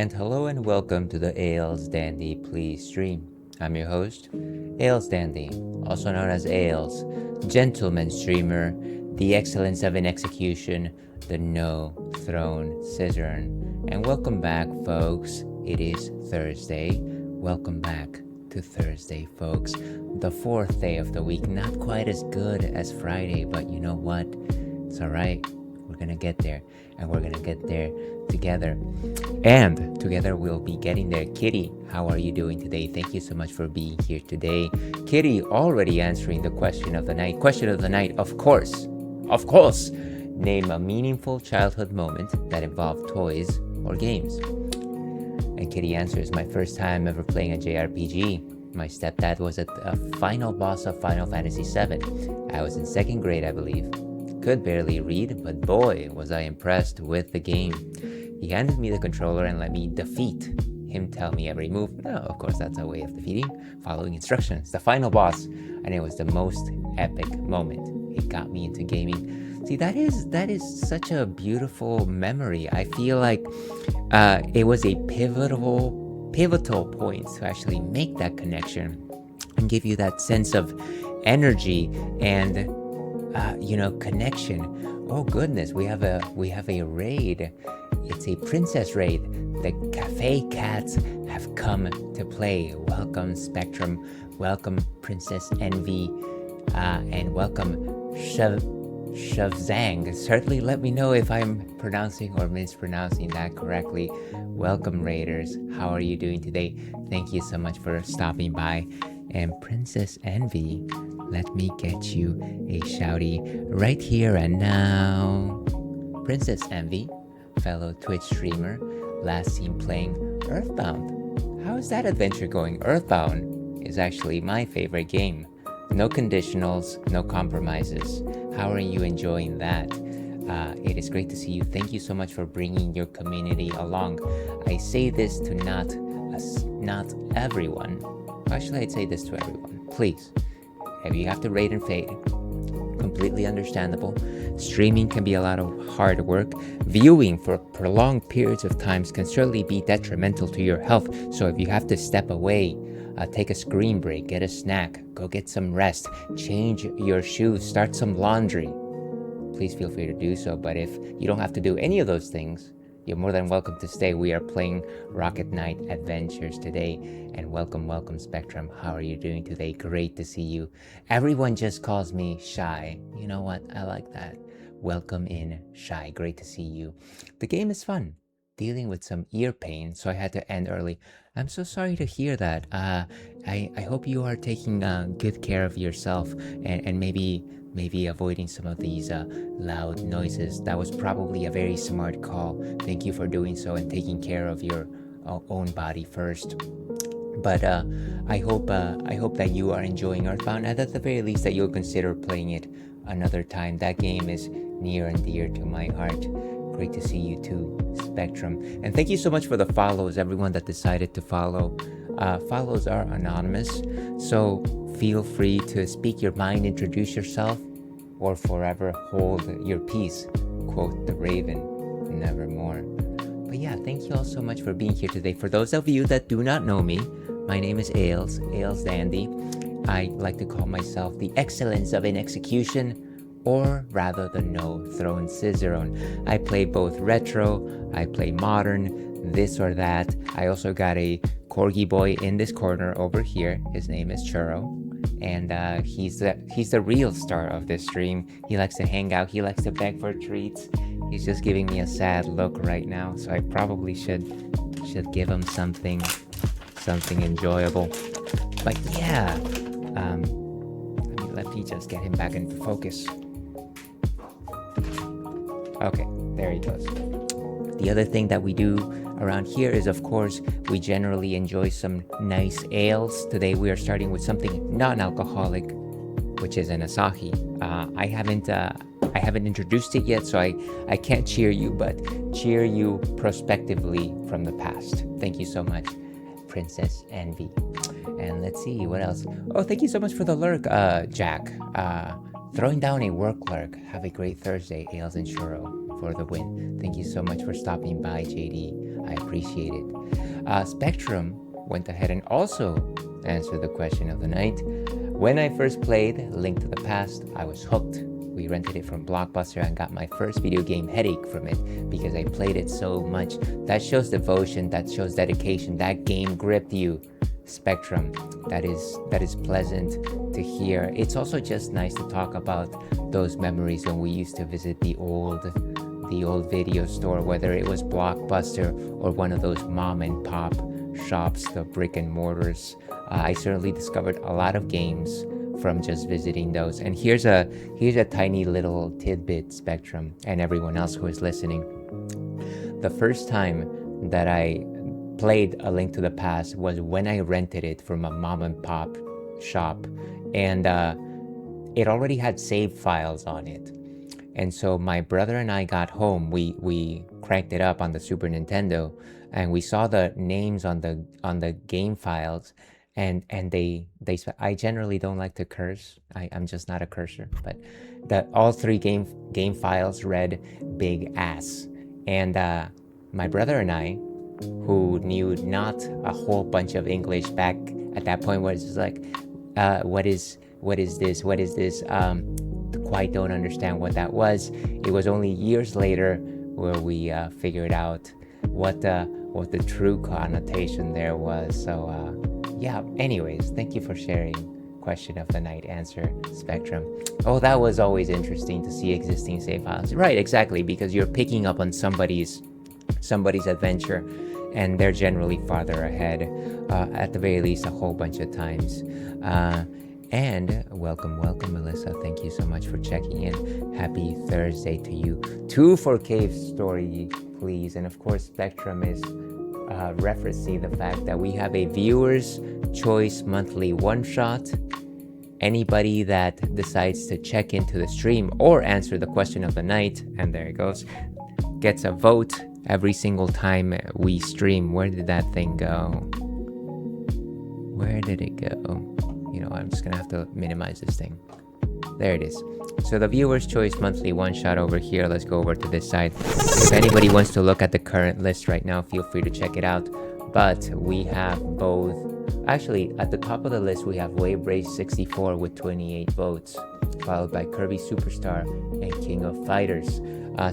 And hello and welcome to the Ales Dandy Please stream. I'm your host, Ales Dandy, also known as Ales, gentleman streamer, the excellence of an execution, the no throne scissoring. And welcome back, folks. It is Thursday. Welcome back to Thursday, folks. The fourth day of the week, not quite as good as Friday, but you know what? It's alright. We're gonna get there, and we're gonna get there together. And together we'll be getting there. Kitty, how are you doing today? Thank you so much for being here today. Kitty already answering the question of the night. Question of the night, of course. Of course. Name a meaningful childhood moment that involved toys or games. And Kitty answers, my first time ever playing a JRPG. My stepdad was at a final boss of Final Fantasy VII. I was in second grade, I believe. Could barely read, but boy, was I impressed with the game. He handed me the controller and let me defeat him, tell me every move. No, of course, that's a way of defeating, following instructions. The final boss, and it was the most epic moment. It got me into gaming. See, that is such a beautiful memory. I feel like it was a pivotal point to actually make that connection and give you that sense of energy and connection. Oh goodness, we have a raid. It's a princess raid. The cafe cats have come to play. Welcome Spectrum, welcome Princess Envy, and welcome Shavzang. Certainly let me know if I'm pronouncing or mispronouncing that correctly. Welcome raiders, how are you doing today? Thank you so much for stopping by. And Princess Envy, let me get you a shouty right here and now. Princess Envy, fellow Twitch streamer, last seen playing Earthbound. How is that adventure going? Earthbound is actually my favorite game. No conditionals, no compromises. How are you enjoying that? It is great to see you. Thank you so much for bringing your community along. I say this to not everyone. Actually, I'd say this to everyone. Please, if you have to raid and fade, completely understandable. Streaming can be a lot of hard work. Viewing for prolonged periods of times can certainly be detrimental to your health. So if you have to step away, take a screen break, get a snack, go get some rest, change your shoes, start some laundry, please feel free to do so. But if you don't have to do any of those things, you're more than welcome to stay. We are playing Rocket Knight Adventures today. And welcome Spectrum. How are you doing today? Great to see you. Everyone just calls me Shy. You know what? I like that. Welcome in, Shy. Great to see you. The game is fun. Dealing with some ear pain, so I had to end early. I'm so sorry to hear that. I hope you are taking good care of yourself and maybe avoiding some of these loud noises. That was probably a very smart call. Thank you for doing so and taking care of your own body first. But I hope that you are enjoying Earthbound, and at the very least that you'll consider playing it another time. That game is near and dear to my heart. Great to see you too, Spectrum. And thank you so much for the follows, everyone that decided to follow. Follows are anonymous, so feel free to speak your mind, introduce yourself, or forever hold your peace. Quote the Raven, nevermore. But yeah, thank you all so much for being here today. For those of you that do not know me, my name is Ales Dandy. I like to call myself the excellence of an execution, or rather the no throne scissoron. I play both retro, I play modern, this or that. I also got a corgi boy in this corner over here. His name is Churro, and he's the real star of this stream. He likes to hang out, he likes to beg for treats. He's just giving me a sad look right now, so I probably should give him something enjoyable. But yeah, let me just get him back into focus. Okay, there he goes. The other thing that we do around here is, of course, we generally enjoy some nice ales. Today we are starting with something non-alcoholic, which is an Asahi. I haven't introduced it yet, so I can't cheer you, but cheer you prospectively from the past. Thank you so much, Princess Envy. And let's see, what else? Oh, thank you so much for the lurk, Jack. Throwing down a work lurk. Have a great Thursday, Ales and Churro, for the win. Thank you so much for stopping by, JD. I appreciate it. Spectrum went ahead and also answered the question of the night. When I first played Link to the Past, I was hooked. We rented it from Blockbuster and got my first video game headache from it because I played it so much. That shows devotion, that shows dedication. That game gripped you. Spectrum, that is pleasant to hear. It's also just nice to talk about those memories when we used to visit the old video store, whether it was Blockbuster or one of those mom and pop shops, the brick and mortars. I certainly discovered a lot of games from just visiting those. And here's a tiny little tidbit, Spectrum, and everyone else who is listening. The first time that I played A Link to the Past was when I rented it from a mom and pop shop, and it already had save files on it. And so my brother and I got home, we cranked it up on the Super Nintendo, and we saw the names on the game files, and they I generally don't like to curse. I'm just not a cursor, but all three game files read big ass. And my brother and I, who knew not a whole bunch of English back at that point, was just like, what is this? Quite don't understand what that was. It was only years later where we figured out what the true connotation there was. So yeah, anyways, thank you for sharing question of the night answer, Spectrum. Oh, that was always interesting to see existing save files. Right, exactly, because you're picking up on somebody's adventure, and they're generally farther ahead, at the very least a whole bunch of times. And welcome, Melissa. Thank you so much for checking in. Happy Thursday to you. 2 for Cave Story, please. And of course, Spectrum is referencing the fact that we have a Viewer's Choice monthly one-shot. Anybody that decides to check into the stream or answer the question of the night, and there it goes, gets a vote every single time we stream. Where did that thing go? Where did it go? I'm just gonna have to minimize this thing. There it is. So the Viewer's Choice monthly one-shot over here. Let's go over to this side. If anybody wants to look at the current list right now, feel free to check it out. But we have both. Actually, at the top of the list, we have Wave Race 64 with 28 votes, followed by Kirby Superstar and King of Fighters.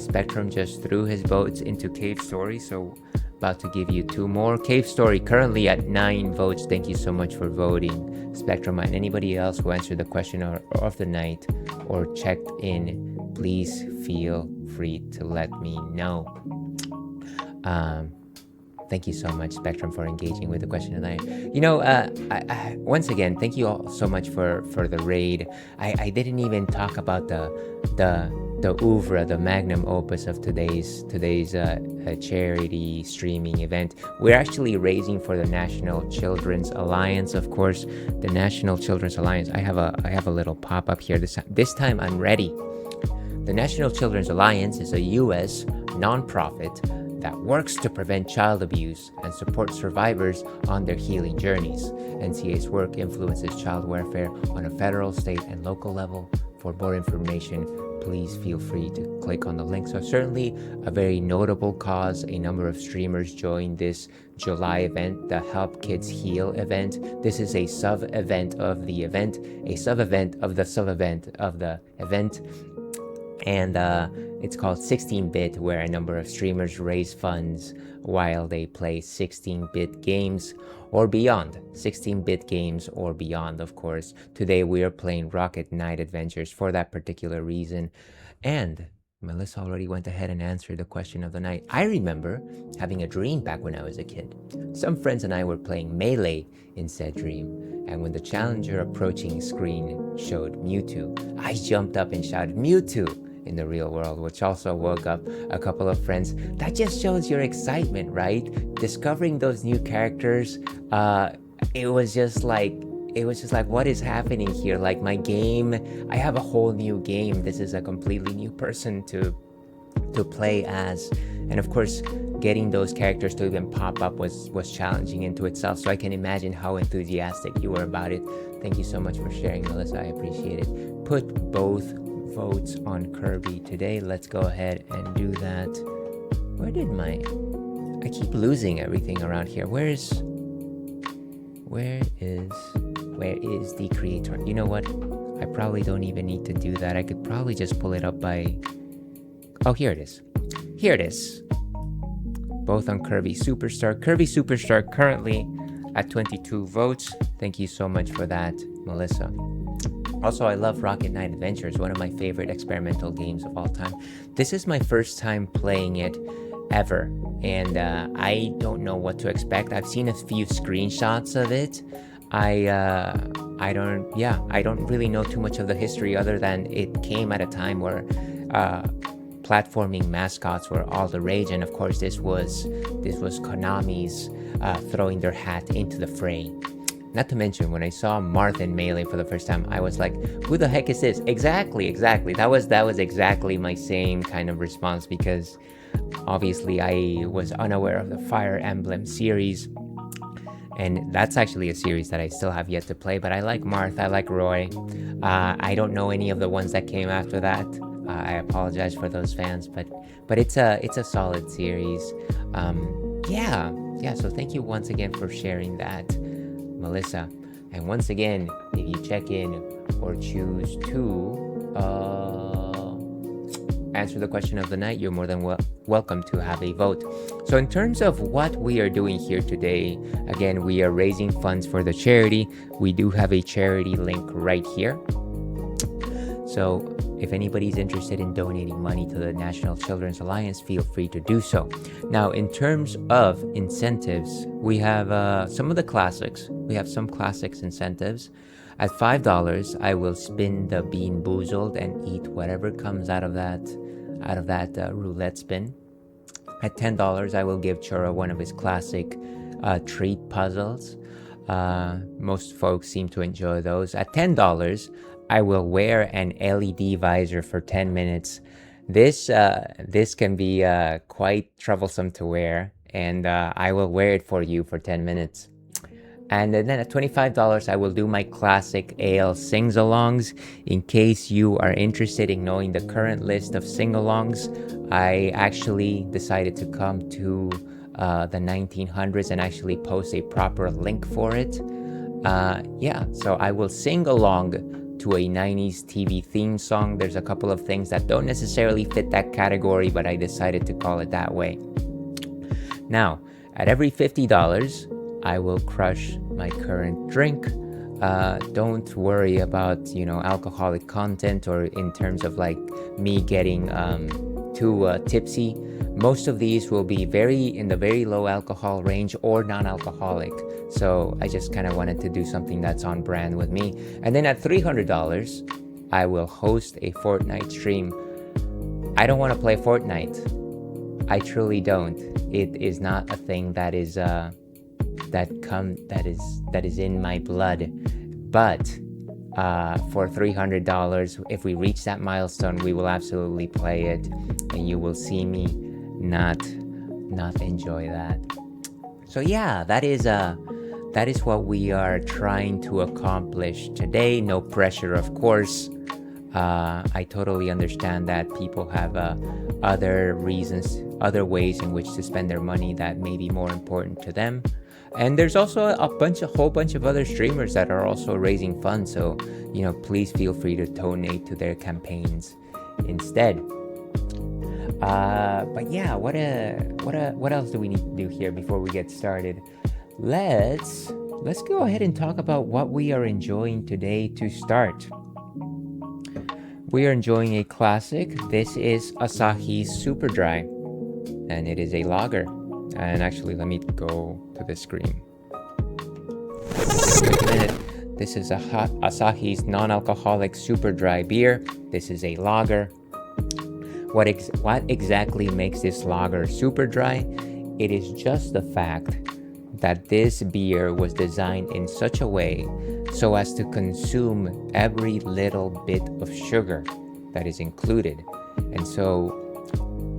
Spectrum just threw his votes into Cave Story, so about to give you 2 more. Cave Story currently at 9 votes. Thank you so much for voting, Spectrum. And anybody else who answered the question of the night or checked in, please feel free to let me know. Thank you so much, Spectrum, for engaging with the question of the night. I once again, thank you all so much for the raid. I didn't even talk about the oeuvre, the magnum opus of today's charity streaming event. We're actually raising for the National Children's Alliance, of course. The National Children's Alliance. I have a little pop-up here. This time I'm ready. The National Children's Alliance is a U.S. nonprofit that works to prevent child abuse and support survivors on their healing journeys. NCA's work influences child welfare on a federal, state, and local level. For more information, please feel free to click on the link. So certainly a very notable cause. A number of streamers joined this July event, the Help Kids Heal event. This is a sub-event of the event, a sub-event of the sub-event of the event. And it's called 16-Bit, where a number of streamers raise funds while they play 16-bit games or beyond. 16-bit games or beyond, of course. Today we are playing Rocket Knight Adventures for that particular reason. And Melissa already went ahead and answered the question of the night. I remember having a dream back when I was a kid. Some friends and I were playing Melee in said dream, and when the challenger approaching screen showed Mewtwo, I jumped up and shouted Mewtwo in the real world, which also woke up a couple of friends. That just shows your excitement, right? Discovering those new characters, it was just like, what is happening here? Like, my game, I have a whole new game. This is a completely new person to play as. And of course, getting those characters to even pop up was challenging into itself. So I can imagine how enthusiastic you were about it. Thank you so much for sharing, Melissa. I appreciate it. Put both votes on Kirby today. Let's go ahead and do that. Where did my... I keep losing everything around here. Where is the creator? You know what? I probably don't even need to do that. I could probably just pull it up by... Oh, here it is. Here it is. Both on Kirby Superstar. Kirby Superstar currently at 22 votes. Thank you so much for that, Melissa. Also, I love Rocket Knight Adventures, one of my favorite experimental games of all time. This is my first time playing it ever, and I don't know what to expect. I've seen a few screenshots of it. I don't really know too much of the history other than it came at a time where platforming mascots were all the rage, and of course this was Konami's throwing their hat into the fray. Not to mention, when I saw Marth in Melee for the first time, I was like, who the heck is this? Exactly. That was exactly my same kind of response, because obviously I was unaware of the Fire Emblem series, and that's actually a series that I still have yet to play. But I like Marth, I like Roy. I don't know any of the ones that came after that. I apologize for those fans, but it's a solid series. So thank you once again for sharing that, Melissa. And once again, if you check in or choose to answer the question of the night, you're more than welcome to have a vote. So in terms of what we are doing here today, again, we are raising funds for the charity. We do have a charity link right here. So if anybody's interested in donating money to the National Children's Alliance, feel free to do so. Now, in terms of incentives, we have some of the classics. We have some classics incentives. At $5, I will spin the Bean Boozled and eat whatever comes out of that roulette spin. At $10, I will give Churro one of his classic treat puzzles. Most folks seem to enjoy those. At $10, I will wear an LED visor for 10 minutes. This can be quite troublesome to wear, and I will wear it for you for 10 minutes. And then at $25, I will do my classic AL sing-alongs. In case you are interested in knowing the current list of sing-alongs, I actually decided to come to the 1900s and actually post a proper link for it. So I will sing along to a 90s TV theme song. There's a couple of things that don't necessarily fit that category, but I decided to call it that way. Now, at every $50, I will crush my current drink. Don't worry about, alcoholic content or in terms of like me getting too tipsy. Most of these will be in the very low alcohol range or non-alcoholic. So I just kind of wanted to do something that's on brand with me. And then at $300, I will host a Fortnite stream. I don't want to play Fortnite. I truly don't. It is not a thing that is that is in my blood. But for $300, if we reach that milestone, we will absolutely play it, and you will see me not enjoy that. So yeah, that is what we are trying to accomplish today. No pressure, of course. I totally understand that people have other reasons, other ways in which to spend their money that may be more important to them. And there's also a whole bunch of other streamers that are also raising funds. So, please feel free to donate to their campaigns instead. But yeah, what else do we need to do here before we get started? Let's go ahead and talk about what we are enjoying today to start. We are enjoying a classic. This is Asahi's Super Dry, and it is a lager. And actually, let me go to the screen. Wait a minute. This is Asahi's non-alcoholic super dry beer. This is a lager. What exactly makes this lager super dry? It is just the fact that this beer was designed in such a way so as to consume every little bit of sugar that is included. And so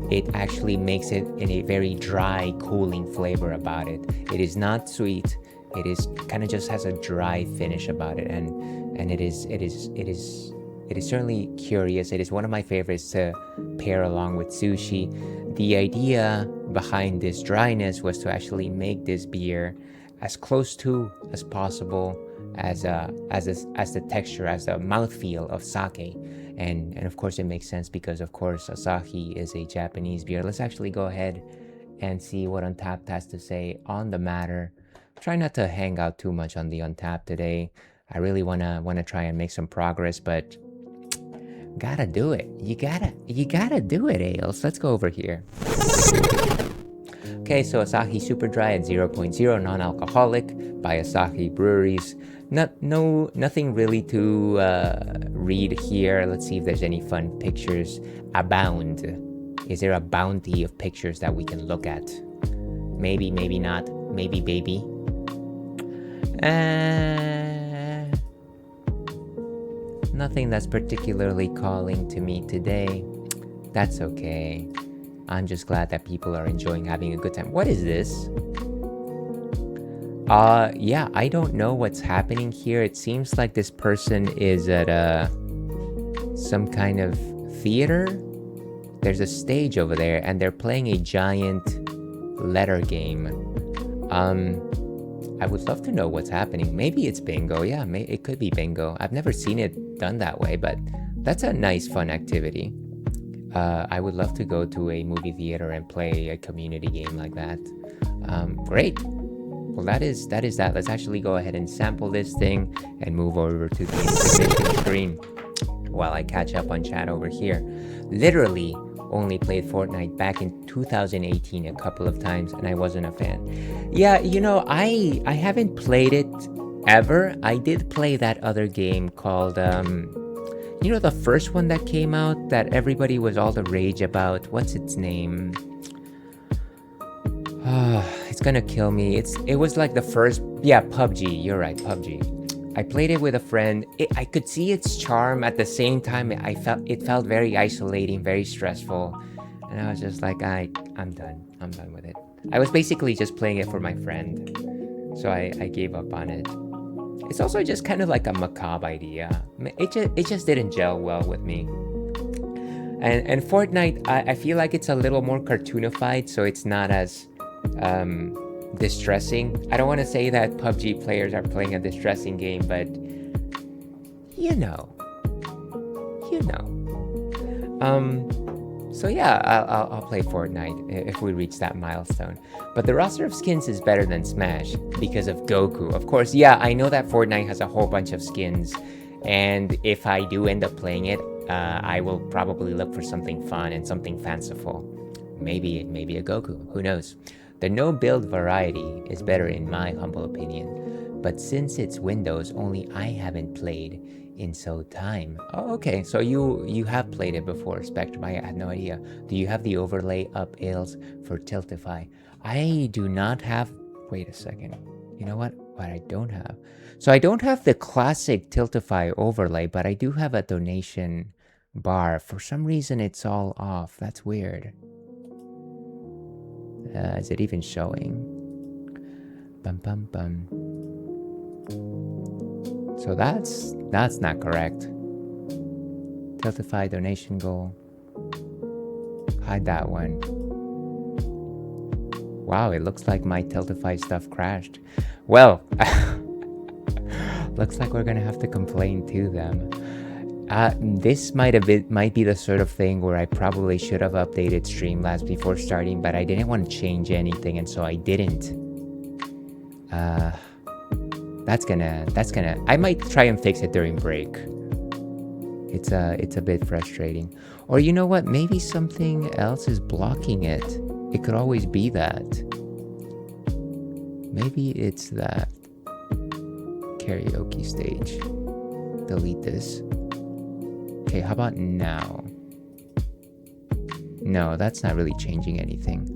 it actually makes it in a very dry, cooling flavor about it. It is not sweet. It is kind of just has a dry finish about it, and it is certainly curious. It is one of my favorites to pair along with sushi. The idea behind this dryness was to actually make this beer as close to as possible as the texture, as the mouthfeel of sake. And of course it makes sense because of course Asahi is a Japanese beer. Let's actually go ahead and see what Untappd has to say on the matter. Try not to hang out too much on the Untappd today. I really wanna try and make some progress, but gotta do it. You gotta do it, Ales. Let's go over here. Okay, so Asahi Super Dry at 0.0, non-alcoholic by Asahi Breweries. Nothing really to read here. Let's see if there's any fun pictures abound. Is there a bounty of pictures that we can look at? Maybe, maybe not. Maybe, baby. Nothing that's particularly calling to me today. That's okay. I'm just glad that people are enjoying having a good time. What is this? Yeah, I don't know what's happening here. It seems like this person is at some kind of theater. There's a stage over there and they're playing a giant letter game. I would love to know what's happening. Maybe it's bingo. Yeah, it could be bingo. I've never seen it done that way, but that's a nice, fun activity. I would love to go to a movie theater and play a community game like that. Great. Well, that is that. Let's actually go ahead and sample this thing and move over to the information screen while I catch up on chat over here. Literally only played Fortnite back in 2018 a couple of times and I wasn't a fan. Yeah, you know, I haven't played it ever. I did play that other game called you know, the first one that came out that everybody was all the rage about. What's its name? It's gonna kill me. It was like the first, yeah, PUBG. You're right, PUBG. I played it with a friend. I could see its charm at the same time. It felt very isolating, very stressful, and I was just like, I'm done. I'm done with it. I was basically just playing it for my friend, so I gave up on it. It's also just kind of like a macabre idea. It just didn't gel well with me. And Fortnite, I feel like it's a little more cartoonified, so it's not as distressing. I don't want to say that PUBG players are playing a distressing game, but you know. So yeah, I'll play Fortnite if we reach that milestone. But the roster of skins is better than Smash because of Goku. Of course, yeah, I know that Fortnite has a whole bunch of skins, and if I do end up playing it, I will probably look for something fun and something fanciful. Maybe a Goku, who knows? The no-build variety is better in my humble opinion, but since it's Windows, only I haven't played in so time. Oh, okay, so you have played it before, Spectrum. I had no idea. Do you have the overlay up Ales for Tiltify? I do not have... Wait a second. You know what I don't have? So I don't have the classic Tiltify overlay, but I do have a donation bar. For some reason, it's all off. That's weird. Is it even showing? Bum bum bum. So that's not correct. Tiltify donation goal. Hide that one. Wow, it looks like my Tiltify stuff crashed. Well, looks like we're gonna have to complain to them. This might be the sort of thing where I probably should have updated Streamlabs before starting, but I didn't want to change anything, and so I didn't. That's gonna. I might try and fix it during break. It's a bit frustrating. Or you know what? Maybe something else is blocking it. It could always be that. Maybe it's that karaoke stage. Delete this. Okay, how about now? No, that's not really changing anything.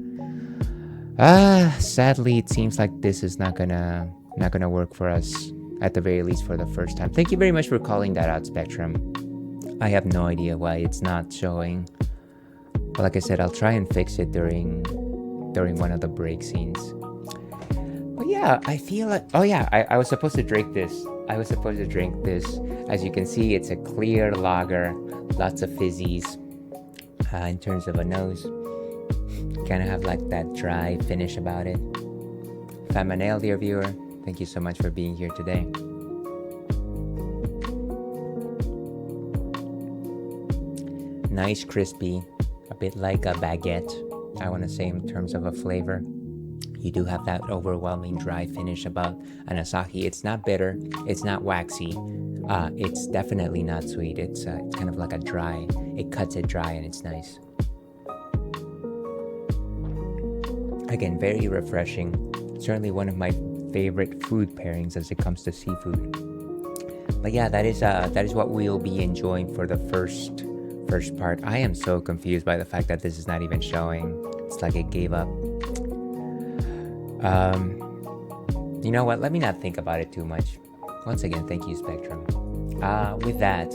Sadly, it seems like this is not gonna work for us, at the very least for the first time. Thank you very much for calling that out, Spectrum. I have no idea why it's not showing. But like I said, I'll try and fix it during one of the break scenes. But yeah, I feel like... Oh yeah, I was supposed to drink this. As you can see, it's a clear lager. Lots of fizzies in terms of a nose. Kind of have like that dry finish about it. Famanel, dear viewer, thank you so much for being here today. Nice, crispy, a bit like a baguette, I want to say, in terms of a flavor. You do have that overwhelming dry finish about an Asahi. It's not bitter, it's not waxy, it's definitely not sweet. It's kind of like a dry, it cuts it dry and it's nice. Again, very refreshing. Certainly one of my favorite food pairings as it comes to seafood. But yeah, that is what we'll be enjoying for the first part. I am so confused by the fact that this is not even showing. It's like it gave up. You know what? Let me not think about it too much. Once again, thank you, Spectrum. With that,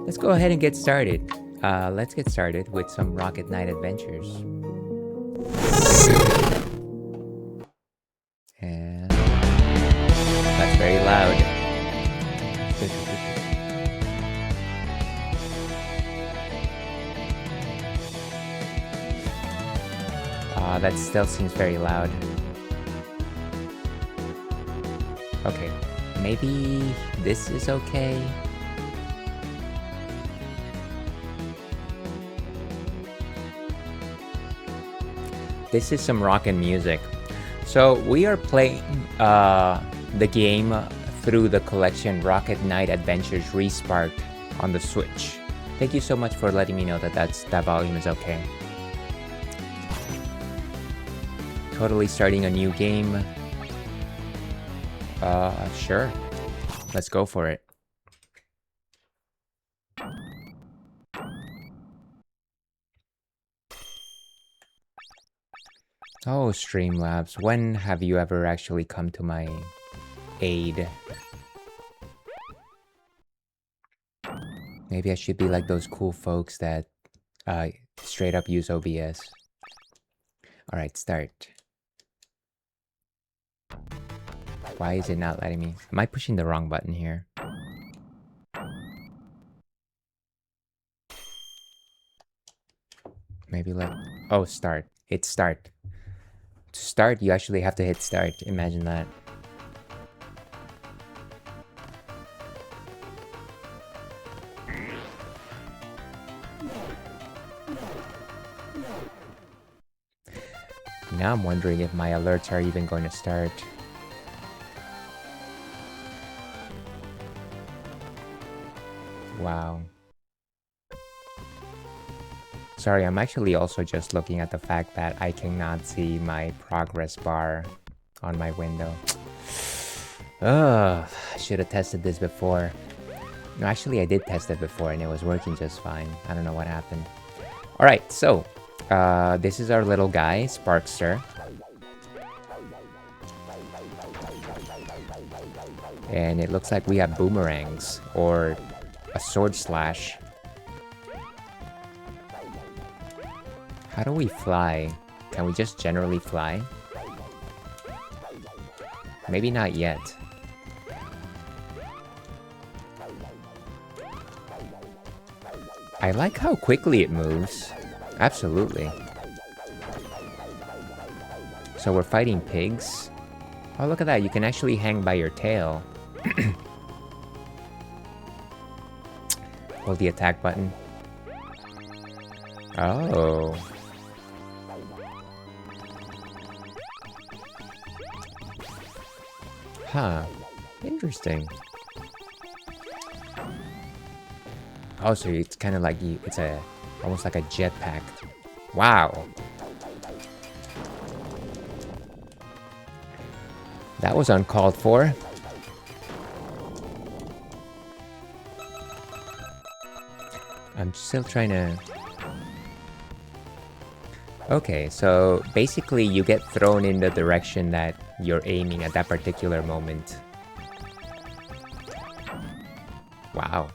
let's go ahead and get started. Let's get started with some Rocket Knight adventures. And that's very loud. That still seems very loud. Okay, maybe this is okay. This is some rockin' music. So we are playing the game through the collection Rocket Knight Adventures Resparked on the Switch. Thank you so much for letting me know that that volume is okay. Totally starting a new game. Sure. Let's go for it. Oh, Streamlabs, when have you ever actually come to my aid? Maybe I should be like those cool folks that straight up use OBS. Alright, start. Why is it not letting me? Am I pushing the wrong button here? Maybe like... Oh, start. It's start. To start, you actually have to hit start. Imagine that. Now I'm wondering if my alerts are even going to start. Wow. Sorry, I'm actually also just looking at the fact that I cannot see my progress bar on my window. Ugh, I should have tested this before. No, actually I did test it before and it was working just fine. I don't know what happened. Alright, so this is our little guy, Sparkster. And it looks like we have boomerangs or a sword slash. How do we fly? Can we just generally fly? Maybe not yet. I like how quickly it moves. Absolutely. So we're fighting pigs. Oh, look at that. You can actually hang by your tail. Hold the attack button. Oh. Huh. Interesting. Oh, so it's kind of like it's almost like a jetpack. Wow. That was uncalled for. I'm still trying to... Okay, so basically you get thrown in the direction that you're aiming at that particular moment. Wow.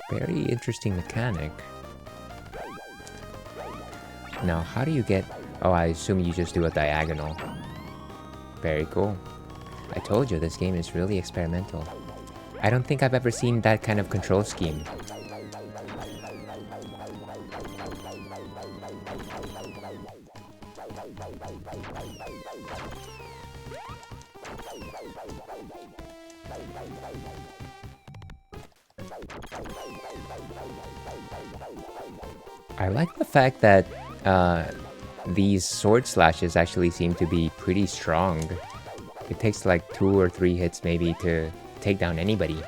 Very interesting mechanic. Now, how do you get... Oh, I assume you just do a diagonal. Very cool. I told you, this game is really experimental. I don't think I've ever seen that kind of control scheme. I like the fact that these sword slashes actually seem to be pretty strong. It takes like 2 or 3 hits maybe to take down anybody.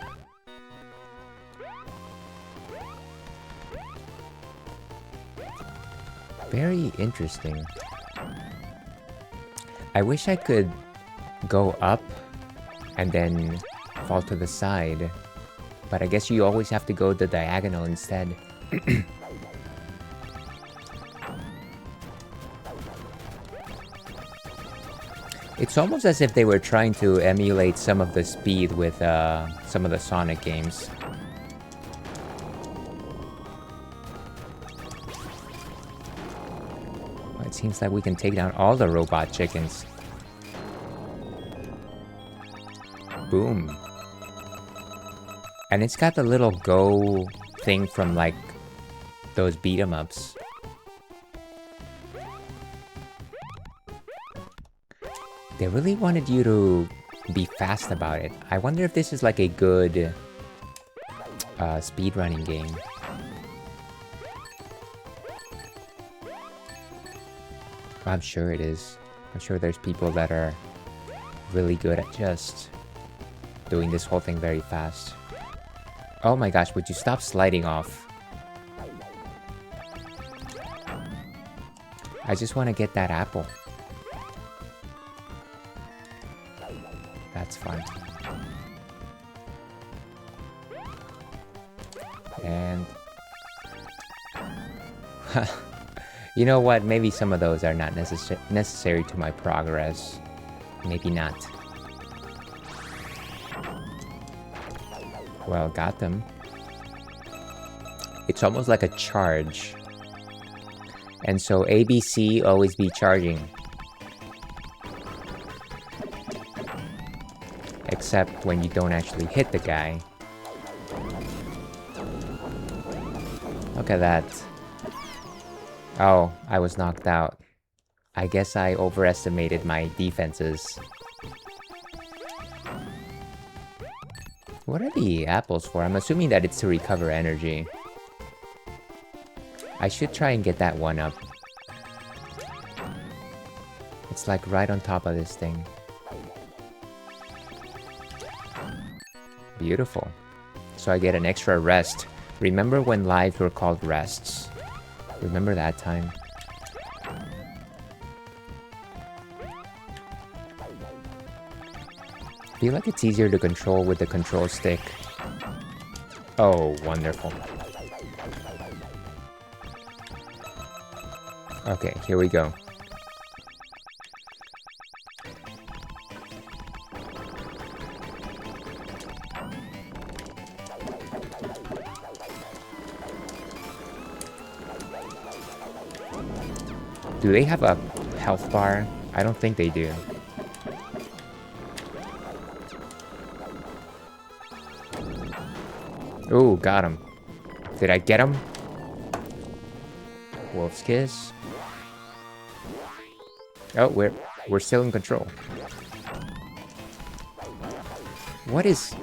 Very interesting. I wish I could go up and then fall to the side, but I guess you always have to go the diagonal instead. It's almost as if they were trying to emulate some of the speed with some of the Sonic games. Well, it seems like we can take down all the robot chickens. Boom. And it's got the little go thing from like those beat 'em ups. They really wanted you to be fast about it. I wonder if this is like a good speedrunning game. I'm sure it is. I'm sure there's people that are really good at just doing this whole thing very fast. Oh my gosh, would you stop sliding off? I just want to get that apple. That's fun. And... you know what? Maybe some of those are not necessary to my progress. Maybe not. Well, got them. It's almost like a charge. And so ABC always be charging. Except when you don't actually hit the guy. Look at that. Oh, I was knocked out. I guess I overestimated my defenses. What are the apples for? I'm assuming that it's to recover energy. I should try and get that one up. It's like right on top of this thing. Beautiful. So I get an extra rest. Remember when lives were called rests? Remember that time? I feel like it's easier to control with the control stick. Oh, wonderful. Okay, here we go. Do they have a health bar? I don't think they do. Ooh, got him. Did I get him? Wolf's Kiss. Oh, we're still in control. What is...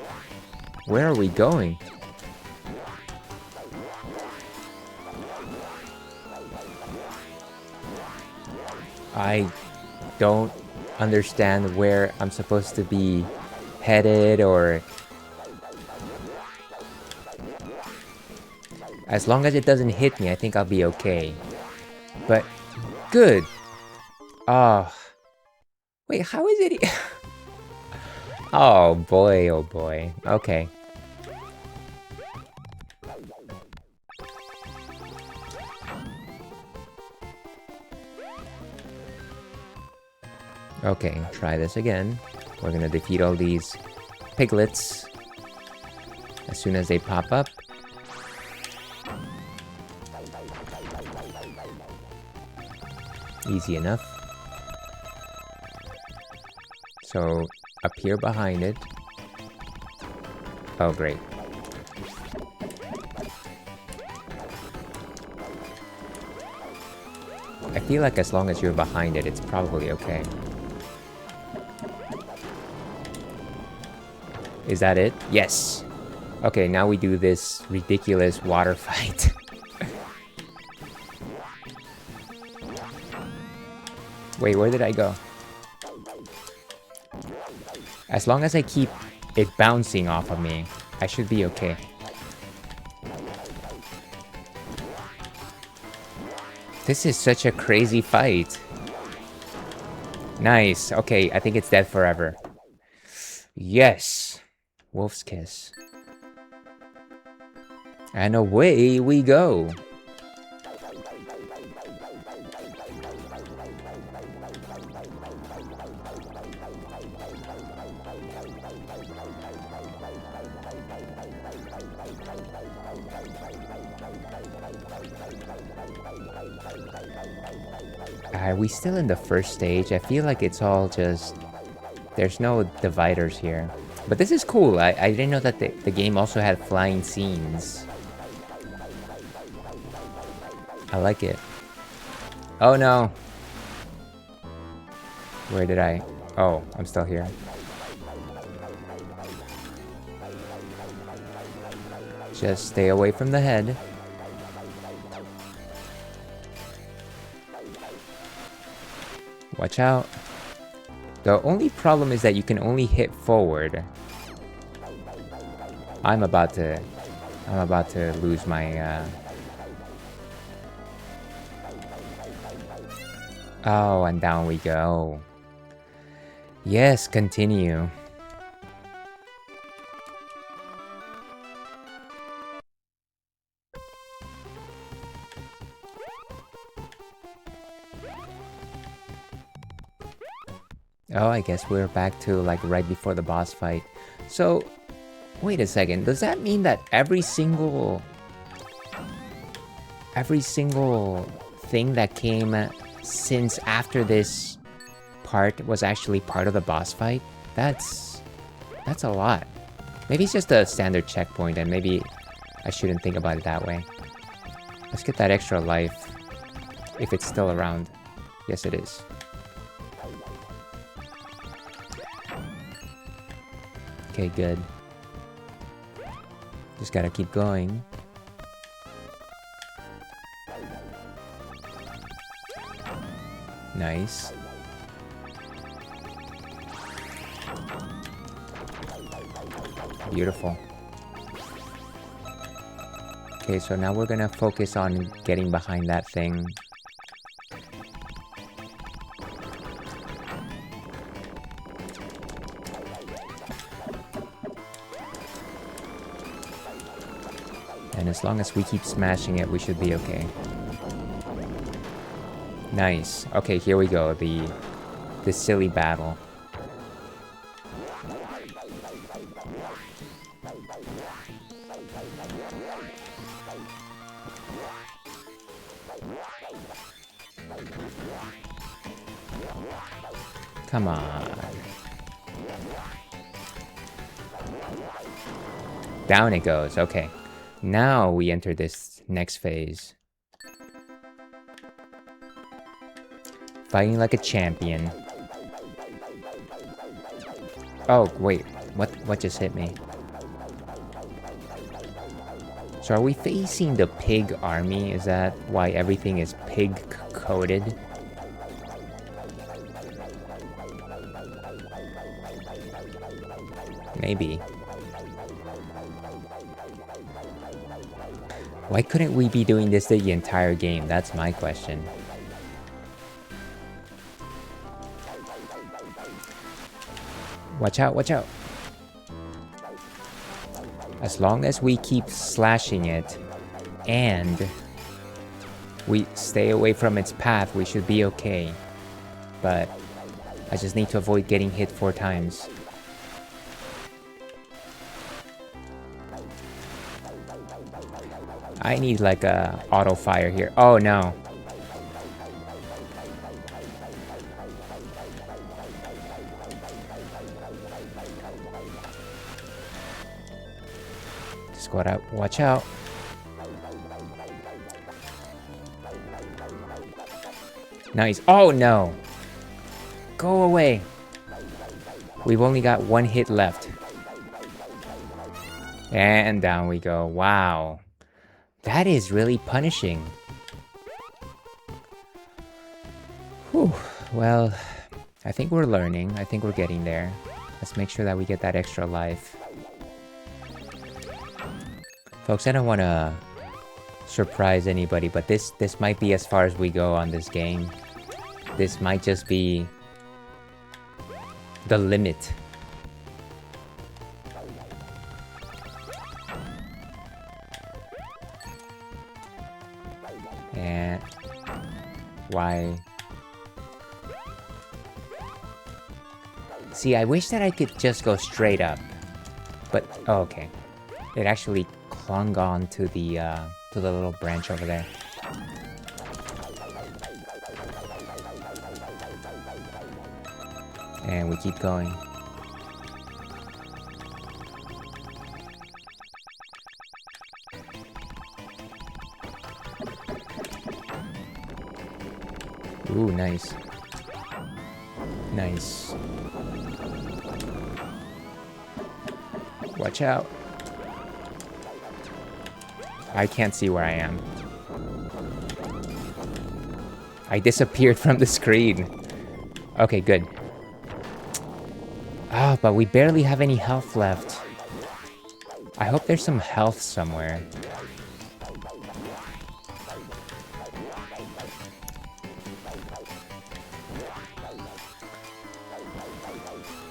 Where are we going? I don't understand where I'm supposed to be headed, or... As long as it doesn't hit me, I think I'll be okay. But... Good! Oh... Wait, how is it... Oh boy, oh boy. Okay. Okay, try this again. We're gonna defeat all these piglets as soon as they pop up. Easy enough. So appear behind it. Oh, great. I feel like as long as you're behind it, it's probably okay. Is that it? Yes! Okay, now we do this ridiculous water fight. Wait, where did I go? As long as I keep it bouncing off of me, I should be okay. This is such a crazy fight. Nice. Okay, I think it's dead forever. Yes! Wolf's Kiss. And away we go! Are we still in the first stage? I feel like it's all just... There's no dividers here. But this is cool. I didn't know that the game also had flying scenes. I like it. Oh no! Where did I... Oh, I'm still here. Just stay away from the head. Watch out. The only problem is that you can only hit forward. I'm about to lose my Oh, and down we go. Yes, continue. Oh, I guess we're back to like right before the boss fight. So, wait a second. Does that mean that every single thing that came since after this part was actually part of the boss fight? That's a lot. Maybe it's just a standard checkpoint and maybe I shouldn't think about it that way. Let's get that extra life if it's still around. Yes, it is. Okay, good. Just gotta keep going. Nice. Beautiful. Okay, so now we're gonna focus on getting behind that thing. And as long as we keep smashing it, we should be okay. Nice. Okay, here we go. The silly battle. Come on. Down it goes. Okay. Now we enter this next phase. Fighting like a champion. Oh, wait. What just hit me? So are we facing the pig army? Is that why everything is pig-coated? Maybe. Why couldn't we be doing this the entire game? That's my question. Watch out, watch out. As long as we keep slashing it and we stay away from its path, we should be okay. But I just need to avoid getting hit 4 times. I need like a auto fire here. Oh no. gotta watch out. Nice. Oh no! Go away! We've only got one hit left. And down we go. Wow. That is really punishing. Whew. Well, I think we're learning. I think we're getting there. Let's make sure that we get that extra life. Folks, I don't want to surprise anybody, but this might be as far as we go on this game. This might just be the limit. And why? See, I wish that I could just go straight up, but oh, okay. It actually clung on to the little branch over there. And we keep going. Ooh, nice. Nice. Watch out. I can't see where I am. I disappeared from the screen. Okay, good. Ah, but we barely have any health left. I hope there's some health somewhere.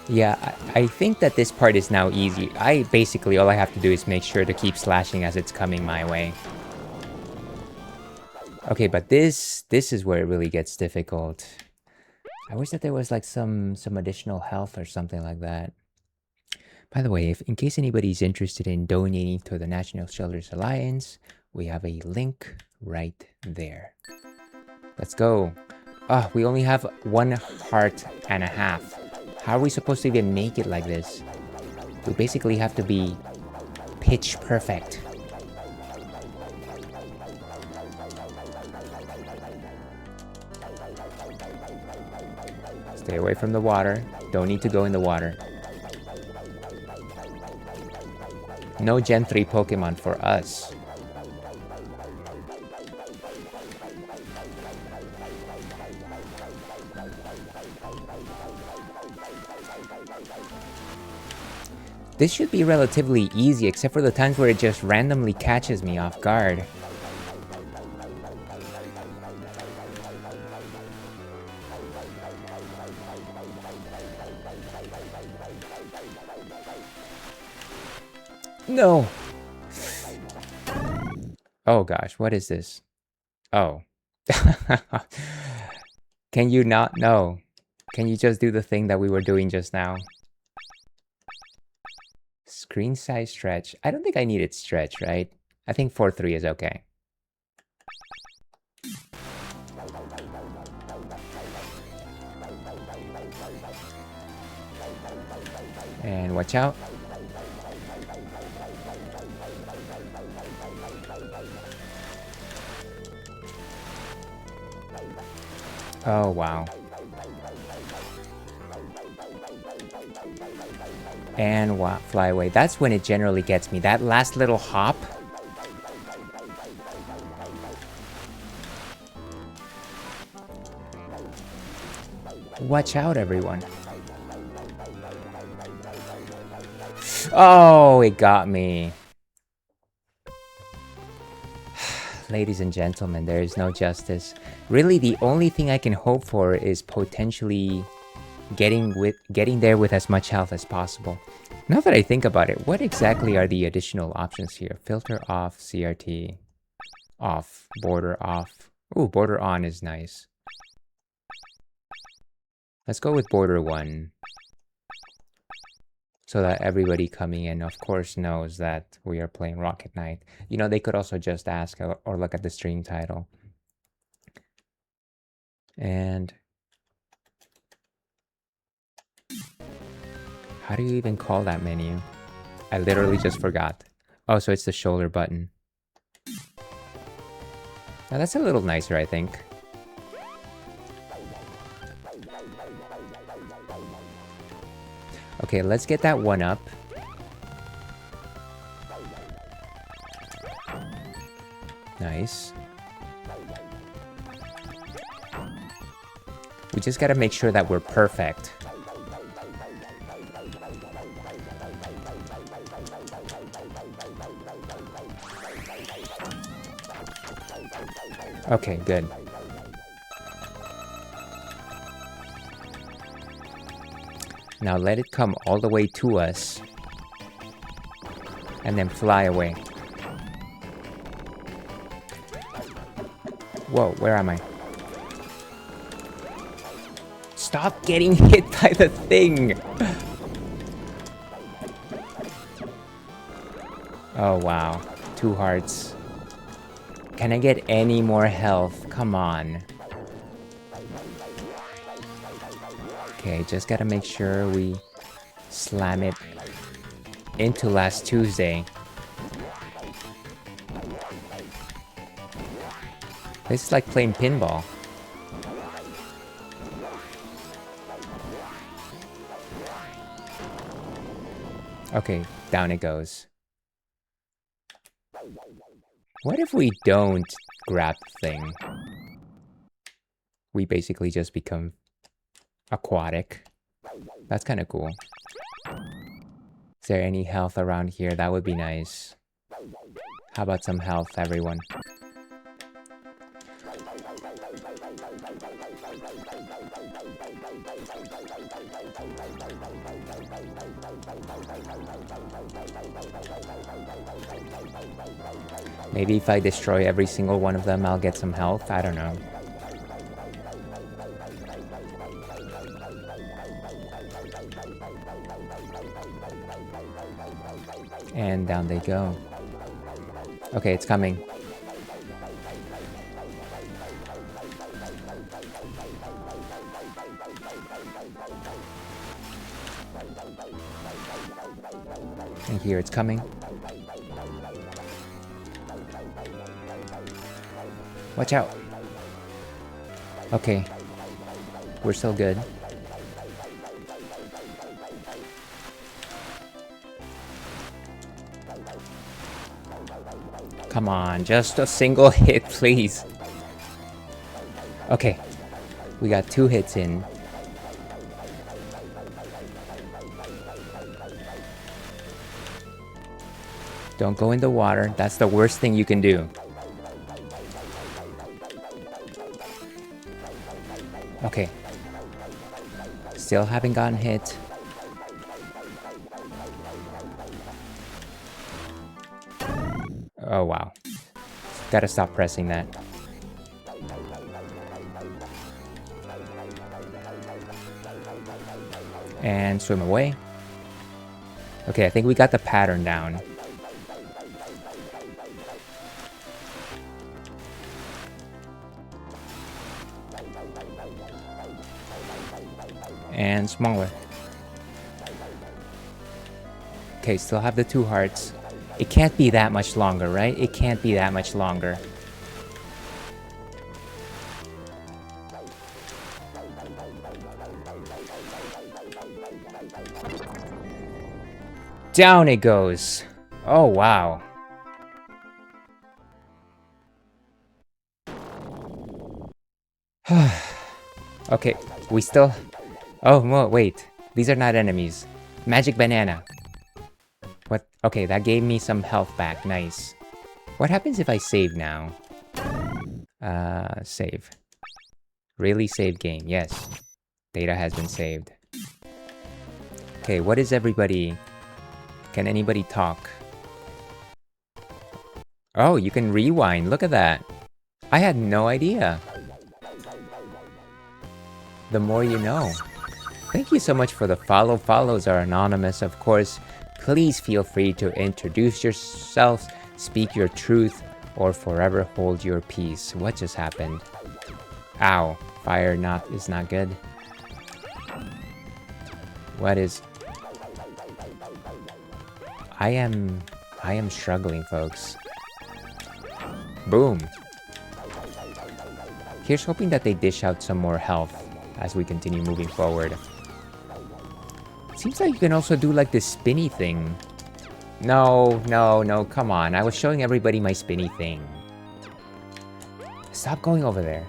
Yeah, I think that this part is now easy. Basically, all I have to do is make sure to keep slashing as it's coming my way. Okay, but this is where it really gets difficult. I wish that there was like some additional health or something like that. By the way, in case anybody's interested in donating to the National Shelters Alliance, we have a link right there. Let's go. Ah, we only have 1 heart and a half. How are we supposed to even make it like this? We basically have to be pitch perfect. Stay away from the water. Don't need to go in the water. No Gen 3 Pokemon for us. This should be relatively easy, except for the times where it just randomly catches me off guard. No! Oh gosh, what is this? Oh. Can you not know? Can you just do the thing that we were doing just now? Screen size stretch. I don't think I needed stretch, right? I think 4-3 is okay. And watch out. Oh, wow. And fly away. That's when it generally gets me. That last little hop. Watch out, everyone. Oh, it got me. Ladies and gentlemen, there is no justice. Really, the only thing I can hope for is potentially getting there with as much health as possible. Now that I think about it, what exactly are the additional options here? Filter off, CRT off, border off. Ooh, border on is nice. Let's go with border 1. So that everybody coming in, of course, knows that we are playing Rocket Knight. You know, they could also just ask or look at the stream title. And how do you even call that menu? I literally just forgot. Oh, so it's the shoulder button. Now that's a little nicer, I think. Okay, let's get that one up. Nice. We just gotta make sure that we're perfect. Okay, good. Now let it come all the way to us. And then fly away. Whoa, where am I? Stop getting hit by the thing! Oh wow, 2 hearts. Can I get any more health? Come on. Okay, just gotta make sure we slam it into last Tuesday. This is like playing pinball. Okay, down it goes. What if we don't grab the thing? We basically just become aquatic. That's kind of cool. Is there any health around here? That would be nice. How about some health, everyone? Maybe if I destroy every single one of them, I'll get some health. I don't know. And down they go. Okay, it's coming. And here it's coming. Watch out. Okay. We're still good. Come on, just a single hit, please. Okay. We got 2 hits in. Don't go in the water. That's the worst thing you can do. Okay. Still haven't gotten hit. Oh wow. Gotta stop pressing that. And swim away. Okay, I think we got the pattern down. And smaller. Okay, still have the 2 hearts. It can't be that much longer, right? It can't be that much longer. Down it goes. Oh, wow. Okay, we still... Oh, no, wait. These are not enemies. Magic banana. What? Okay, that gave me some health back. Nice. What happens if I save now? Save. Really save game. Yes. Data has been saved. Okay, what is everybody... Can anybody talk? Oh, you can rewind. Look at that. I had no idea. The more you know. Thank you so much for the follow. Follows are anonymous, of course. Please feel free to introduce yourselves, speak your truth, or forever hold your peace. What just happened? Ow. Fire is not good. What is... I am I am struggling, folks. Boom. Here's hoping that they dish out some more health as we continue moving forward. Seems like you can also do like this spinny thing. No, no, no, come on. I was showing everybody my spinny thing. Stop going over there.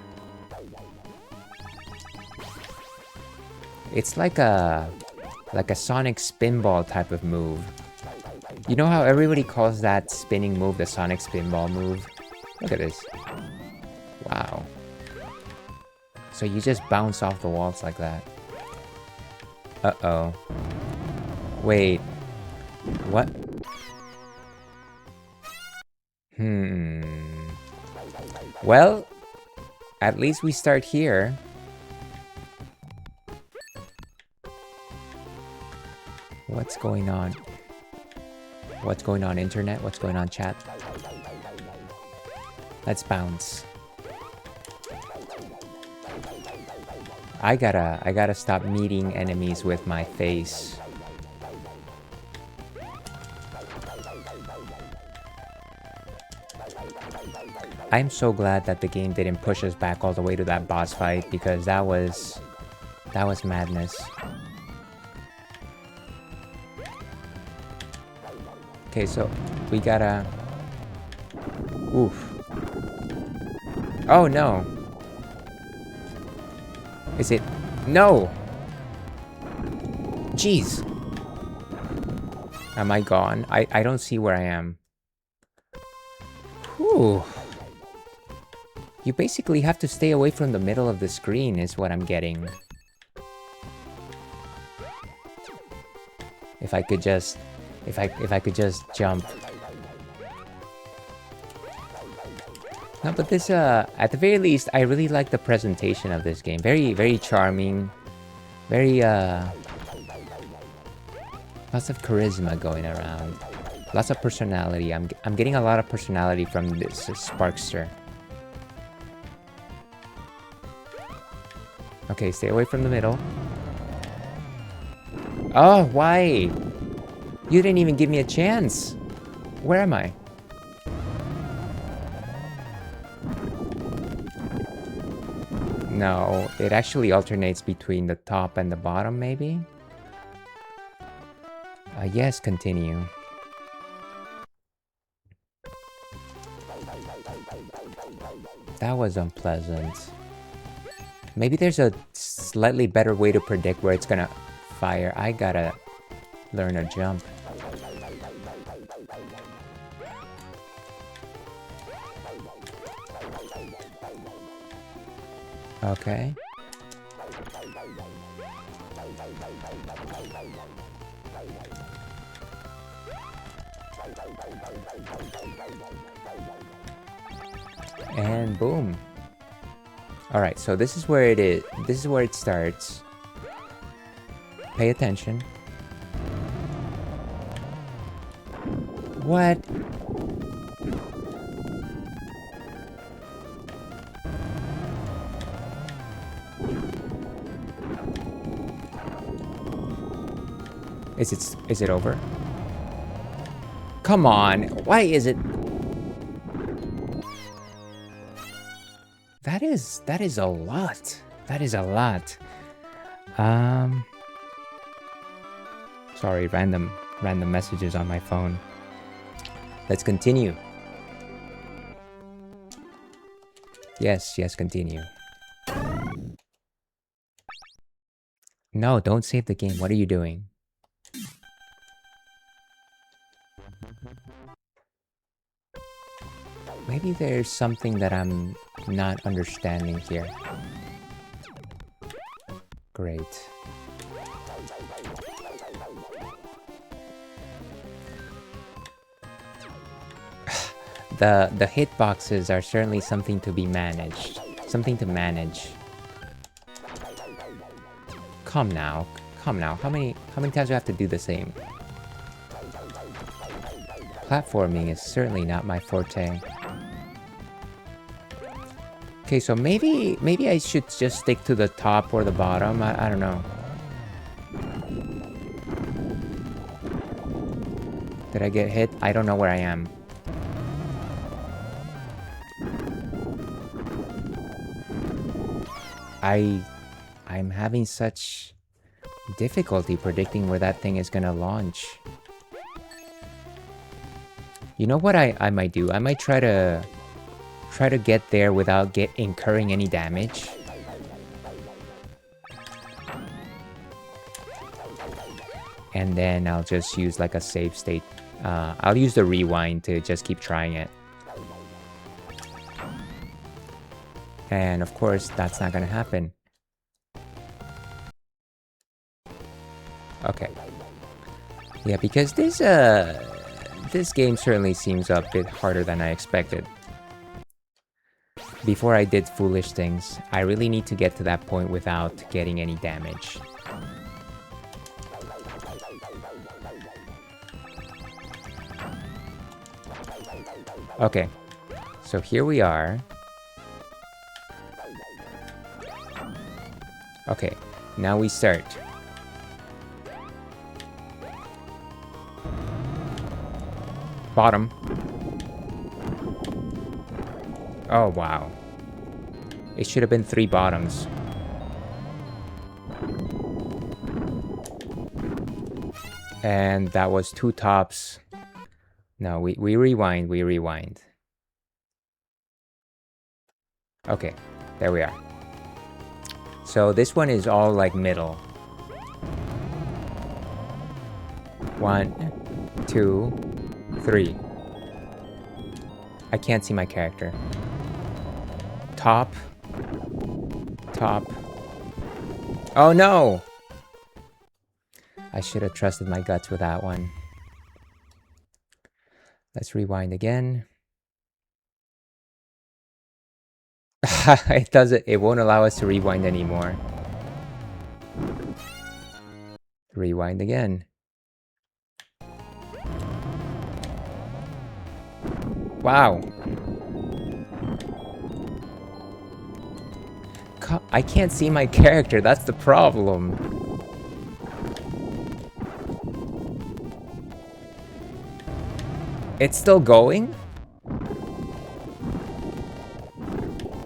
It's like a Sonic Spinball type of move. You know how everybody calls that spinning move the Sonic Spinball move? Look at this. Wow. So you just bounce off the walls like that. Uh-oh. Wait. What? Well, at least we start here. What's going on? What's going on, internet? What's going on, chat? Let's bounce. I gotta stop meeting enemies with my face. I'm so glad that the game didn't push us back all the way to that boss fight, because that was madness. Okay, so we gotta... Oof. Oh no! Is it... No! Jeez! Am I gone? I don't see where I am. Whew. You basically have to stay away from the middle of the screen is what I'm getting. If I could just... If I could just jump. No, but this, at the very least, I really like the presentation of this game. Very, very charming. Very, lots of charisma going around. Lots of personality. I'm getting a lot of personality from this Sparkster. Okay, stay away from the middle. Oh, why? You didn't even give me a chance. Where am I? No, it actually alternates between the top and the bottom, maybe? Yes, continue. That was unpleasant. Maybe there's a slightly better way to predict where it's gonna fire. I gotta learn a jump. Okay. And boom. Alright, so this is where it is. This is where it starts. Pay attention. What? Is it over? Come on, why is it? That is a lot. That is a lot. Sorry, random messages on my phone. Let's continue. Yes, continue. No, don't save the game. What are you doing? Maybe there's something that I'm not understanding here. Great. The hitboxes are certainly something to be managed. Something to manage. Come now. Come now. How many times do I have to do the same? Platforming is certainly not my forte. Okay, so maybe I should just stick to the top or the bottom. I don't know. Did I get hit? I don't know where I am. I'm having such difficulty predicting where that thing is gonna launch. You know what I might do? I might try to get there without incurring any damage. And then I'll just use like a save state. I'll use the rewind to just keep trying it. And of course, that's not gonna happen. Okay. Yeah, because this game certainly seems a bit harder than I expected. Before I did foolish things, I really need to get to that point without getting any damage. Okay, so here we are. Okay, now we start. Bottom. Oh, wow. It should have been 3 bottoms. And that was 2 tops. No, we rewind, we rewind. Okay, there we are. So this one is all like middle. 1, 2, 3. I can't see my character. Top. Top. Oh no! I should have trusted my guts with that one. Let's rewind again. It won't allow us to rewind anymore. Rewind again. Wow. I can't see my character, that's the problem. It's still going?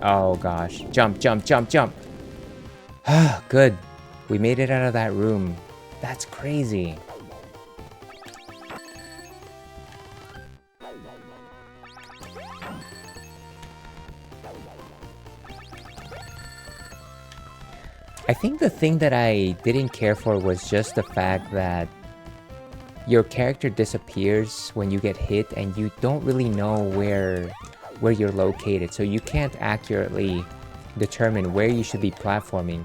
Oh gosh. Jump, jump, jump, jump. Good. We made it out of that room. That's crazy. I think the thing that I didn't care for was just the fact that your character disappears when you get hit and you don't really know where you're located, so you can't accurately determine where you should be platforming.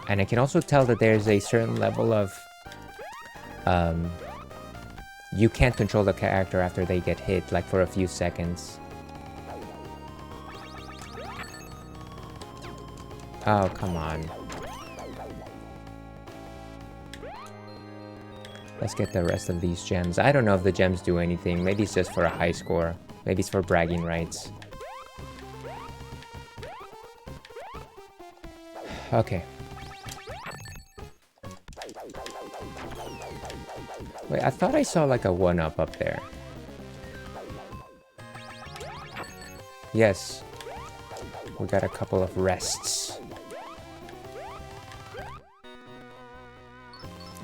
And I can also tell that there's a certain level of you can't control the character after they get hit, like for a few seconds. Oh, come on. Let's get the rest of these gems. I don't know if the gems do anything. Maybe it's just for a high score. Maybe it's for bragging rights. Okay. Wait, I thought I saw like a 1-up up there. Yes. We got a couple of rests.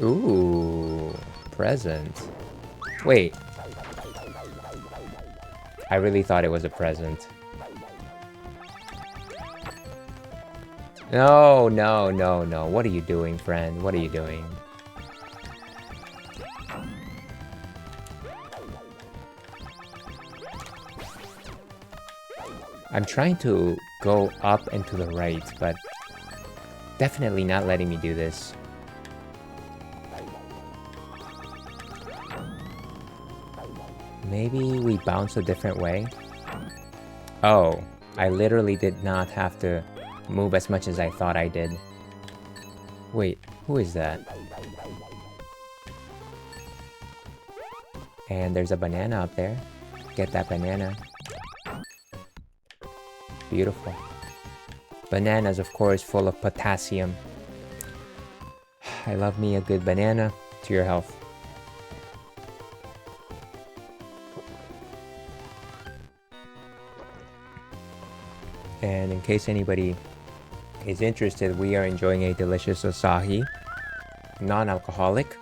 Ooh, present. Wait. I really thought it was a present. No, no, no, no. What are you doing, friend? What are you doing? I'm trying to go up and to the right, but definitely not letting me do this. Maybe we bounce a different way? Oh, I literally did not have to move as much as I thought I did. Wait, who is that? And there's a banana up there. Get that banana. Beautiful. Bananas, of course, full of potassium. I love me a good banana. To your health. And in case anybody is interested, we are enjoying a delicious Asahi, non-alcoholic.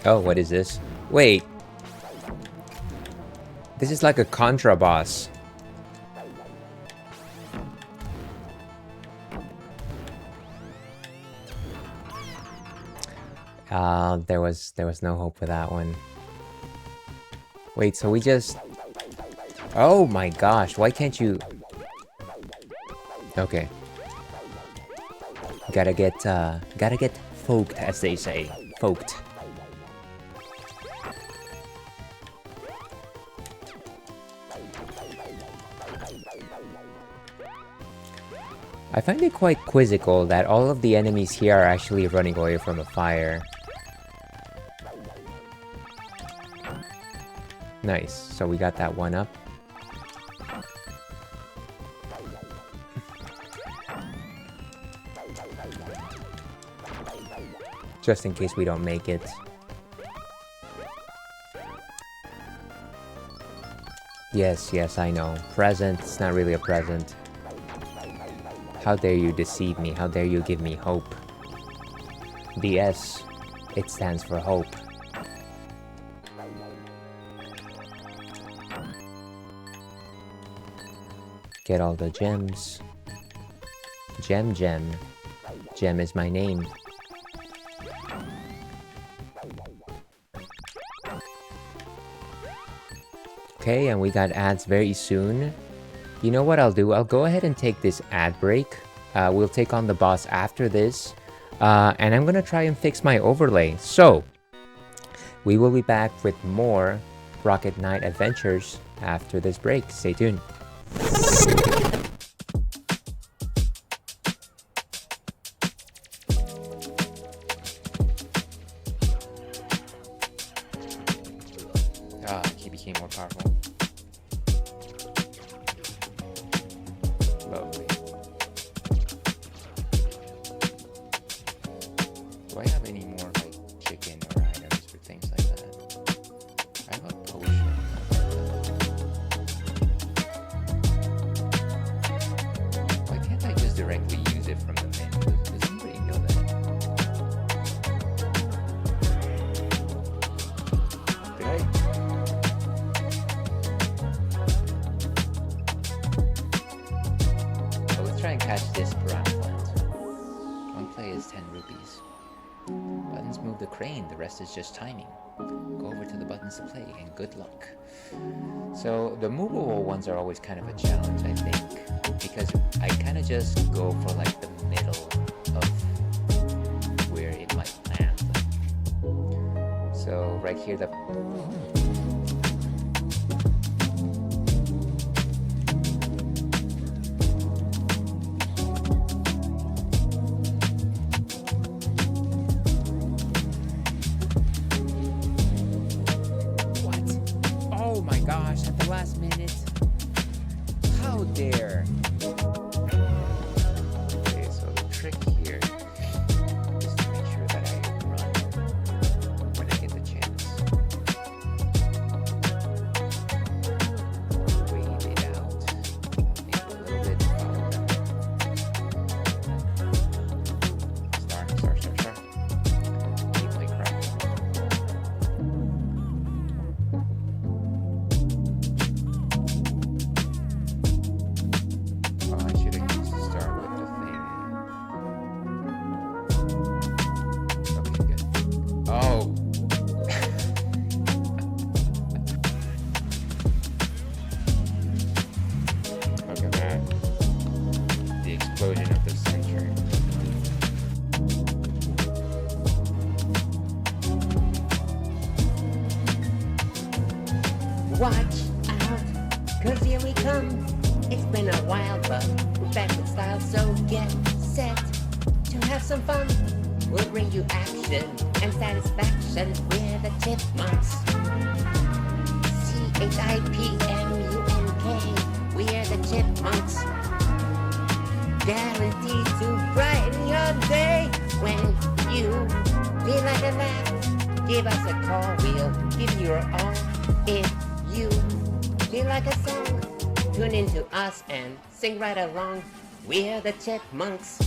Oh, what is this? Wait. This is like a Contra boss. There was no hope for that one. Wait, so we just... Oh my gosh, why can't you... Okay. Gotta get folked, as they say. Folked. I find it quite quizzical that all of the enemies here are actually running away from a fire. Nice, so we got that one up. Just in case we don't make it. Yes, I know. Present, it's not really a present. How dare you deceive me? How dare you give me hope? The S, it stands for hope. Get all the gems. Gem. Gem is my name. Okay, and we got ads very soon. You know what I'll do? I'll go ahead and take this ad break. We'll take on the boss after this. And I'm gonna try and fix my overlay. So, we will be back with more Rocket Knight adventures after this break. Stay tuned. He became more powerful. Lovely. Do I have any more like chicken or items for things like that? I have a potion. Why can't I just directly use it from the menu? Does anybody know that? Did I? Try and catch this piranha plant. One play is 10 rupees. Buttons move the crane, the rest is just timing. Go over to the buttons to play, and good luck. So the movable ones are always kind of a challenge, I think, because I kind of just go for like the middle of where it might land. So right here, the... Oh my gosh, at the last minute. How dare. Okay, so the trick here is to make sure that I run when I get the chance. Or wait it out. Maybe a little bit follow them. Star. Keep my crap. Explosion of the century. Watch out, cause here we come. It's been a while, but we're back with style, so get set to have some fun. We'll bring you action and satisfaction. We're the Chipmunks. CHIPMUNK. We're the Chipmunks. Guaranteed to brighten your day. When you feel like a laugh, give us a call. We'll give you your all. If you feel like like a song. Tune into us and sing right along. We're the chipmunks,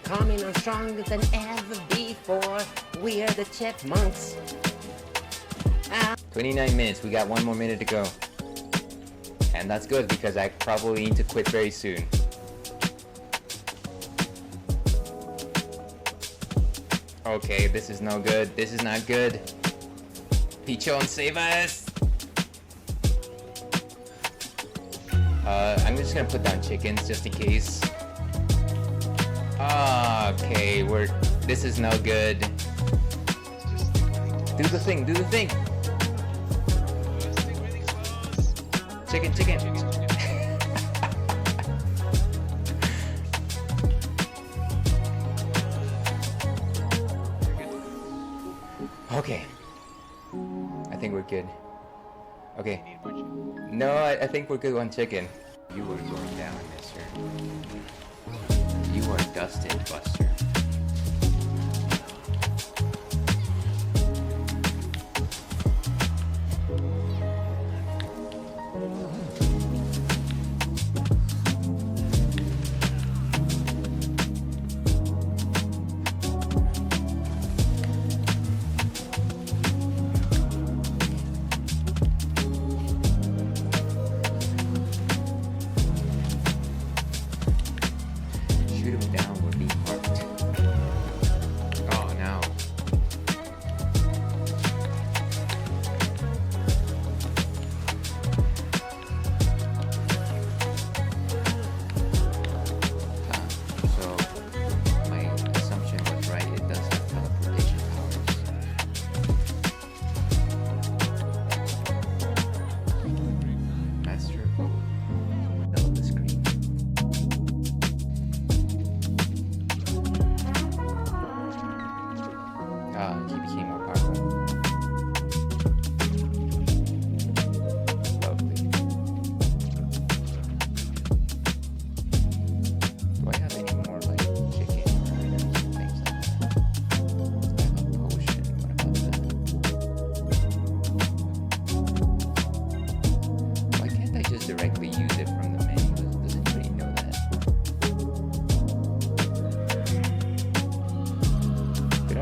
coming on stronger than ever before. We're the chipmunks. 29 minutes, we got 1 more minute to go. And that's good because I probably need to quit very soon. Okay, this is no good. This is not good. Pichon, save us! I'm just gonna put down chickens just in case. Okay, this is no good. Do the thing, do the thing! Chicken, chicken! Okay. I think we're good. Okay. No, I think we're good on chicken. You are going down, mister. You are dusted, Buster. He became more powerful. Lovely. Do I have any more like chicken or things like that? I have a potion. What about that? Why can't I just directly use it from the menu? Doesn't really know that. Did I?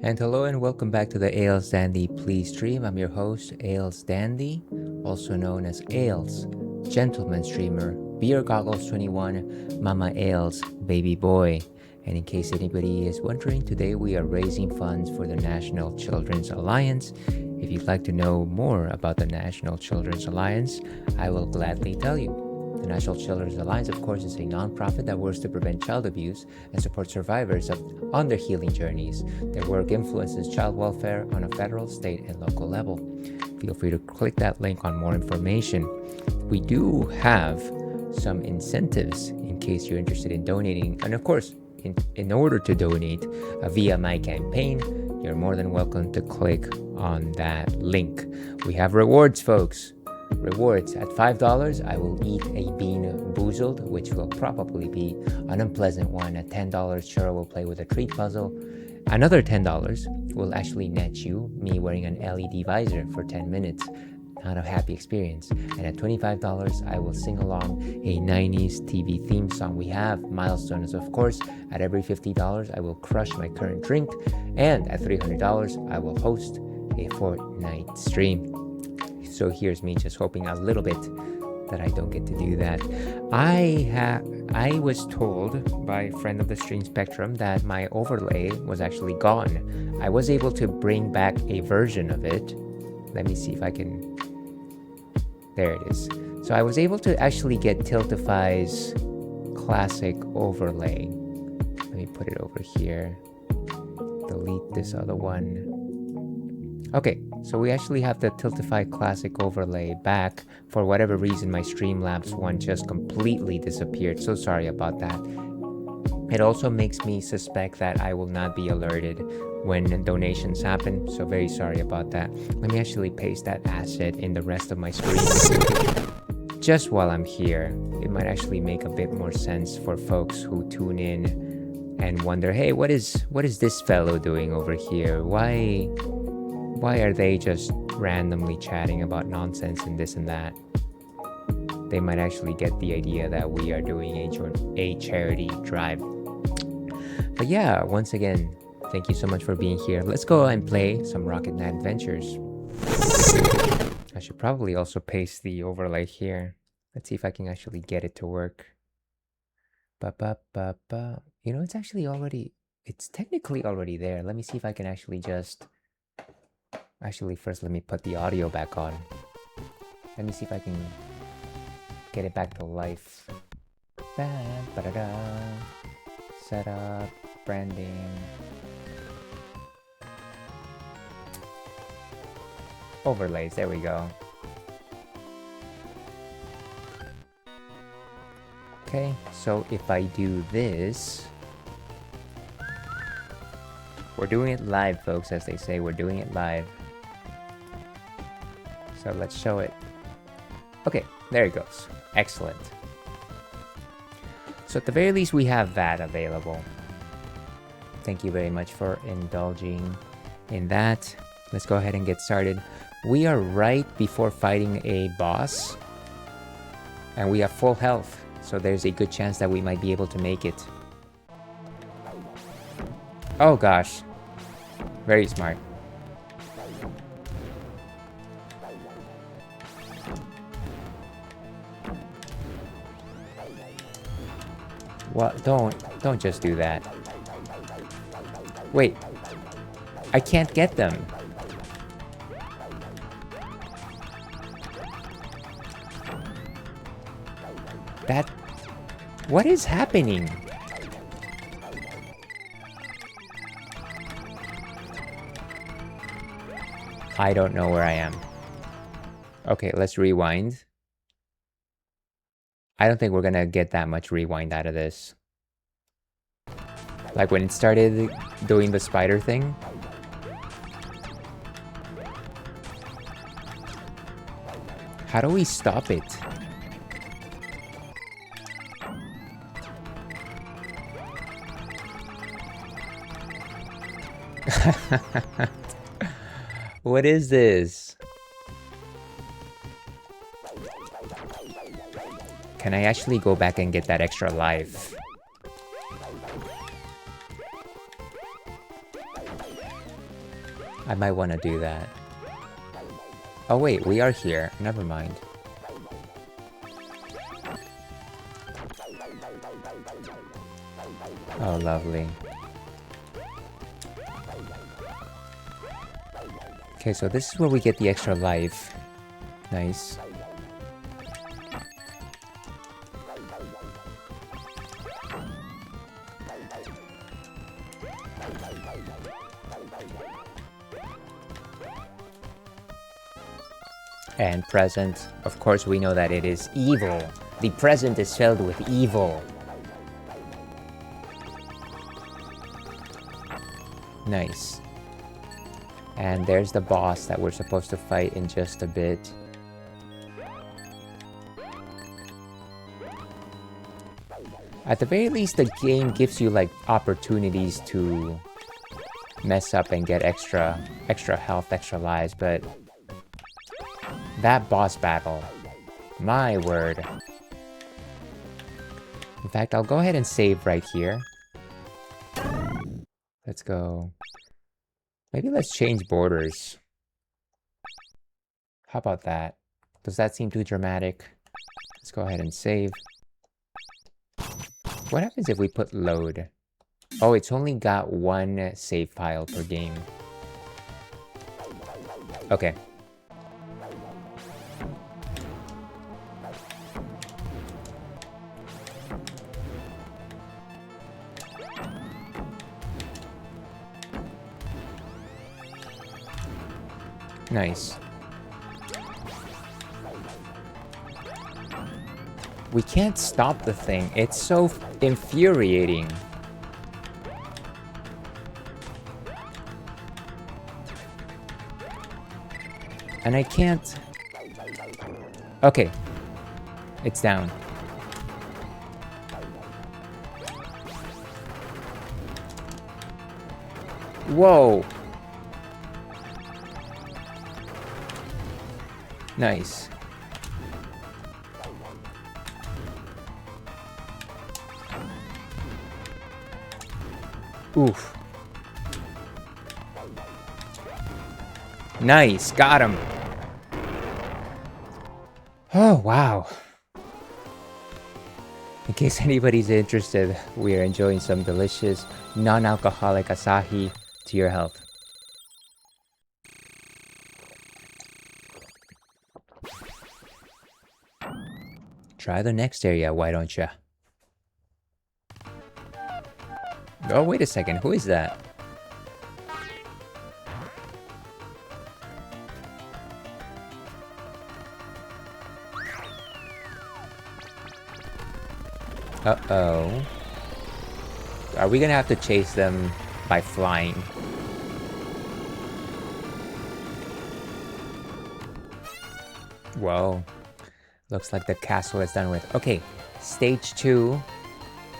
And hello and welcome back to the Ales Dandy Please stream. I'm your host, Ales Dandy, also known as Ales, Gentleman Streamer, Beer Goggles 21, Mama Ales, Baby Boy. And in case anybody is wondering, today we are raising funds for the National Children's Alliance. If you'd like to know more about the National Children's Alliance, I will gladly tell you. The National Children's Alliance, of course, is a non-profit that works to prevent child abuse and support survivors on their healing journeys. Their work influences child welfare on a federal, state, and local level. Feel free to click that link on more information. We do have some incentives in case you're interested in donating. And of course, in order to donate via my campaign, you're more than welcome to click on that link. We have rewards, folks. Rewards. At $5, I will eat a bean boozled, which will probably be an unpleasant one. At $10, Cheryl will play with a treat puzzle. Another $10 will actually net you me wearing an LED visor for 10 minutes. Not a happy experience. And at $25, I will sing along a 90s TV theme song. We have milestones, of course. At every $50, I will crush my current drink. And at $300, I will host a Fortnite stream. So here's me just hoping a little bit that I don't get to do that. I was told by a friend of the stream Spectrum that my overlay was actually gone. I was able to bring back a version of it. Let me see if I can. There it is. So I was able to actually get Tiltify's classic overlay. Let me put it over here. Delete this other one. Okay, so we actually have the Tiltify Classic overlay back. For whatever reason, my Streamlabs one just completely disappeared. So sorry about that. It also makes me suspect that I will not be alerted when donations happen. So very sorry about that. Let me actually paste that asset in the rest of my screen. just while I'm here, it might actually make a bit more sense for folks who tune in and wonder, hey, what is this fellow doing over here? Why are they just randomly chatting about nonsense and this and that? They might actually get the idea that we are doing a charity drive. But yeah, once again, thank you so much for being here. Let's go and play some Rocket Knight Adventures. I should probably also paste the overlay here. Let's see if I can actually get it to work. You know, it's actually already, it's technically already there. Let me see if I can actually just, actually first let me put the audio back on. Let me see if I can get it back to life. Setup, branding. Overlays, there we go. Okay, so if I do this, we're doing it live, folks, as they say, we're doing it live. So let's show it. Okay, there it goes. Excellent. So at the very least, we have that available. Thank you very much for indulging in that. Let's go ahead and get started. We are right before fighting a boss, and we have full health. So there's a good chance that we might be able to make it. Oh gosh. Very smart. What? Don't just do that. Wait. I can't get them. That... What is happening? I don't know where I am. Okay, let's rewind. I don't think we're gonna get that much rewind out of this. Like when it started doing the spider thing. How do we stop it? What is this? Can I actually go back and get that extra life? I might want to do that. Oh wait, we are here. Never mind. Oh, lovely. Okay, so this is where we get the extra life. Nice. And present. Of course, we know that it is evil. The present is filled with evil. Nice. And there's the boss that we're supposed to fight in just a bit. At the very least, the game gives you like opportunities to mess up and get extra health, extra lives, but that boss battle, my word. In fact, I'll go ahead and save right here. Let's go. Maybe let's change borders. How about that? Does that seem too dramatic? Let's go ahead and save. What happens if we put load? Oh, it's only got one save file per game. Okay. Nice. We can't stop the thing. It's so infuriating. And I can't... Okay. It's down. Whoa! Nice. Oof. Nice, got him. Oh, wow. In case anybody's interested, we are enjoying some delicious non-alcoholic Asahi to your health. Try the next area, why don't ya? Oh, wait a second, who is that? Uh-oh. Are we gonna have to chase them by flying? Whoa. Looks like the castle is done with. Okay, stage 2.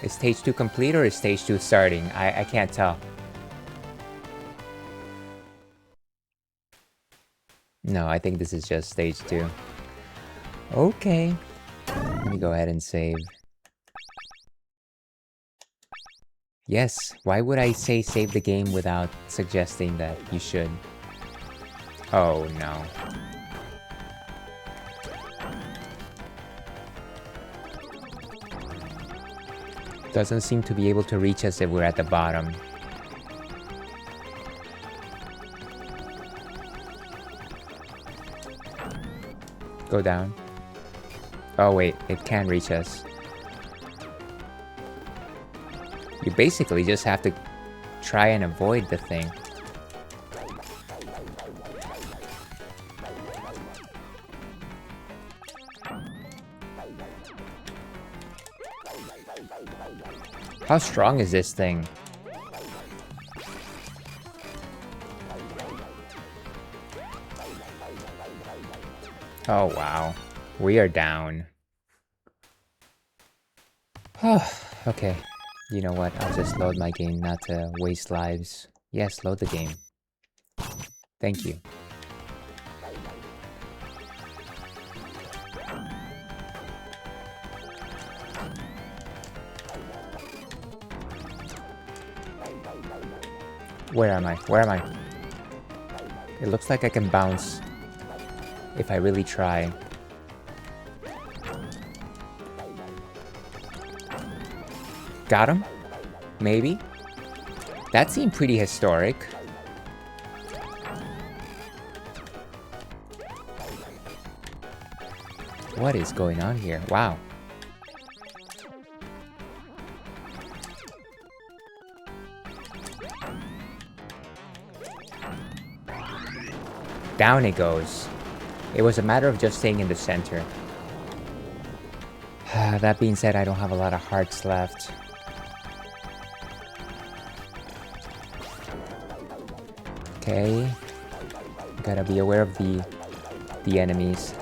Is stage 2 complete or is stage 2 starting? I can't tell. No, I think this is just stage 2. Okay. Let me go ahead and save. Yes, why would I say save the game without suggesting that you should? Oh no. Doesn't seem to be able to reach us if we're at the bottom. Go down. Oh wait, it can reach us. You basically just have to try and avoid the thing. How strong is this thing? Oh wow, we are down. Okay. You know what, I'll just load my game not to waste lives. Yes, load the game. Thank you. Where am I? Where am I? It looks like I can bounce if I really try. Got him? Maybe? That seemed pretty historic. What is going on here? Wow. Down it goes. It was a matter of just staying in the center. That being said, I don't have a lot of hearts left. Okay. Gotta be aware of the enemies.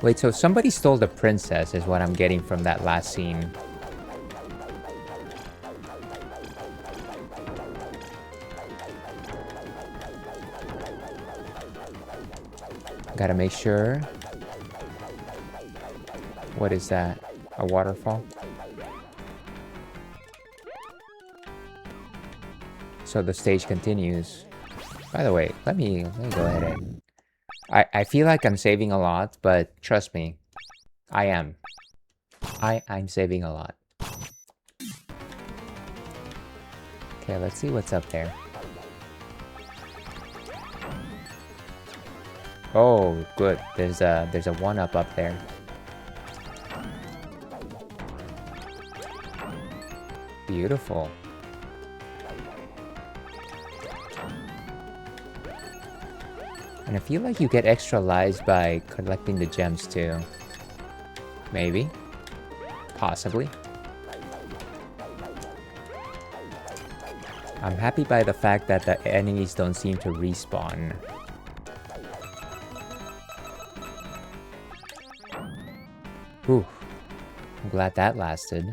Wait, so somebody stole the princess is what I'm getting from that last scene. Gotta make sure. What is that? A waterfall? So the stage continues. By the way, let me go ahead and... I feel like I'm saving a lot, but trust me, I am. I'm saving a lot. Okay, let's see what's up there. Oh, good. There's a 1-up up there. Beautiful. And I feel like you get extra lives by collecting the gems too. Maybe. Possibly. I'm happy by the fact that the enemies don't seem to respawn. Whew. I'm glad that lasted.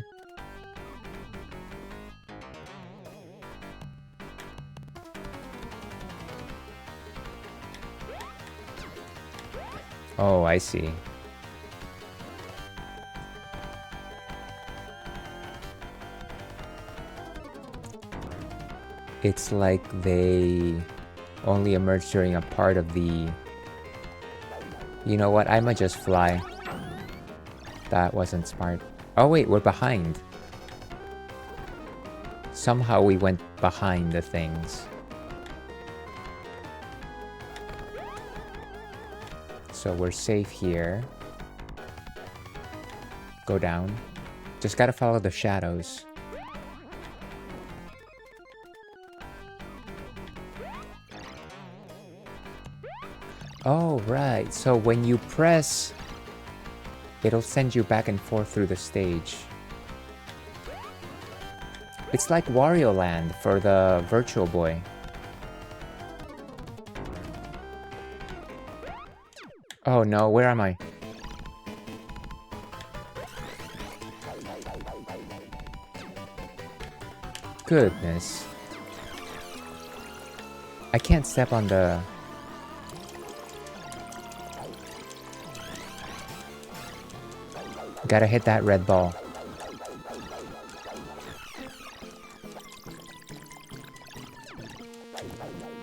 Oh, I see. It's like they only emerge during a part of the... You know what? I might just fly. That wasn't smart. Oh wait, we're behind. Somehow we went behind the things. So we're safe here. Go down. Just gotta follow the shadows. Oh, right. So when you press, it'll send you back and forth through the stage. It's like Wario Land for the Virtual Boy. Oh no, where am I? Goodness. I can't step on the... Gotta hit that red ball.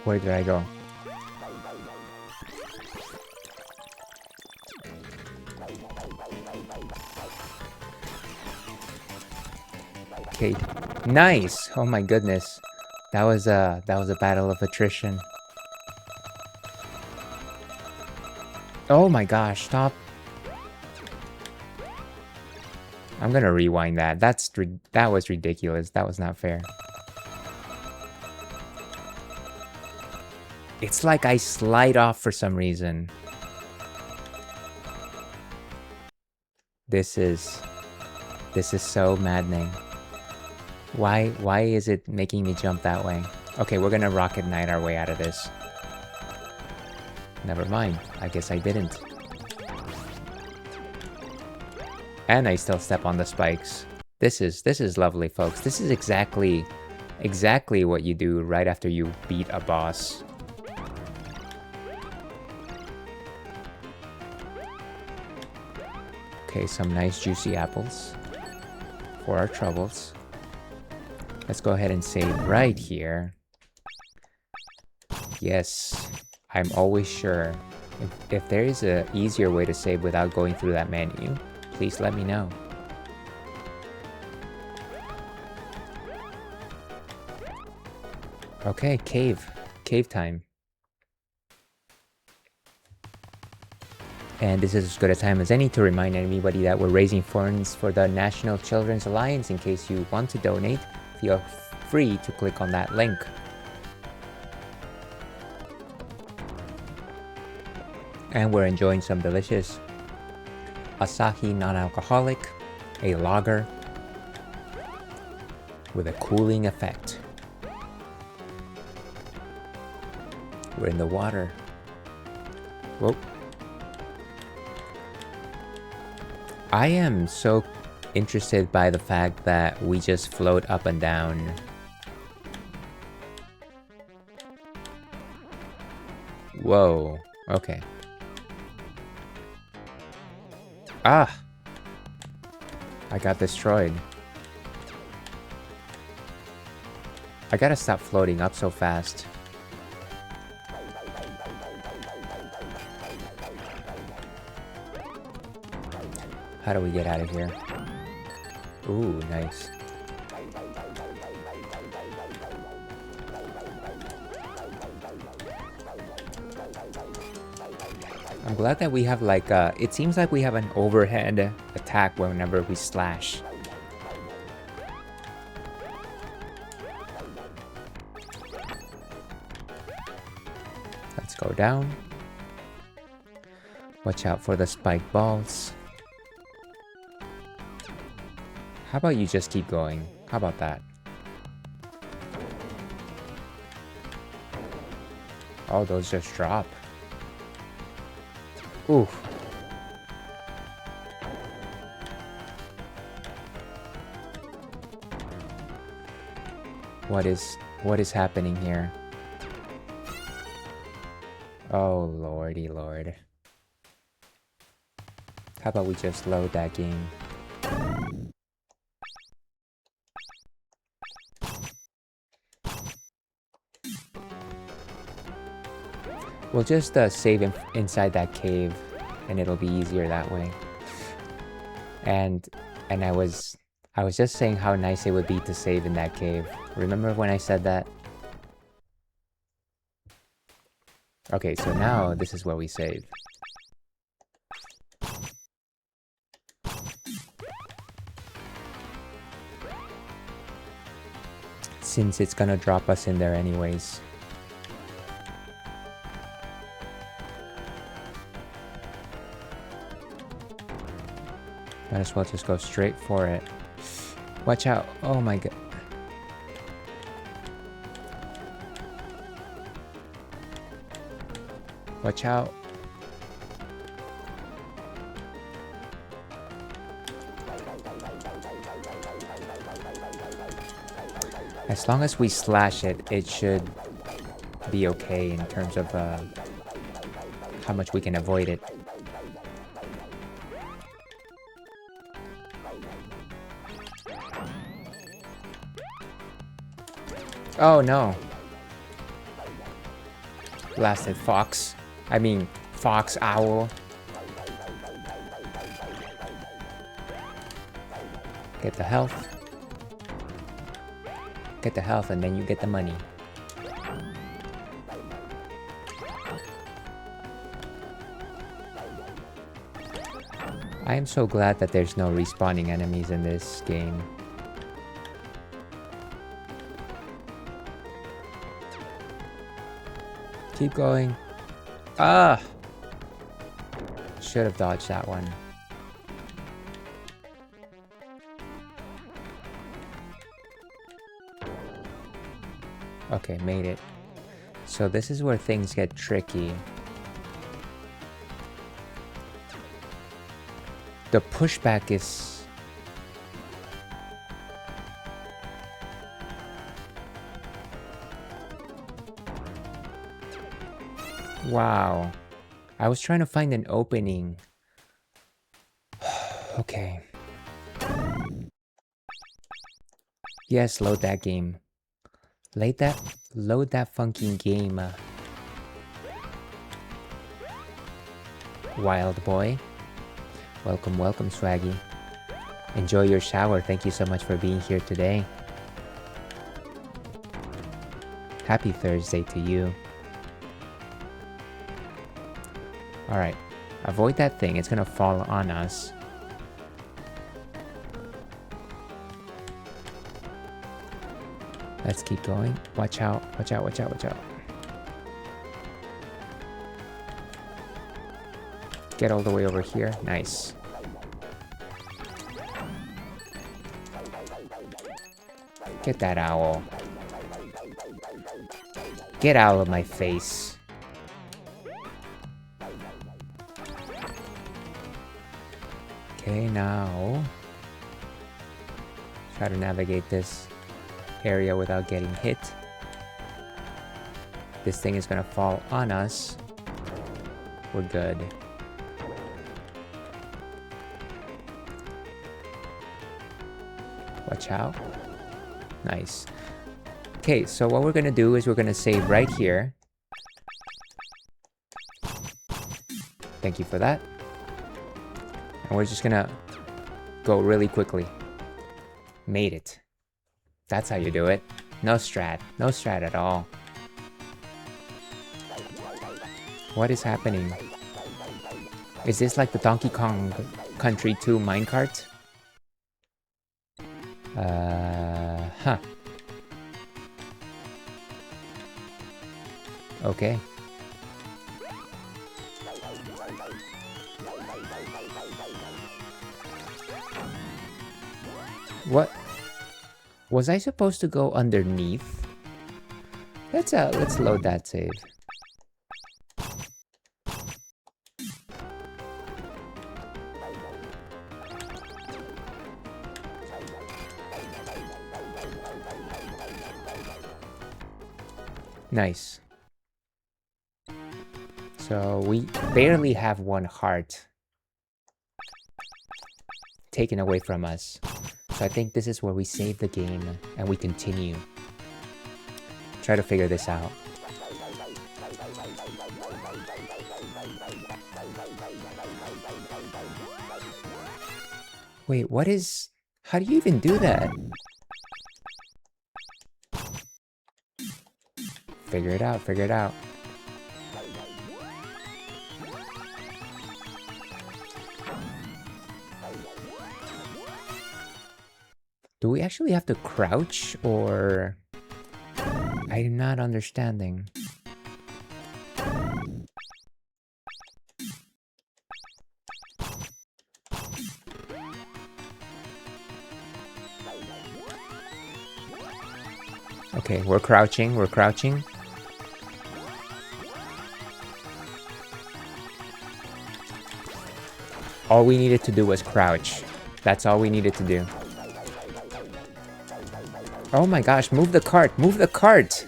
Where did I go? Okay, nice. Oh my goodness, that was a battle of attrition. Oh my gosh, stop. I'm gonna rewind that. That was ridiculous. That was not fair. It's like I slide off for some reason. This is so maddening. Why is it making me jump that way? Okay, we're gonna Rocket Knight our way out of this. Never mind. I guess I didn't. And I still step on the spikes. This is lovely, folks. This is exactly what you do right after you beat a boss. Okay, some nice juicy apples for our troubles. Let's go ahead and save right here. Yes, I'm always sure. If there is an easier way to save without going through that menu, please let me know. Okay, cave time. And this is as good a time as any to remind anybody that we're raising funds for the National Children's Alliance. In case you want to donate, feel free to click on that link. And we're enjoying some delicious Asahi non-alcoholic, a lager with a cooling effect. We're in the water. Whoa. I am so interested by the fact that we just float up and down. Whoa, okay. Ah! I got destroyed. I gotta stop floating up so fast. How do we get out of here? Ooh, nice. I'm glad that we have like it seems like we have an overhead attack whenever we slash. Let's go down. Watch out for the spike balls. How about you just keep going? How about that? Oh, those just drop. Oof. What is happening here? Oh lordy lord. How about we just load that game? We'll just save inside that cave, and it'll be easier that way. And I was just saying how nice it would be to save in that cave. Remember when I said that? Okay, so now this is where we save. Since it's gonna drop us in there anyways. Might as well just go straight for it. Watch out. Oh my god. Watch out. As long as we slash it, it should be okay in terms of how much we can avoid it. Oh no. Blasted fox. I mean, fox owl. Get the health. Get the health and then you get the money. I am so glad that there's no respawning enemies in this game. Keep going. Ah! Should have dodged that one. Okay, made it. So this is where things get tricky. The pushback is... Wow. I was trying to find an opening. Okay. Yes, load that game. Load that funky game. Wild boy. Welcome, welcome, Swaggy. Enjoy your shower. Thank you so much for being here today. Happy Thursday to you. Alright. Avoid that thing. It's gonna fall on us. Let's keep going. Watch out. Watch out, watch out, watch out. Get all the way over here. Nice. Get that owl. Get out of my face. Okay, now... try to navigate this area without getting hit. This thing is gonna fall on us. We're good. Watch out. Nice. Okay, so what we're gonna do is we're gonna save right here. Thank you for that. And we're just gonna go really quickly. Made it. That's how you do it. No strat. No strat at all. What is happening? Is this like the Donkey Kong Country 2 minecart? Huh. Okay. What? Was I supposed to go underneath? Let's load that save. Nice. So we barely have one heart taken away from us. So I think this is where we save the game and we continue. Try to figure this out. Wait, what is... How do you even do that? Figure it out, figure it out. Do we actually have to crouch, or... I'm not understanding. Okay, we're crouching, we're crouching. All we needed to do was crouch. That's all we needed to do. Oh my gosh, move the cart! Move the cart!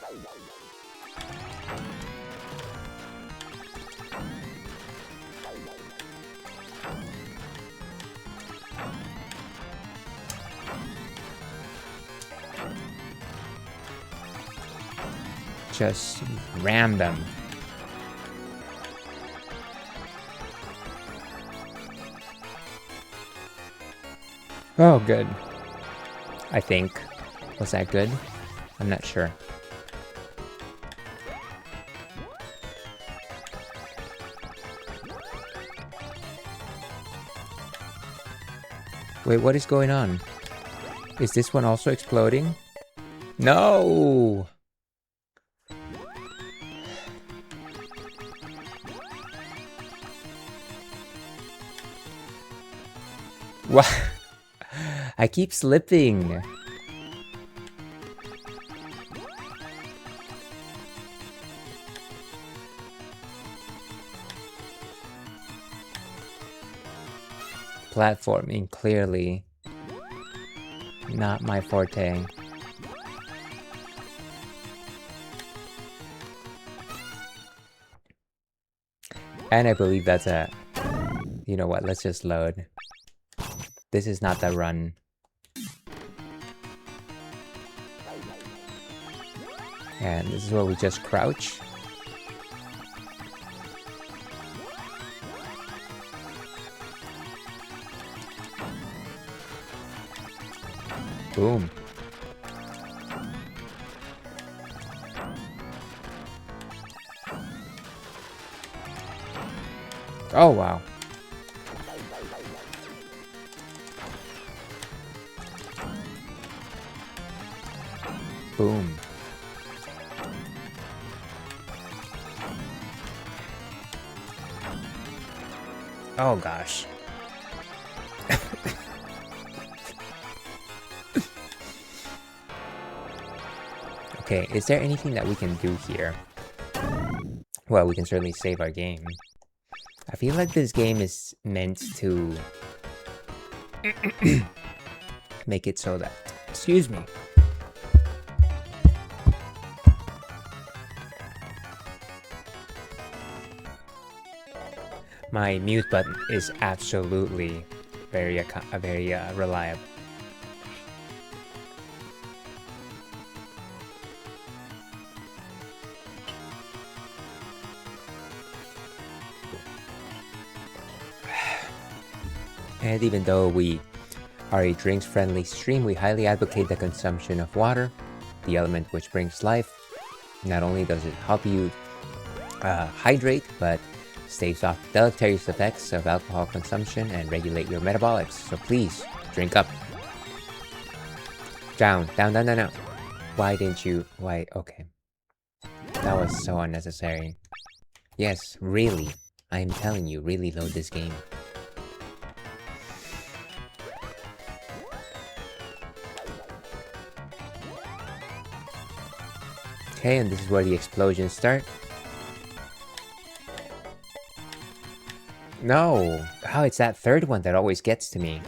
Just ram them. Oh, good. I think. Was that good? I'm not sure. Wait, what is going on? Is this one also exploding? No! What? I keep slipping. Platforming, clearly not my forte. And I believe that's a... You know what, let's just load. This is not the run. And this is where we just crouch. Boom. Oh, wow. Boom. Oh, gosh. Okay, is there anything that we can do here? Well, we can certainly save our game. I feel like this game is meant to make it so that... Excuse me. My mute button is absolutely very reliable. And even though we are a drinks-friendly stream, we highly advocate the consumption of water, the element which brings life. Not only does it help you hydrate, but staves off the deleterious effects of alcohol consumption and regulate your metabolics. So please, drink up. Down, down, down, down, down. Why didn't you... Why... Okay. That was so unnecessary. Yes, really. I am telling you, really load this game. Okay, and this is where the explosions start. No! Oh, it's that third one that always gets to me.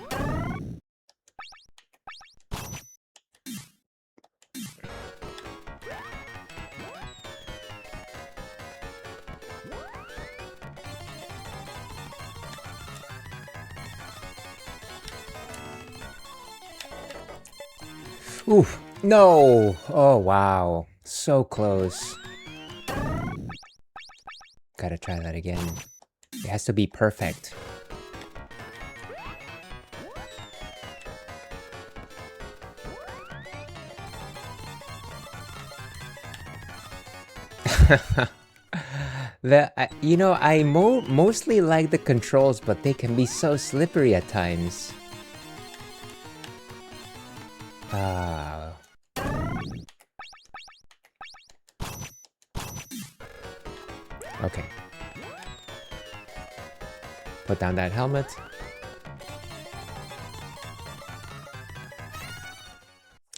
Oof. No! Oh, wow. So close. Gotta try that again. It has to be perfect. You know, I mostly like the controls, but they can be so slippery at times. Ah. Okay. Put down that helmet.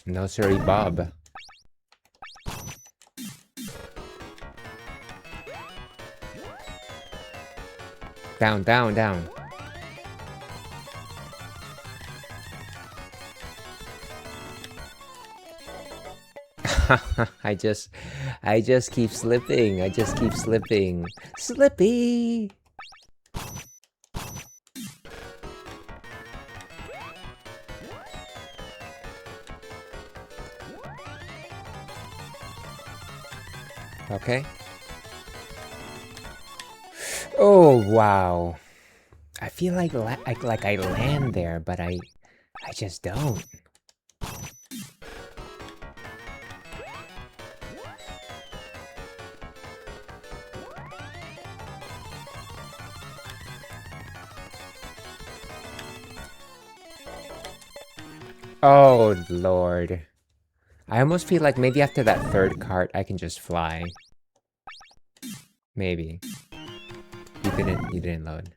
No sorry, Bob. Down, down, down. I just keep slipping. I just keep slipping. Slippy! Okay. Oh, wow. I feel like I land there, but I just don't. Oh, Lord. I almost feel like maybe after that third cart, I can just fly. Maybe. You didn't load.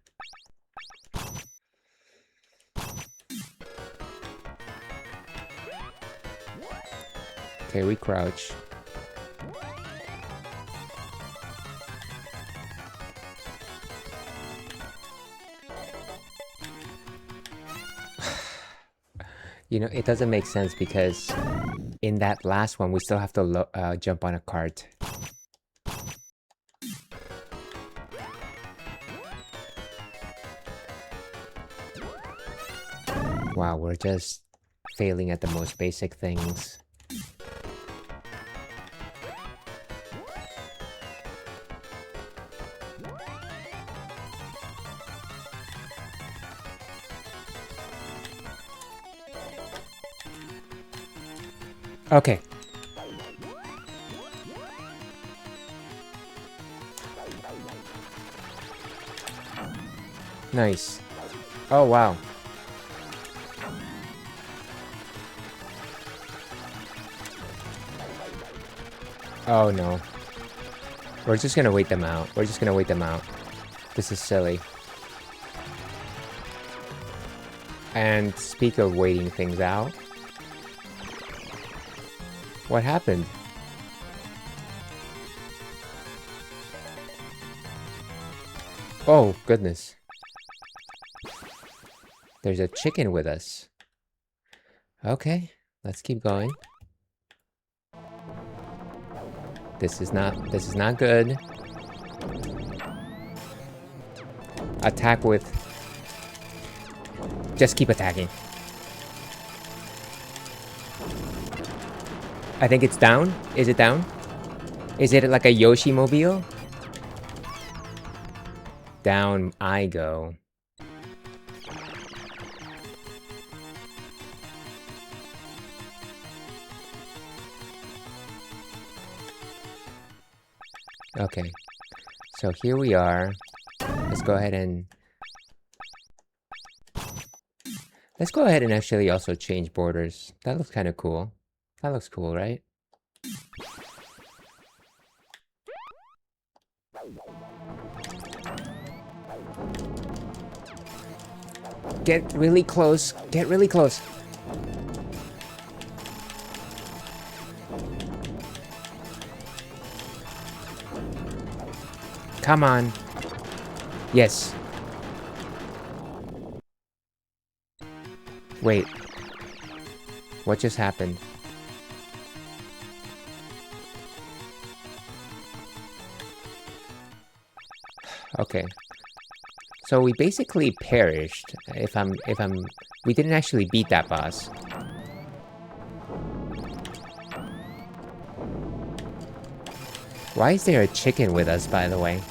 Okay, we crouch. You know, it doesn't make sense because in that last one, we still have to jump on a cart. Wow, we're just failing at the most basic things. Okay. Nice. Oh, wow. Oh, no. We're just gonna wait them out. We're just gonna wait them out. This is silly. And speak of waiting things out. What happened? Oh, goodness. There's a chicken with us. Okay, let's keep going. This is not good. Attack with... Just keep attacking. I think it's down. Is it down? Is it like a Yoshi mobile? Down I go. Okay. So here we are. Let's go ahead and... Let's go ahead and actually also change borders. That looks kind of cool. That looks cool, right? Get really close. Get really close. Come on. Yes. Wait. What just happened? Okay. So we basically perished. We didn't actually beat that boss. Why is there a chicken with us, by the way?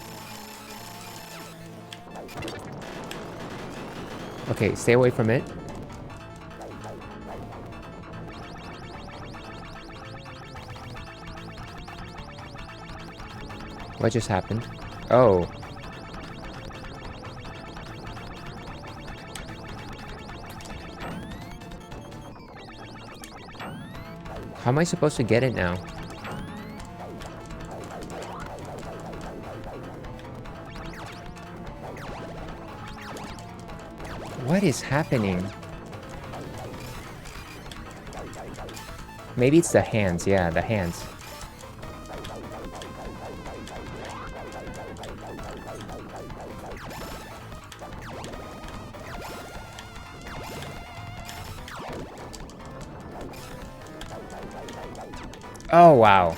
Okay, stay away from it. What just happened? Oh. How am I supposed to get it now? What is happening? Maybe it's the hands. Yeah, the hands. Oh, wow.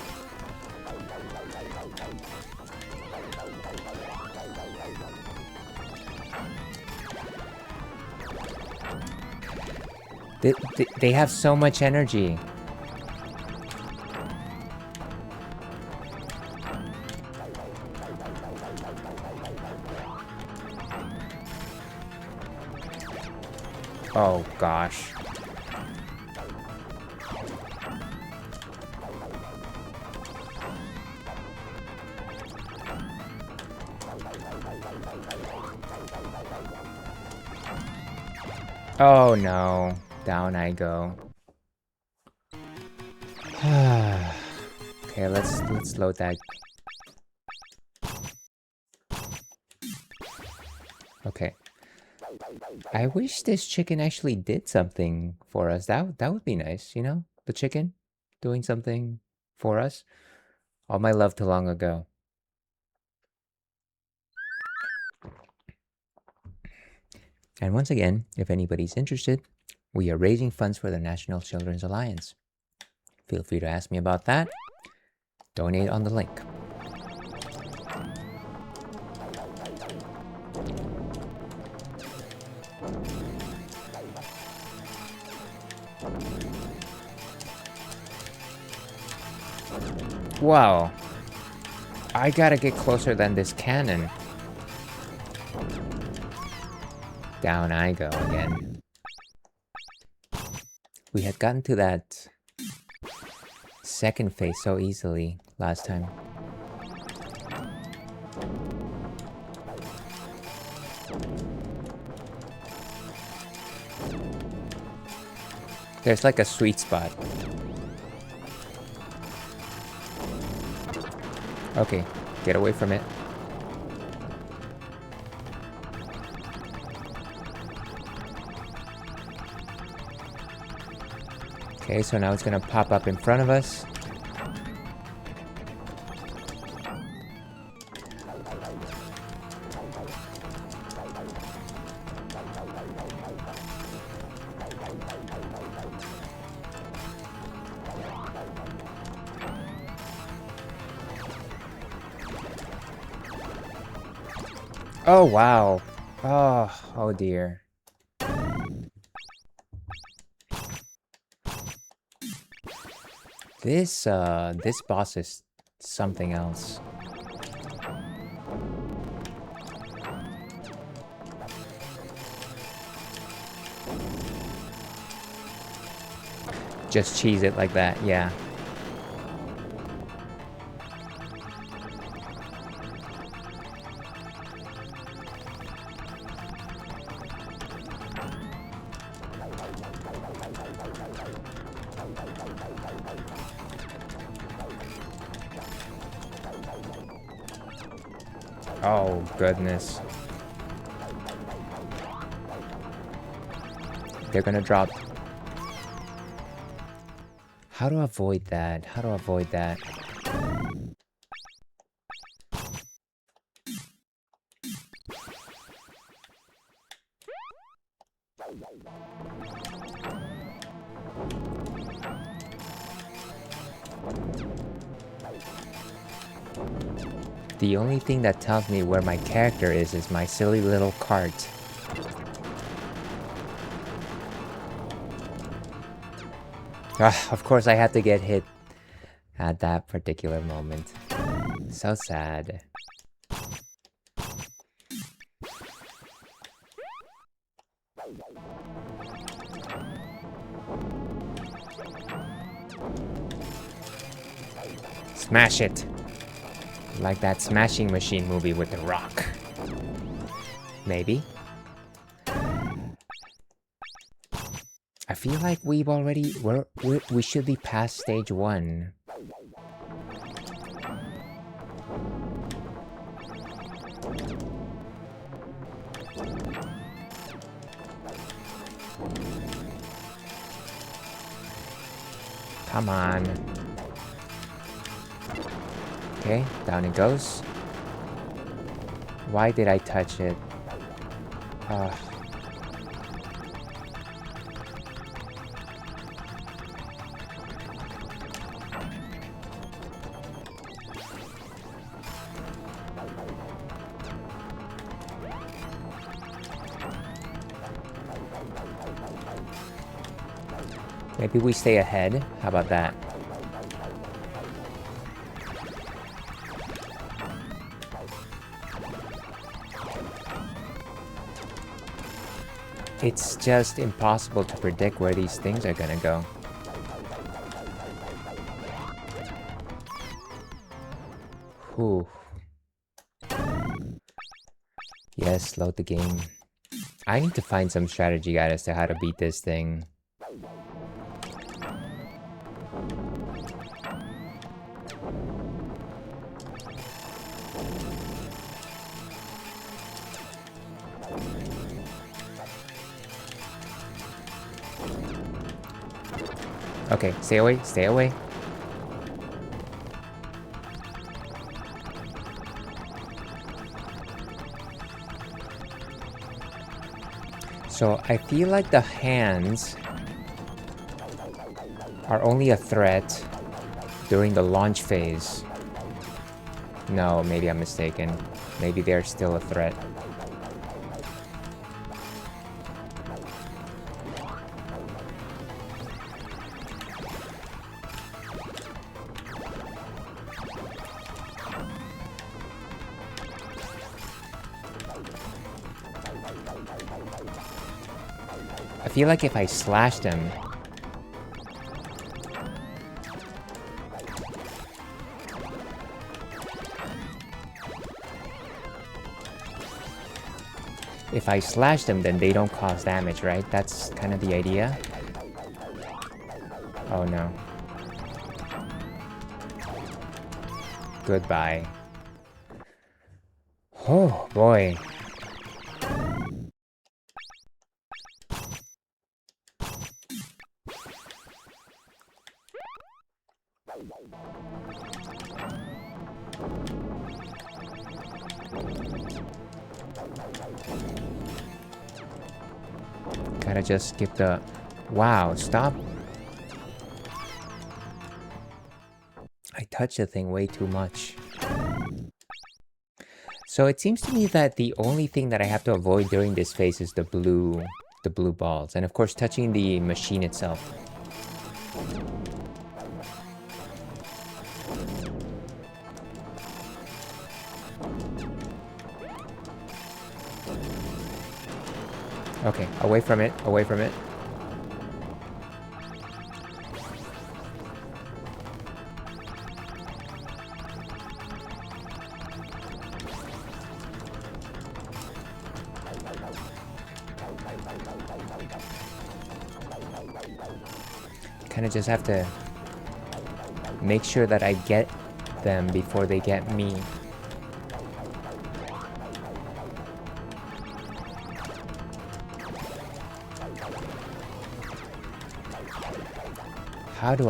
They have so much energy. Oh, gosh. Oh no, down I go. Okay, let's load that. Okay. I wish this chicken actually did something for us. That would be nice, you know? The chicken doing something for us. All my love to long ago. And once again, if anybody's interested, we are raising funds for the National Children's Alliance. Feel free to ask me about that. Donate on the link. Wow. I gotta get closer than this cannon. Down I go again. We had gotten to that second phase so easily last time. There's like a sweet spot. Okay, get away from it. Okay, so now it's gonna pop up in front of us. Oh, wow. Oh dear. This boss is something else. Just cheese it like that, yeah. Oh, goodness. They're gonna drop. How to avoid that? How to avoid that? The only thing that tells me where my character is my silly little cart. Of course I had to get hit at that particular moment. So sad. Smash it! Like that Smashing Machine movie with The Rock. Maybe. I feel like we should be past stage 1. Come on. Okay, down it goes. Why did I touch it? Maybe we stay ahead. How about that? It's just impossible to predict where these things are gonna go. Whew. Yes, load the game. I need to find some strategy guide as to how to beat this thing. Okay, stay away, stay away. So I feel like the hands are only a threat during the launch phase. No, maybe I'm mistaken. Maybe they're still a threat. I feel like if I slash them, then they don't cause damage, right? That's kind of the idea. Oh no. Goodbye. Oh boy. Gotta just skip the... Wow, stop. I touched the thing way too much. So it seems to me that the only thing that I have to avoid during this phase is the blue balls. And of course, touching the machine itself. Okay, away from it, away from it. Kind of just have to make sure that I get them before they get me. How do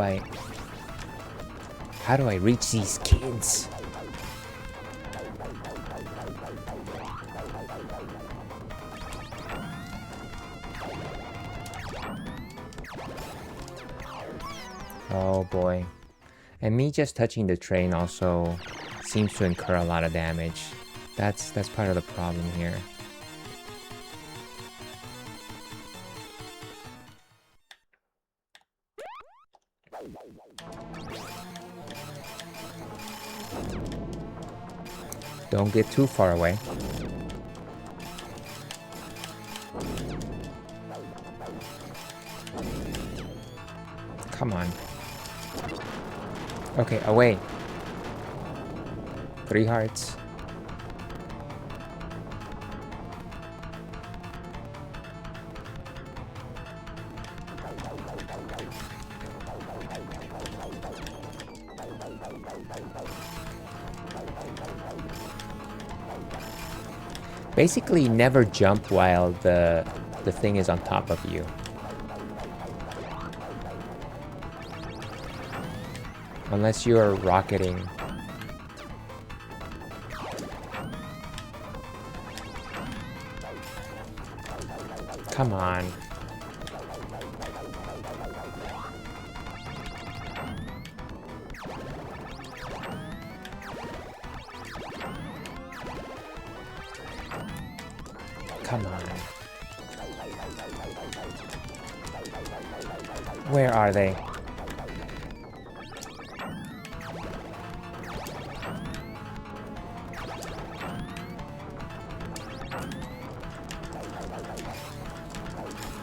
I reach these kids? Oh boy. And me just touching the train also seems to incur a lot of damage. That's part of the problem here. Don't get too far away. Come on. Okay, away. 3 hearts. Basically, never jump while the thing is on top of you. Unless you are rocketing. Come on. Come on. Where are they?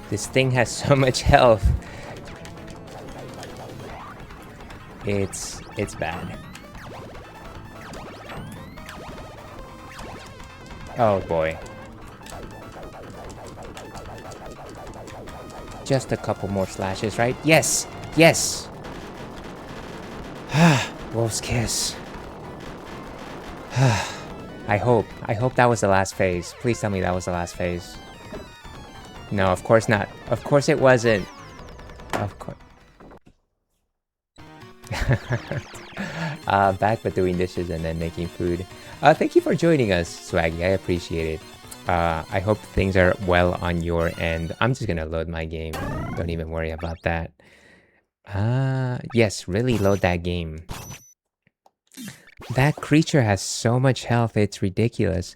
This thing has so much health. It's bad. Oh boy. Just a couple more slashes, right? Yes! Yes! Wolf's Kiss. I hope that was the last phase. Please tell me that was the last phase. No, of course not. Of course it wasn't. Of course. Back but doing dishes and then making food. Thank you for joining us, Swaggy. I appreciate it. I hope things are well on your end. I'm just gonna load my game. Don't even worry about that. Yes, really load that game. That creature has so much health, it's ridiculous.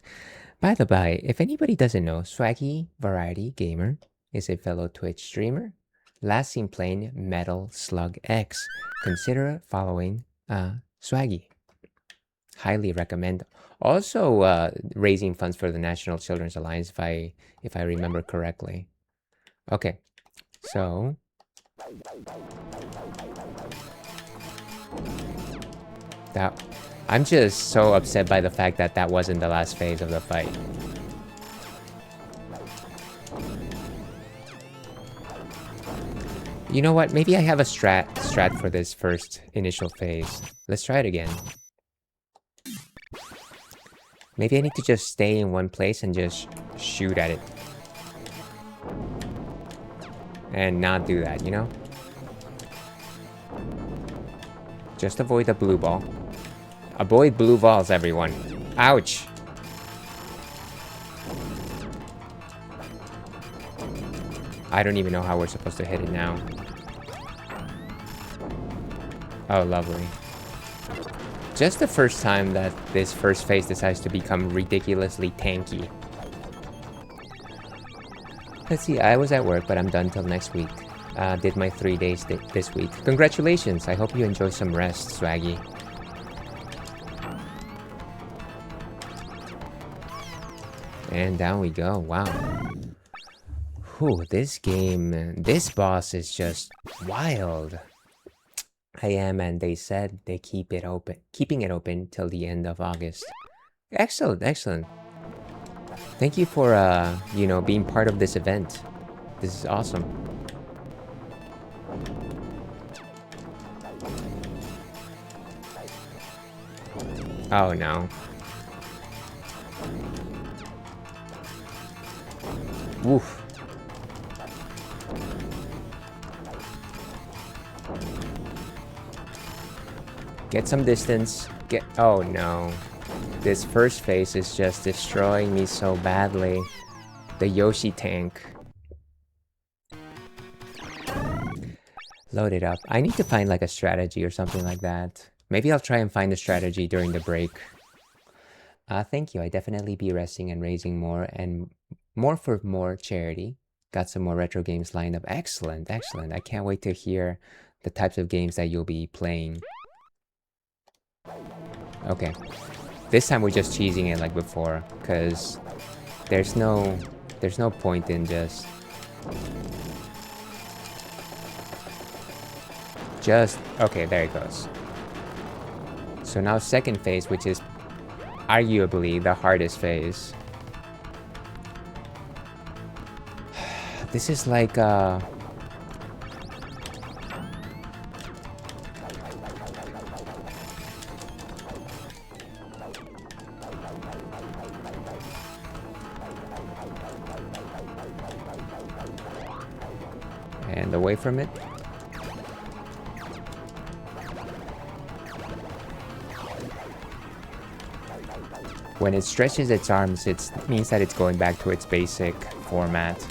By the by, if anybody doesn't know, Swaggy Variety Gamer is a fellow Twitch streamer. Last seen playing Metal Slug X. Consider following Swaggy. Highly recommend. Also raising funds for the National Children's Alliance, if I remember correctly. Okay, so that I'm just so upset by the fact that that wasn't the last phase of the fight. You know what? Maybe I have a strat for this first initial phase. Let's try it again. Maybe I need to just stay in one place and just shoot at it. And not do that, you know? Just avoid the blue ball. Avoid blue balls, everyone. Ouch! I don't even know how we're supposed to hit it now. Oh, lovely. Just the first time that this first phase decides to become ridiculously tanky. Let's see, I was at work, but I'm done till next week. Did my 3 days this week. Congratulations! I hope you enjoy some rest, Swaggy. And down we go. Wow. Whew, this game, this boss is just wild. I am, and they said they keeping it open till the end of August. Excellent, excellent. Thank you for you know, being part of this event. This is awesome. Oh no. Woof. Get some distance. Oh no. This first phase is just destroying me so badly. The Yoshi tank. Load it up. I need to find like a strategy or something like that. Maybe I'll try and find a strategy during the break. Thank you. I definitely be resting and raising more and more for more charity. Got some more retro games lined up. Excellent, excellent. I can't wait to hear the types of games that you'll be playing. Okay. This time we're just cheesing it like before, because there's no point in just okay, there it goes. So now second phase, which is arguably the hardest phase. This is like and away from it. When it stretches its arms, it means that it's going back to its basic format.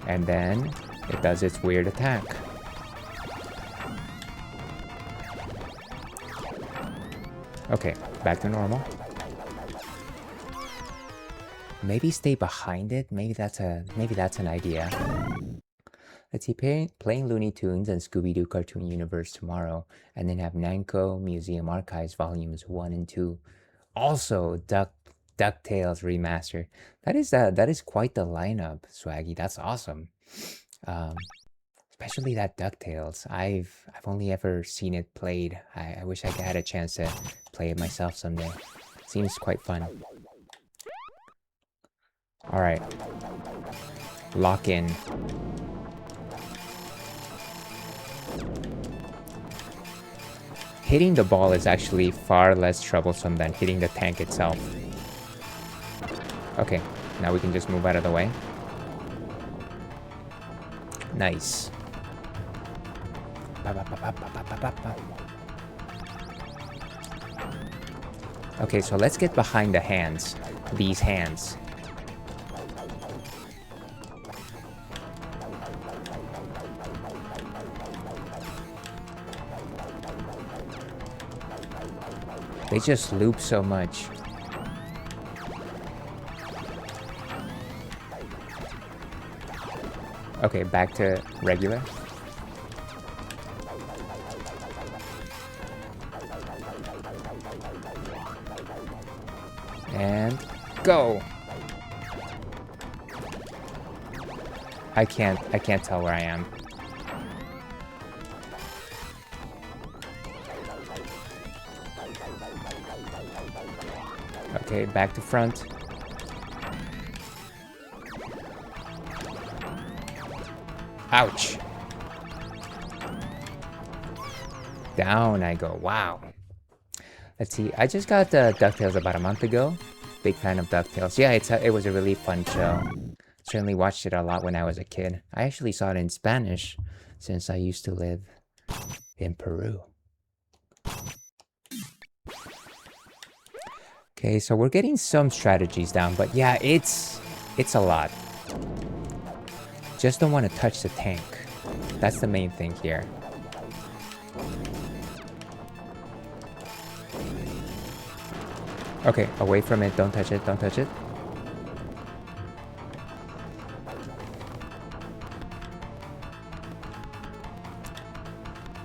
And then it does its weird attack. Okay, back to normal. Maybe stay behind it. Maybe that's an idea. Let's see, playing Looney Tunes and Scooby-Doo Cartoon Universe tomorrow, and then have Namco Museum Archives Volumes 1 and 2. Also, DuckTales Remastered. That is quite the lineup, Swaggy. That's awesome. Especially that DuckTales. I've only ever seen it played. I wish I had a chance to play it myself someday. Seems quite fun. Alright. Lock in. Hitting the ball is actually far less troublesome than hitting the tank itself. Okay, now we can just move out of the way. Nice. Okay, so let's get behind the hands. These hands. They just loop so much. Okay, back to regular. And go. I can't tell where I am. Okay, back to front. Ouch. Down I go. Wow. Let's see. I just got DuckTales about a month ago. Big fan of DuckTales. Yeah, it was a really fun show. Certainly watched it a lot when I was a kid. I actually saw it in Spanish since I used to live in Peru. Okay, so we're getting some strategies down, but yeah, it's a lot. Just don't want to touch the tank. That's the main thing here. Okay, away from it. Don't touch it. Don't touch it.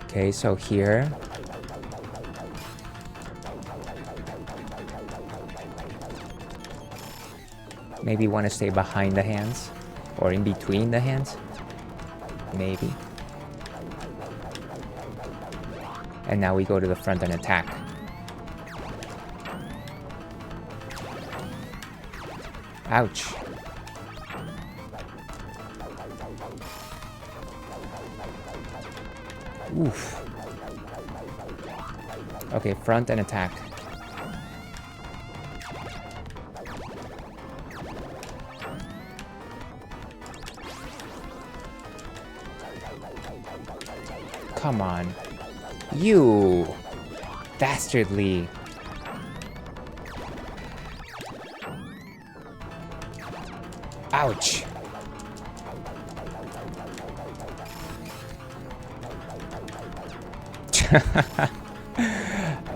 Okay, so here. Maybe want to stay behind the hands. Or in between the hands. Maybe. And now we go to the front and attack. Ouch. Oof. Okay, front and attack. Come on. You dastardly. Ouch.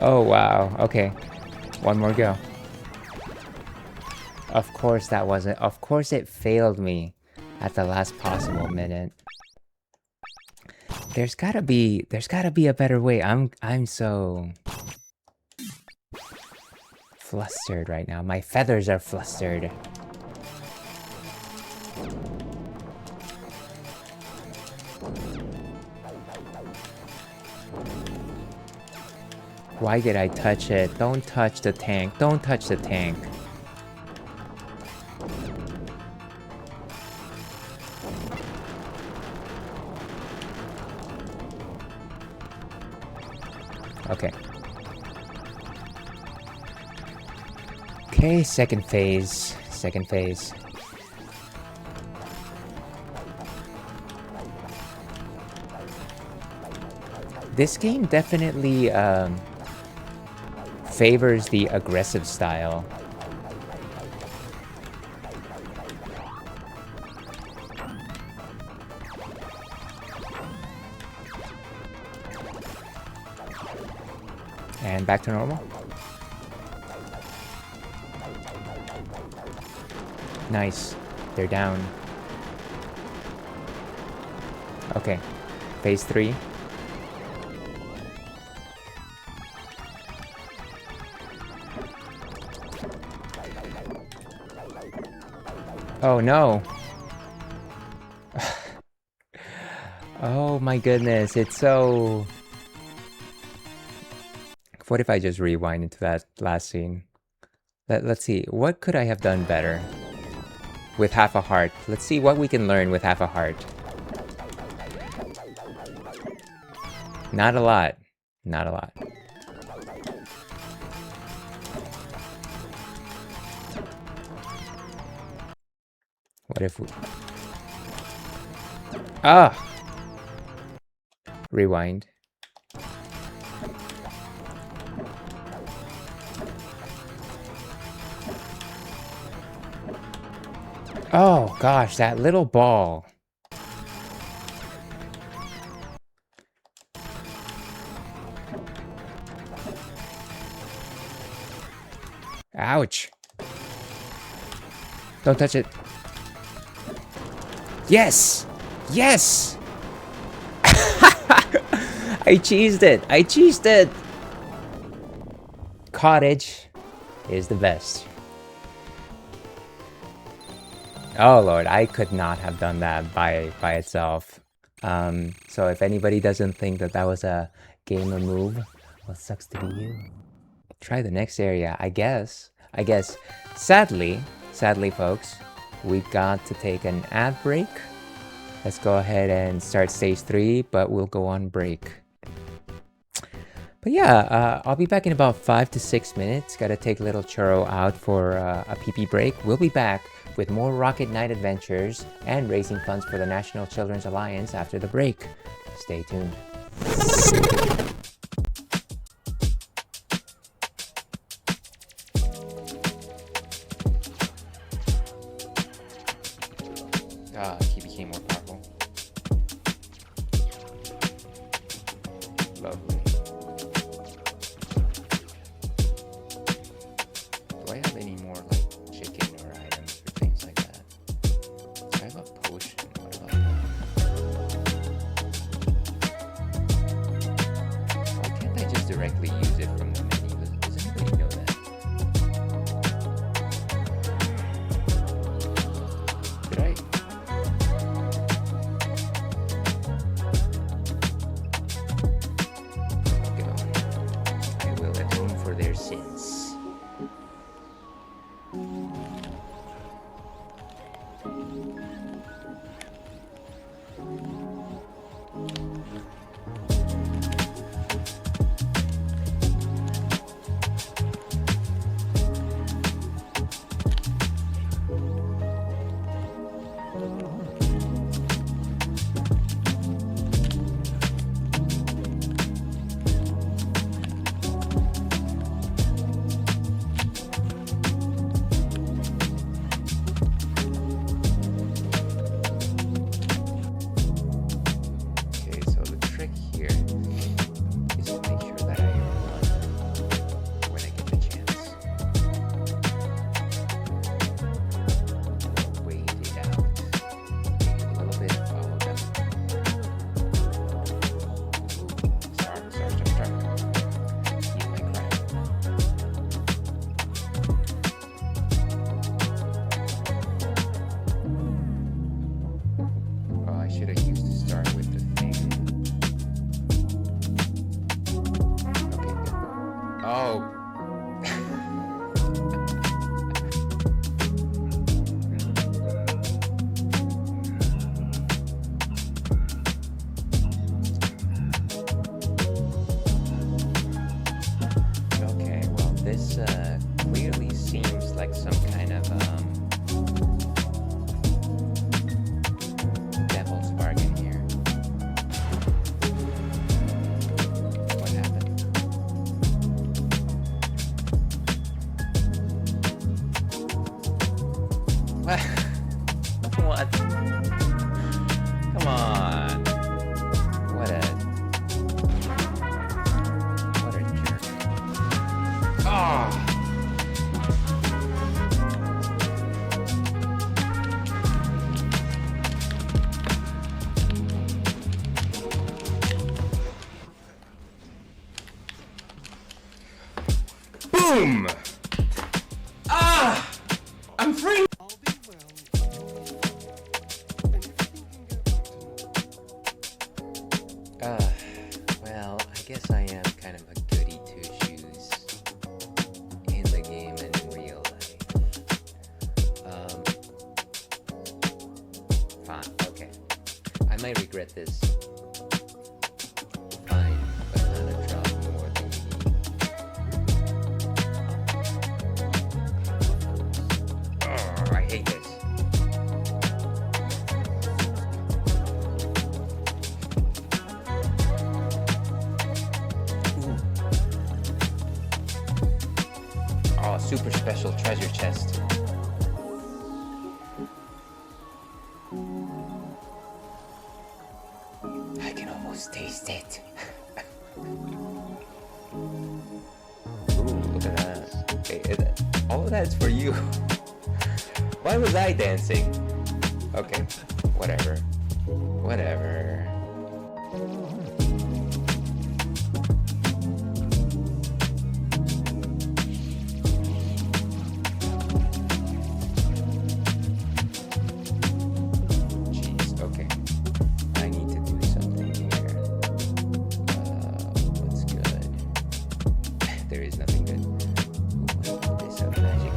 Oh, wow. Okay. One more go. Of course that wasn't. Of course it failed me at the last possible minute. There's gotta be a better way. I'm so flustered right now. My feathers are flustered. Why did I touch it? Don't touch the tank. Don't touch the tank. Okay. Okay, second phase. Second phase. This game definitely favors the aggressive style. And back to normal. Nice. They're down. Okay. Phase 3. Oh no. Oh my goodness, it's so... What if I just rewind into that last scene? Let's see, what could I have done better? With half a heart. Let's see what we can learn with half a heart. Not a lot. Not a lot. What if we... Ah! Rewind. Oh gosh, that little ball. Ouch. Don't touch it. Yes! Yes! I cheesed it! I cheesed it! Cottage is the best. Oh lord, I could not have done that by itself. So if anybody doesn't think that that was a gamer move, well, it sucks to be you. Try the next area, I guess. Sadly, folks, we've got to take an ad break. Let's go ahead and start stage 3, but we'll go on break. But yeah, I'll be back in about 5 to 6 minutes. Gotta take little Churro out for a pee-pee break. We'll be back with more Rocket Knight adventures and raising funds for the National Children's Alliance after the break. Stay tuned. He became more powerful. Lovely. Do I have any more like chicken or items or things like that? I have a potion. What about that? Why can't I just directly use it from the menu? Does anybody know that? Did I? I will atone for their sins. What? Come on. What a jerk. Oh. Boom! Ah! I'm free! Well, I guess I am kind of a goody two-shoes in the game and in real life. Fine, okay. I might regret this. Fine, but not a drop more than you need. Oh, I hate this. Oh, super special treasure chest. I can almost taste it. Ooh, look at that. Okay, all of that's for you. Why was I dancing? Okay, whatever. Whatever. Jeez, okay. I need to do something here. What's good? There is nothing good. Ooh, this magic.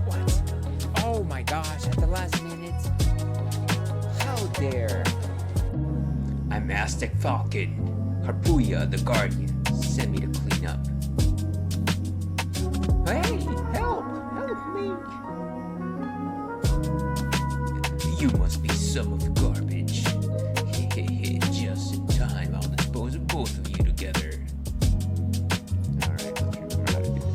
What? Oh my gosh, at the last minute? How dare? I'm Aztec Falcon. Harpuya, the Guardian. Send me to clean up. Hey, help! Help me! You must be some of the garbage. Just in time, I'll dispose of both of you together. Alright, let's remember how to do this.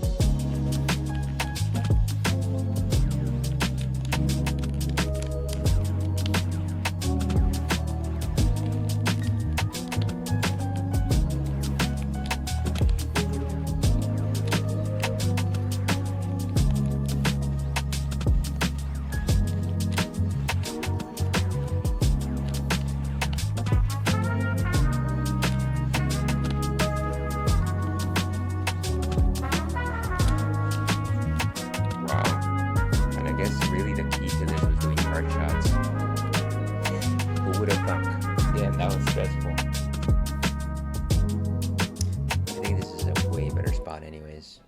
And I guess really the key to this was doing card shots. Who would have thunk? Yeah, that was stressful. I think this is a way better spot anyways.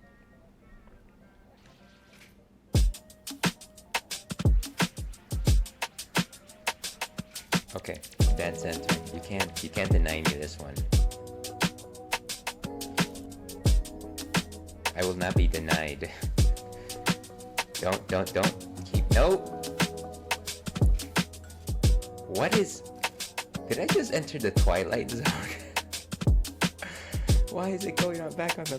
Okay, dead center. You can't deny me this one. I will not be denied. Don't keep, no. What is, did I just enter the Twilight Zone? Why is it going on back on the,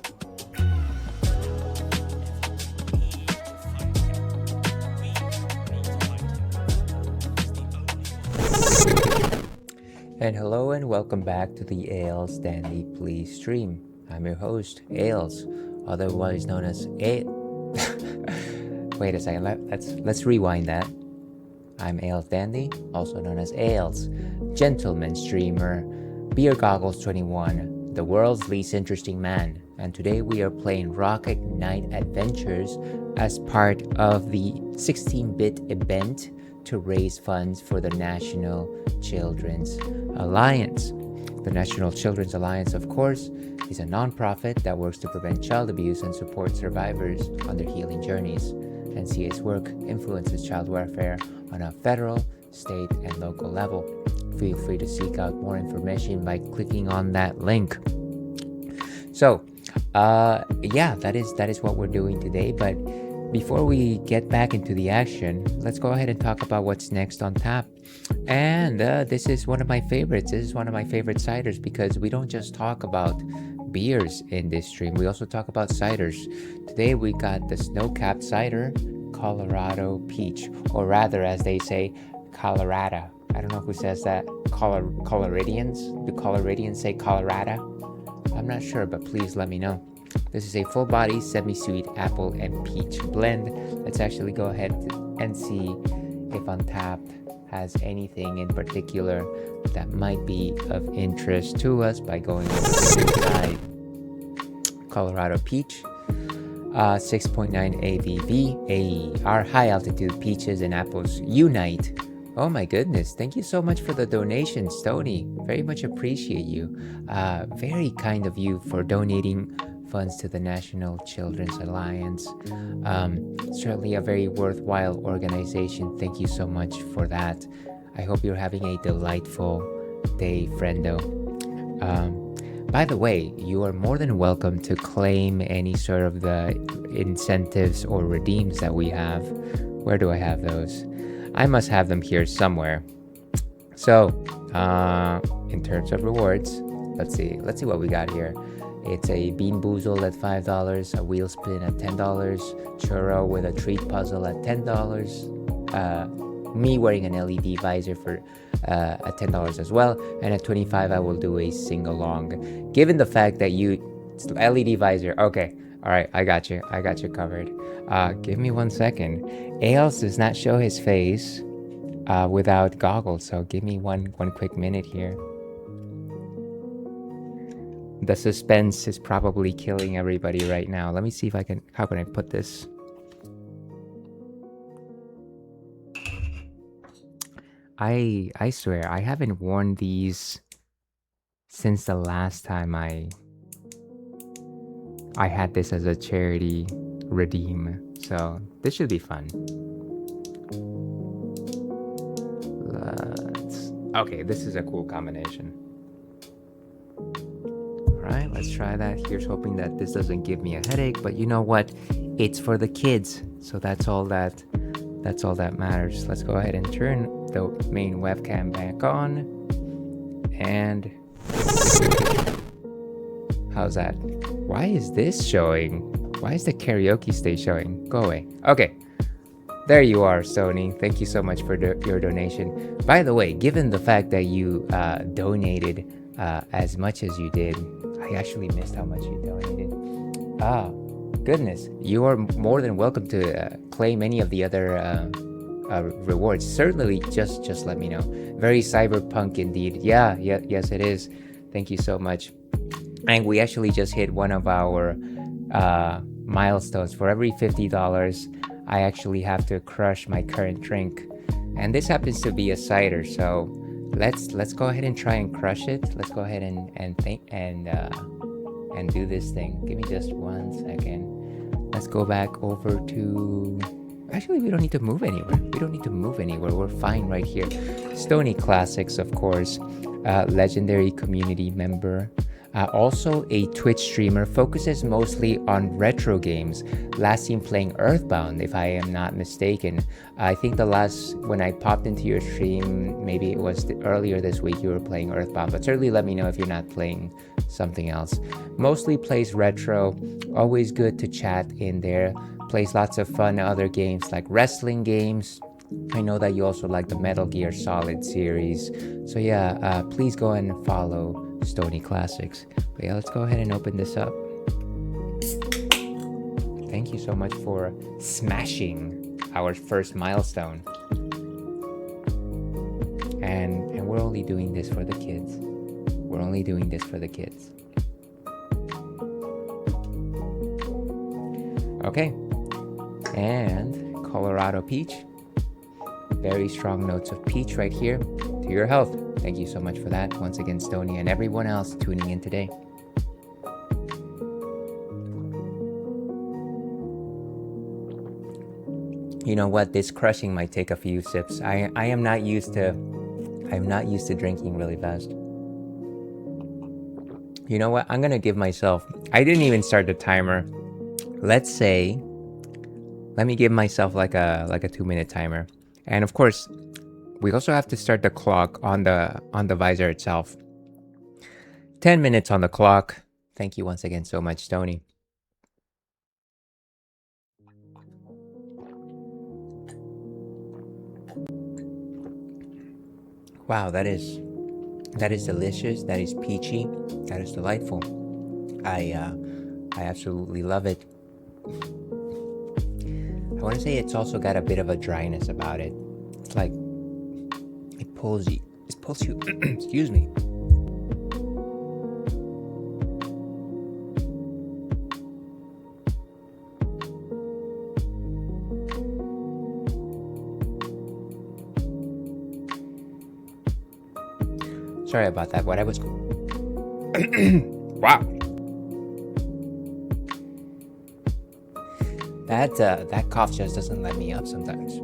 and hello and welcome back to the Ales Dandy Please stream. I'm your host, Ales, otherwise known as Wait a second, let's rewind that. I'm Ales Dandy, also known as Ales, gentleman streamer, Beer Goggles 21, the world's least interesting man, and today we are playing Rocket Knight Adventures as part of the 16-bit event to raise funds for the National Children's Alliance. The National Children's Alliance, of course, is a non-profit that works to prevent child abuse and support survivors on their healing journeys. NCA's work influences child welfare on a federal, state, and local level. Feel free to seek out more information by clicking on that link. So, yeah, that is what we're doing today. But before we get back into the action, let's go ahead and talk about what's next on tap. And this is one of my favorites. This is one of my favorite ciders because we don't just talk about beers in this stream, we also talk about ciders. Today we got the Snow Capped Cider Colorado Peach, or rather, as they say, Colorado. I don't know who says that. Coloridians? Do Coloridians say Colorado? I'm not sure, but please let me know. This is a full body semi-sweet apple and peach blend. Let's actually go ahead and see if Untapped has anything in particular that might be of interest to us by going over to the side. Colorado Peach, 6.9 ABV. Our high altitude peaches and apples unite. Oh my goodness, thank you so much for the donation, Stony. Very much appreciate you. Very kind of you for donating funds to the National Children's Alliance. Certainly a very worthwhile organization. Thank you so much for that. I hope you're having a delightful day, friendo. By the way, you are more than welcome to claim any sort of the incentives or redeems that we have. Where do I have those? I must have them here somewhere. So, in terms of rewards, let's see what we got here. It's a Bean Boozle at $5, a Wheel Spin at $10, Churro with a Treat Puzzle at $10, me wearing an LED visor for at $10 as well, and at $25 I will do a sing-along. Given the fact that LED visor, okay, all right, I got you covered. Give me 1 second. Ales does not show his face without goggles, so give me one quick minute here. The suspense is probably killing everybody right now. Let me see if how can I put this? I swear, I haven't worn these since the last time I had this as a charity redeem. So this should be fun. Okay, this is a cool combination. Alright, let's try that. Here's hoping that this doesn't give me a headache, but you know what? It's for the kids. So that's all that matters. Let's go ahead and turn the main webcam back on. And how's that? Why is this showing? Why is the karaoke stage showing? Go away. Okay. There you are, Sony. Thank you so much for your donation. By the way, given the fact that you donated as much as you did, I actually missed how much you donated. Goodness. You are more than welcome to claim any of the other rewards. Certainly, just let me know. Very cyberpunk indeed. Yes it is. Thank you so much. And we actually just hit one of our milestones. For every $50, I actually have to crush my current drink, and this happens to be a cider. So let's go ahead and try and crush it. Let's go ahead and do this thing. Give me just 1 second. Let's go back over to. Actually, we don't need to move anywhere. We're fine right here. Stony Classics, of course. Legendary community member. Also a Twitch streamer, focuses mostly on retro games. Last seen playing Earthbound, if I am not mistaken. I think the last, when I popped into your stream, maybe it was earlier this week you were playing Earthbound, but certainly let me know if you're not playing something else. Mostly plays retro, always good to chat in there. Plays lots of fun other games like wrestling games. I know that you also like the Metal Gear Solid series. So yeah, please go and follow Stony Classics. But yeah, let's go ahead and open this up. Thank you so much for smashing our first milestone. And we're only doing this for the kids. Okay. And Colorado Peach. Very strong notes of peach right here. To your health. Thank you so much for that. Once again, Stony and everyone else tuning in today. You know what? This crushing might take a few sips. I am not used to drinking really fast. You know what? I'm gonna give myself. I didn't even start the timer. Let's say Let me give myself like a 2-minute timer. And of course, we also have to start the clock on the visor itself. 10 minutes on the clock. Thank you once again so much, Tony. Wow, that is delicious. That is peachy. That is delightful. I absolutely love it. I want to say it's also got a bit of a dryness about it. It's like it pulls you. Excuse me. Sorry about that. What I was wow. That cough just doesn't let me up sometimes.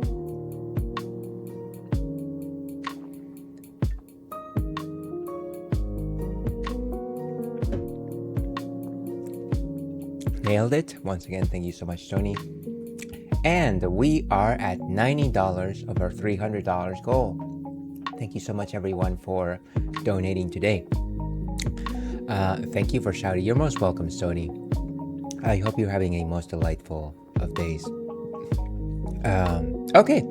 Nailed it. Once again, thank you so much, Tony. And we are at $90 of our $300 goal. Thank you so much, everyone, for donating today. Thank you for shouting. You're most welcome, Tony. I hope you're having a most delightful of days. Okay,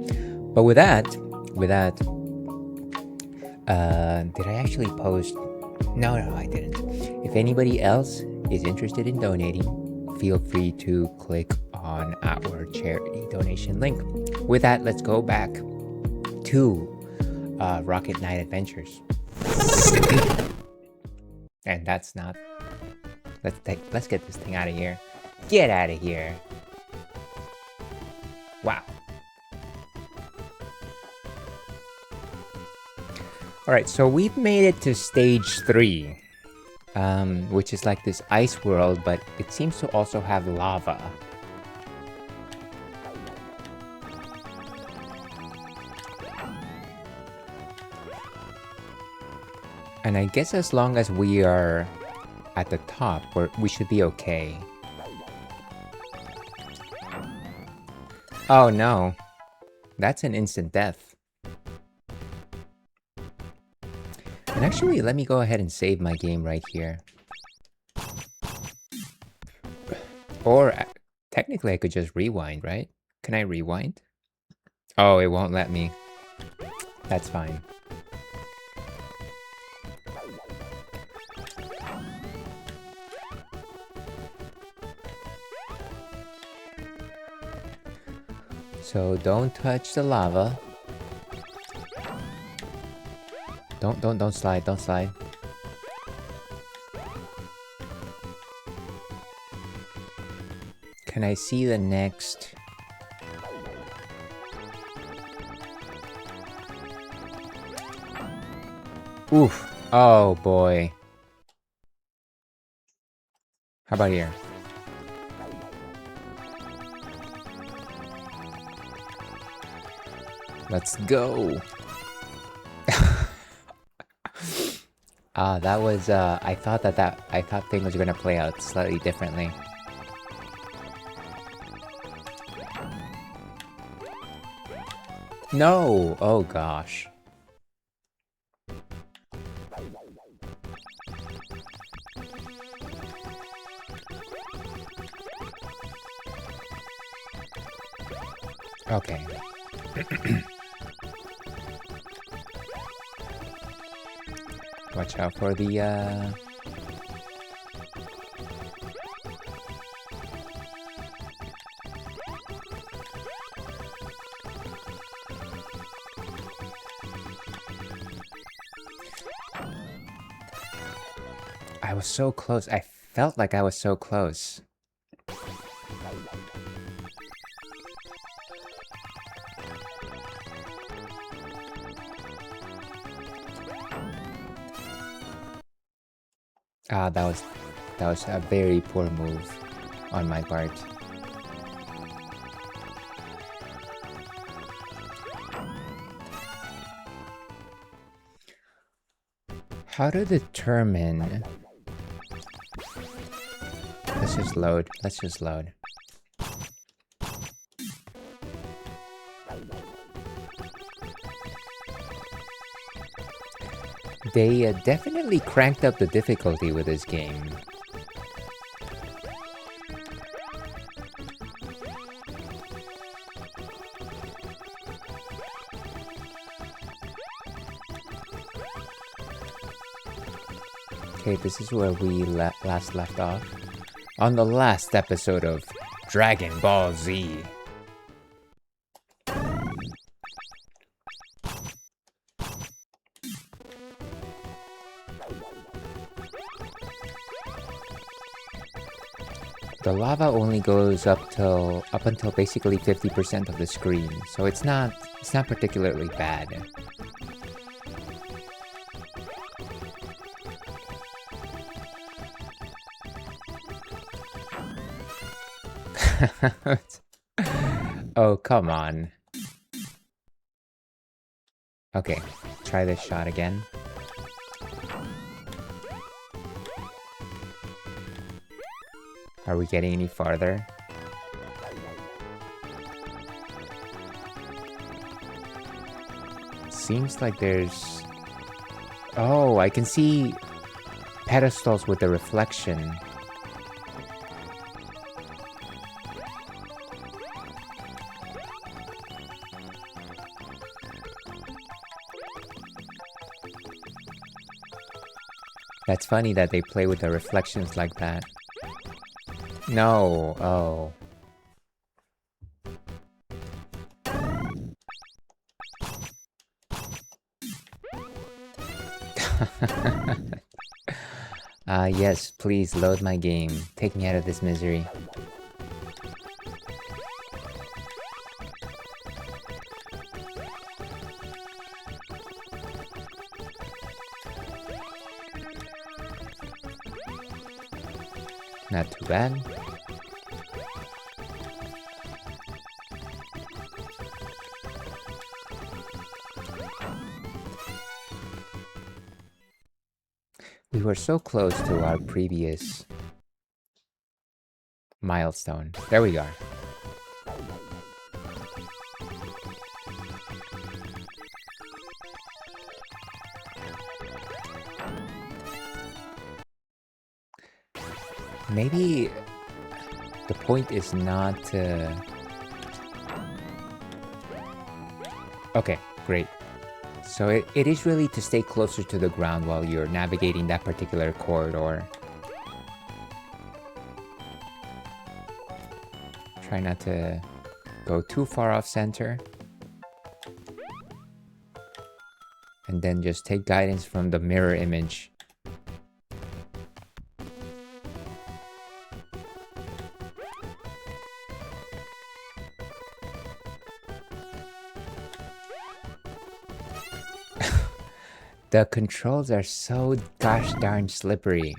but with that, did I actually post? No, I didn't. If anybody else is interested in donating, feel free to click on our charity donation link. With that, let's go back to Rocket Knight Adventures. And that's not. Let's get this thing out of here. Get out of here. Wow. All right, so we've made it to stage 3, which is like this ice world, but it seems to also have lava. And I guess as long as we are at the top, we should be okay. Oh no, that's an instant death. And actually, let me go ahead and save my game right here. Or technically I could just rewind, right? Can I rewind? Oh, it won't let me. That's fine. So don't touch the lava. Don't slide, don't slide. Can I see the next? Oof. Oh boy. How about here? Let's go. That was I thought thing was gonna play out slightly differently. No! Oh gosh. Okay. Watch out for the I was so close. I felt like I was so close. That was a very poor move on my part. How to determine? Let's just load. They definitely cranked up the difficulty with this game. Okay, this is where we last left off. On the last episode of Dragon Ball Z. The lava only goes up until basically 50% of the screen, so it's not particularly bad. Oh, come on. Okay, try this shot again. Are we getting any farther? Seems like there's... Oh, I can see pedestals with the reflection. That's funny that they play with the reflections like that. No, oh. Yes, please load my game. Take me out of this misery. Not too bad. We were so close to our previous milestone. There we are. Maybe the point is not Okay, great. So it is really to stay closer to the ground while you're navigating that particular corridor. Try not to go too far off center. And then just take guidance from the mirror image. The controls are so gosh darn slippery.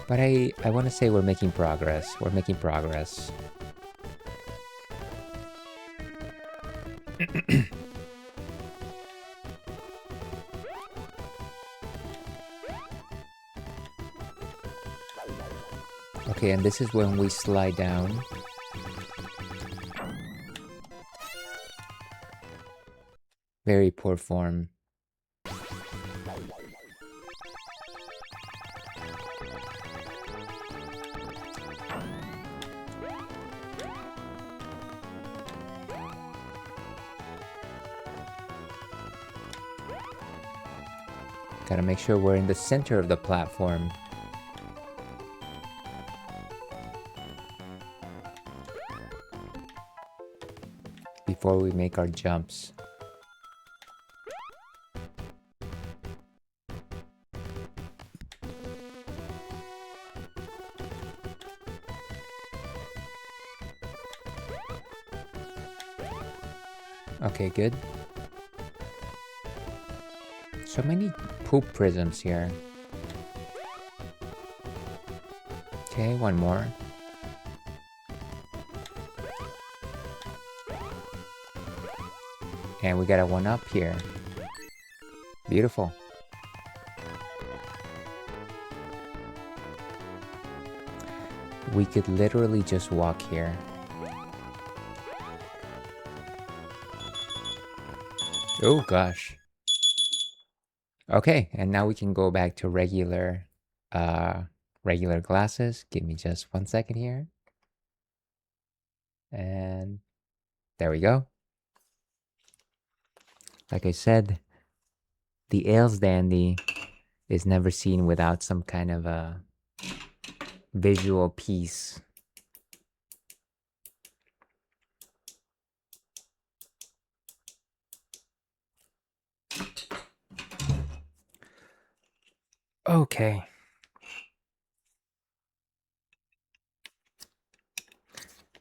But I want to say we're making progress. We're making progress. Okay, and this is when we slide down. Very poor form. Gotta make sure we're in the center of the platform. Before we make our jumps. Okay, good. So many poop prisms here. Okay, one more. And we got a one up here. Beautiful. We could literally just walk here. Oh gosh. Okay, and now we can go back to regular glasses. Give me just 1 second here. And there we go. Like I said, the Ales Dandy is never seen without some kind of a visual piece. Okay.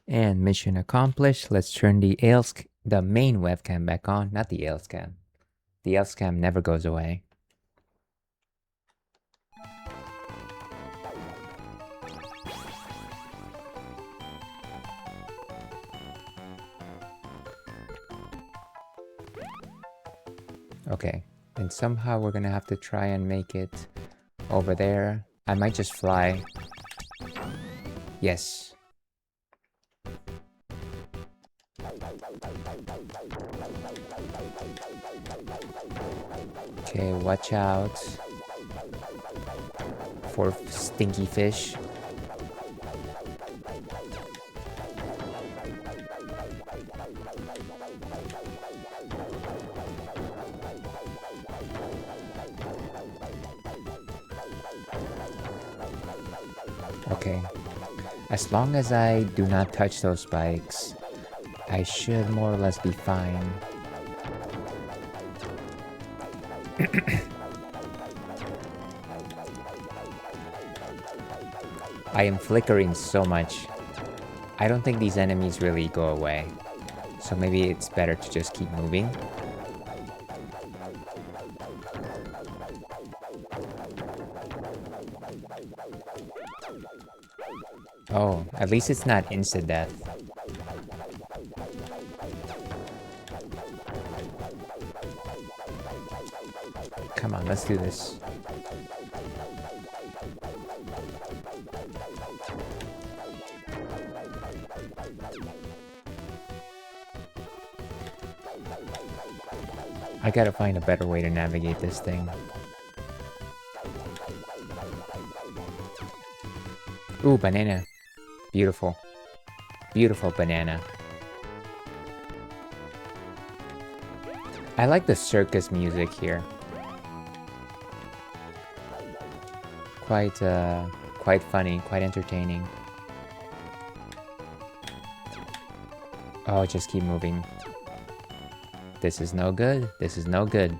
And mission accomplished. Let's turn the main webcam back on, not the Ales cam. The Ales cam never goes away. Okay, and somehow we're gonna have to try and make it over there. I might just fly. Yes. Okay, watch out for stinky fish. Okay, as long as I do not touch those spikes, I should more or less be fine. I am flickering so much. I don't think these enemies really go away. So maybe it's better to just keep moving. Oh, at least it's not insta-death. Come on, let's do this. I gotta find a better way to navigate this thing. Ooh, banana. Beautiful. Beautiful banana. I like the circus music here. Quite funny, quite entertaining. Oh, just keep moving. This is no good. This is no good.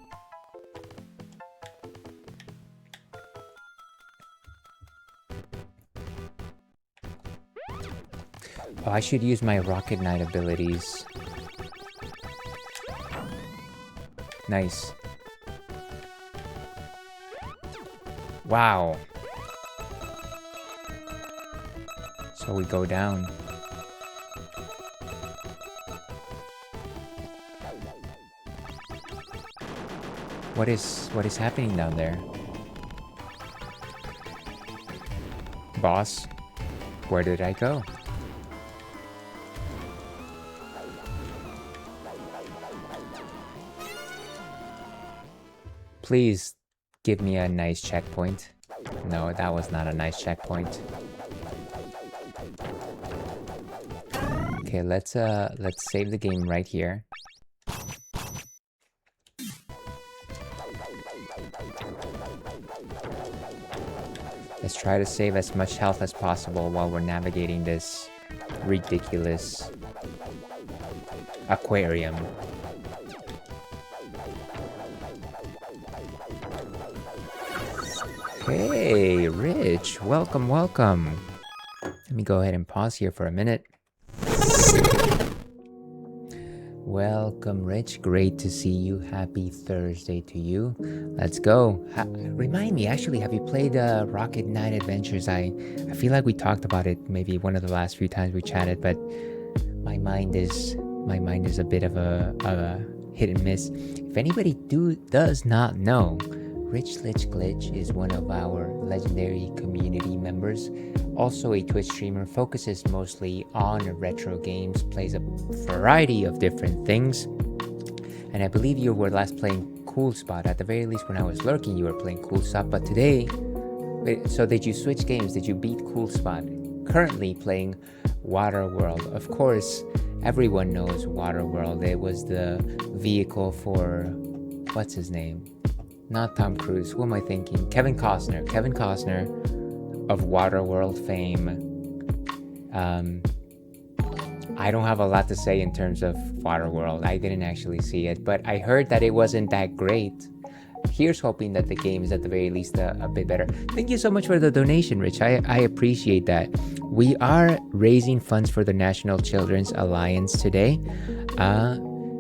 Oh, I should use my Rocket Knight abilities. Nice. Wow. So we go down. What is happening down there? Boss, where did I go? Please give me a nice checkpoint. No, that was not a nice checkpoint. Okay, let's save the game right here. Let's try to save as much health as possible while we're navigating this ridiculous aquarium. Hey, Rich, welcome, welcome. Let me go ahead and pause here for a minute. Welcome, Rich. Great to see you. Happy Thursday to you. Let's go. Remind me, actually, have you played Rocket Knight Adventures? I feel like we talked about it maybe one of the last few times we chatted, but my mind is a bit of a hit and miss. If anybody does not know, Rich Lich Glitch is one of our legendary community members, also a Twitch streamer, focuses mostly on retro games, plays a variety of different things, and I believe you were last playing Cool Spot. At the very least, when I was lurking, you were playing Cool Spot, but today, so did you switch games? Did you beat Cool Spot? Currently playing Waterworld. Of course, everyone knows Waterworld. It was the vehicle for, what's his name? Not Tom Cruise. Who am I thinking? Kevin Costner. Kevin Costner of Waterworld fame. I don't have a lot to say in terms of Waterworld. I didn't actually see it, but I heard that it wasn't that great. Here's hoping that the game is at the very least a bit better. Thank you so much for the donation, Rich. I appreciate that. We are raising funds for the National Children's Alliance today.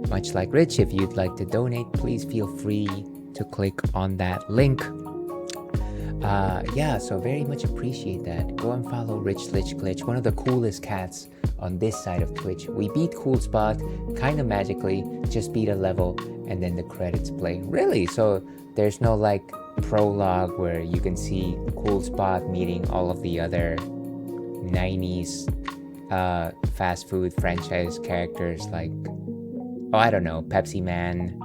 Much like Rich, if you'd like to donate, please feel free to click on that link. Yeah, so very much appreciate that. Go and follow Rich Lich Glitch, one of the coolest cats on this side of Twitch. We beat Cool Spot kind of magically, just beat a level, and then the credits play. Really? So there's no like prologue where you can see Cool Spot meeting all of the other 90s fast food franchise characters like, oh, I don't know, Pepsi Man,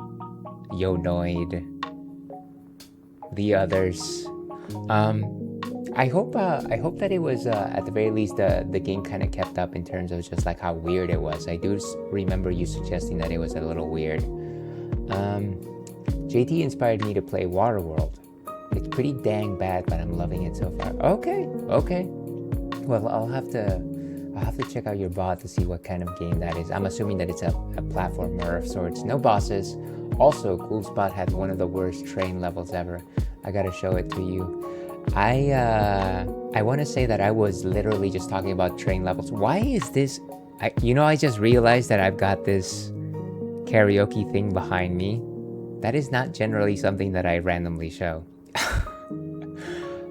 Yo Noid, the others. I hope that it was at the very least the game kind of kept up in terms of just like how weird it was. I do remember you suggesting that it was a little weird. JT inspired me to play Waterworld. It's pretty dang bad, but I'm loving it so far. Okay. Well, I'll have to check out your bot to see what kind of game that is. I'm assuming that it's a platformer of sorts. No bosses. Also, Cool Spot had one of the worst train levels ever. I gotta show it to you. I want to say that I was literally just talking about train levels. Why is this? I just realized that I've got this karaoke thing behind me. That is not generally something that I randomly show.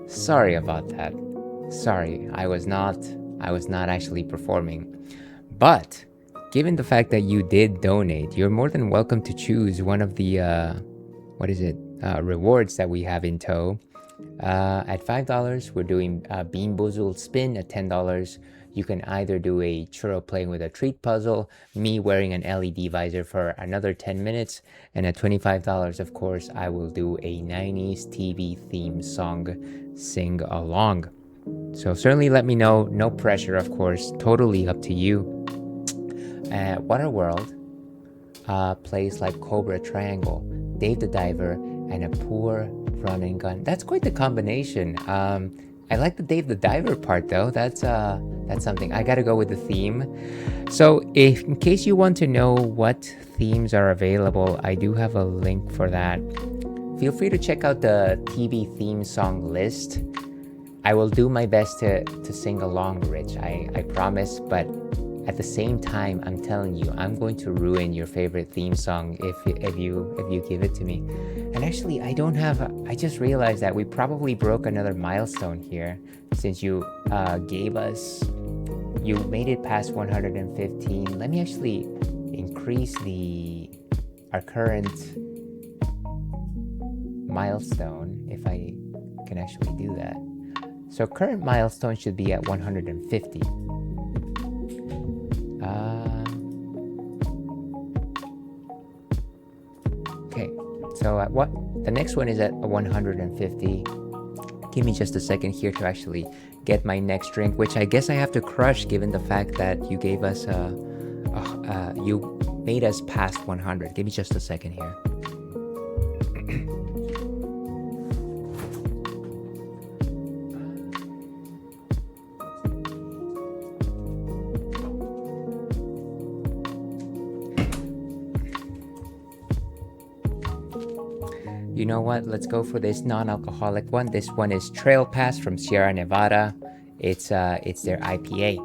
Sorry about that. Sorry, I was not actually performing. But given the fact that you did donate, you're more than welcome to choose one of the rewards that we have in tow. At $5, we're doing Bean Boozled Spin. At $10, you can either do a churro playing with a treat puzzle, me wearing an LED visor for another 10 minutes, and at $25, of course, I will do a 90s TV theme song sing along. So certainly let me know. No pressure, of course. Totally up to you. Waterworld plays like Cobra Triangle, Dave the Diver, and a poor running gun. That's quite the combination. I like the Dave the Diver part though. That's something. I gotta go with the theme. So in case you want to know what themes are available, I do have a link for that. Feel free to check out the TV theme song list. I will do my best to sing along, Rich. I promise, but at the same time, I'm telling you, I'm going to ruin your favorite theme song if you give it to me. And actually, I just realized that we probably broke another milestone here, since you made it past 115. Let me actually increase our current milestone, if I can actually do that. So current milestone should be at 150. Okay, so the next one is at 150. Give me just a second here to actually get my next drink, which I guess I have to crush given the fact that you gave us you made us past 100. Give me just a second here. You know what? Let's go for this non-alcoholic one. This one is Trail Pass from Sierra Nevada. It's their IPA.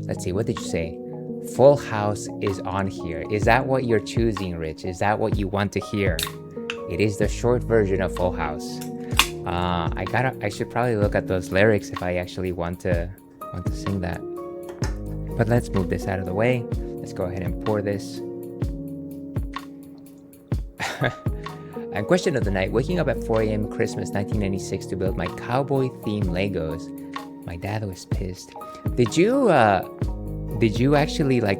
Let's see. What did you say? Full House is on here. Is that what you're choosing, Rich? Is that what you want to hear? It is the short version of Full House. I should probably look at those lyrics if I actually want to sing that. But let's move this out of the way. Let's go ahead and pour this. And question of the night: waking up at 4 a.m. Christmas 1996 to build my cowboy themed Legos. My dad was pissed. Did you actually like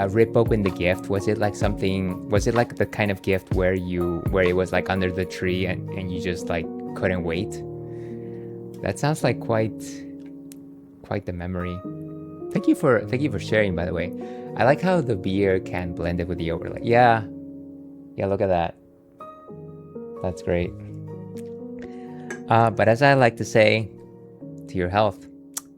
rip open the gift? Was it like the kind of gift where it was like under the tree and you just like couldn't wait? That sounds like quite the memory. Thank you for sharing, by the way. I like how the beer can blend it with the overlay. Yeah, look at that. That's great. But as I like to say, to your health.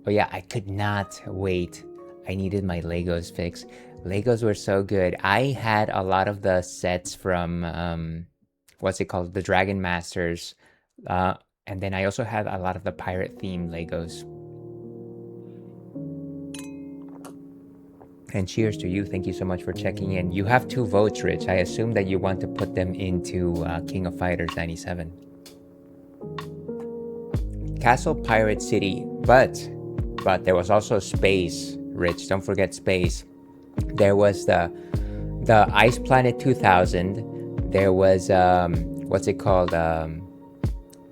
Oh yeah, I could not wait. I needed my Legos fixed. Legos were so good. I had a lot of the sets from what's it called, the Dragon Masters, and then I also had a lot of the pirate themed Legos. And cheers to you. Thank you so much for checking in. You have 2 votes, Rich. I assume that you want to put them into King of Fighters 97. Castle Pirate City, but there was also space, Rich. Don't forget space. There was the Ice Planet 2000. There was what's it called?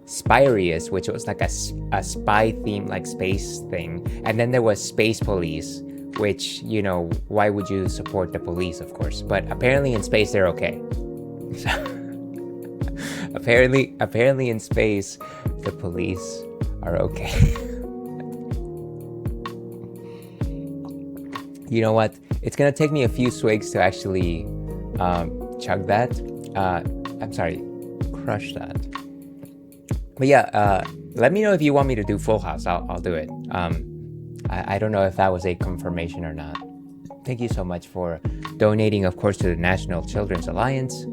Spirius, which was like a spy theme, like space thing. And then there was Space Police, which, you know, why would you support the police, of course? But apparently in space they're okay. So apparently in space the police are okay. You know what? It's gonna take me a few swigs to actually chug that. I'm sorry, crush that. But yeah, let me know if you want me to do Full House. I'll do it. I don't know if that was a confirmation or not. Thank you so much for donating, of course, to the National Children's Alliance.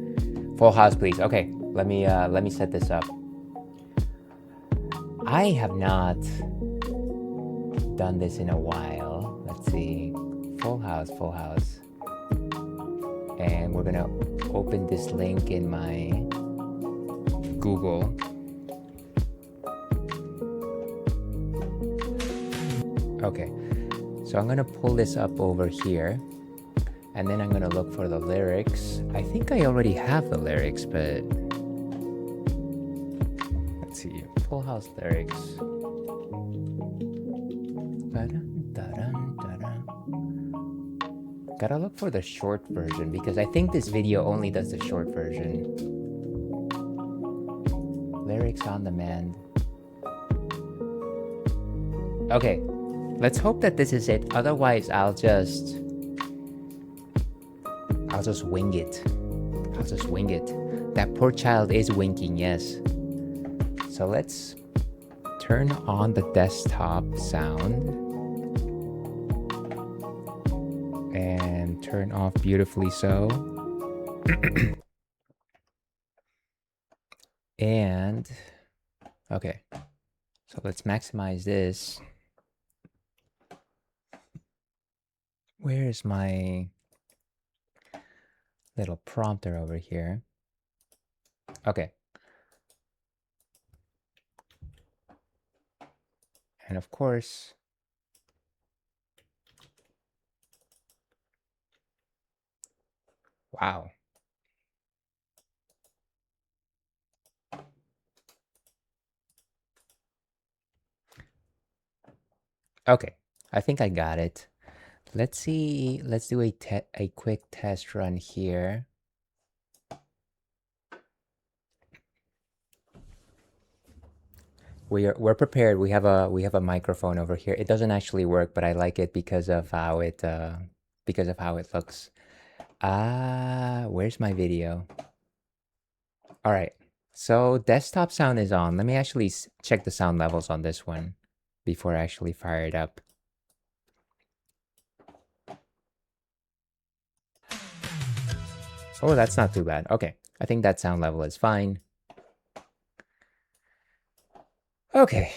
Full House, please. Okay, let me set this up. I have not done this in a while. Let's see. Full House. And we're gonna open this link in my Google. Okay, so I'm gonna pull this up over here, and then I'm gonna look for the lyrics. I think I already have the lyrics, but let's see. Full House lyrics. Gotta look for the short version because I think this video only does the short version. Lyrics on demand. Okay, let's hope that this is it. Otherwise, I'll just wing it. That poor child is winking, yes. So let's turn on the desktop sound and turn off Beautifully So. And okay, so let's maximize this. Where is my little prompter over here? Okay. And of course, wow. Okay, I think I got it. Let's see. Let's do a quick test run here. We're prepared. We have a microphone over here. It doesn't actually work, but I like it because of how it looks. Where's my video? All right. So desktop sound is on. Let me actually check the sound levels on this one before I actually fire it up. Oh, that's not too bad. Okay, I think that sound level is fine. Okay,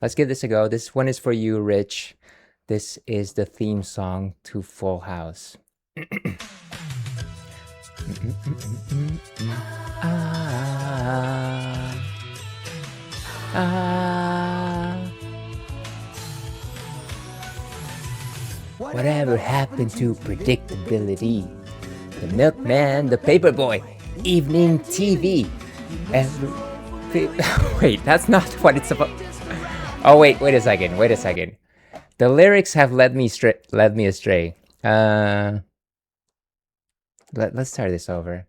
let's give this a go. This one is for you, Rich. This is the theme song to Full House. Whatever happened to predictability? The milkman, the paper boy, evening TV. Every... Wait, that's not what it's about. Oh wait a second. The lyrics have led me astray. Let's start this over.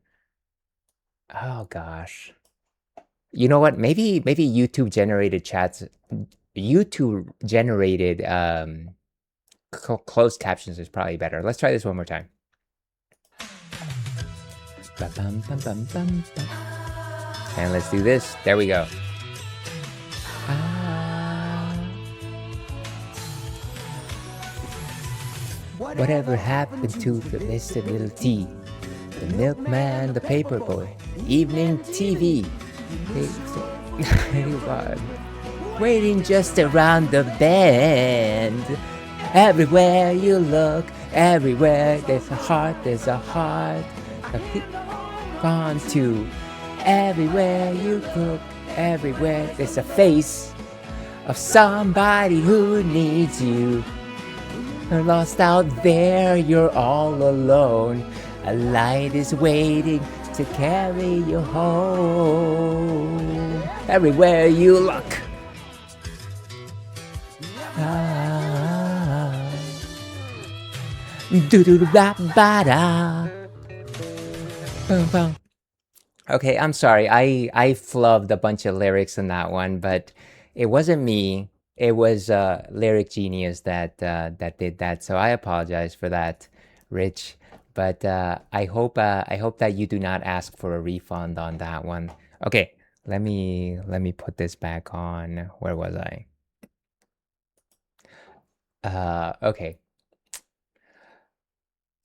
Oh gosh. You know what? Maybe YouTube generated closed captions is probably better. Let's try this one more time. And let's do this. There we go. Whatever happened to the Mr. Little T? The milkman, the paper boy, evening TV. Waiting just around the bend. Everywhere you look, everywhere there's a heart. On to everywhere you look, everywhere there's a face of somebody who needs you. You're lost out there, you're all alone. A light is waiting to carry you home. Everywhere you look. Do-do-do-ba-ba-da. Boom, boom. Okay, I'm sorry. I flubbed a bunch of lyrics in that one, but it wasn't me. It was Lyric Genius that did that. So I apologize for that, Rich. But I hope that you do not ask for a refund on that one. Okay, let me put this back on. Where was I? Okay.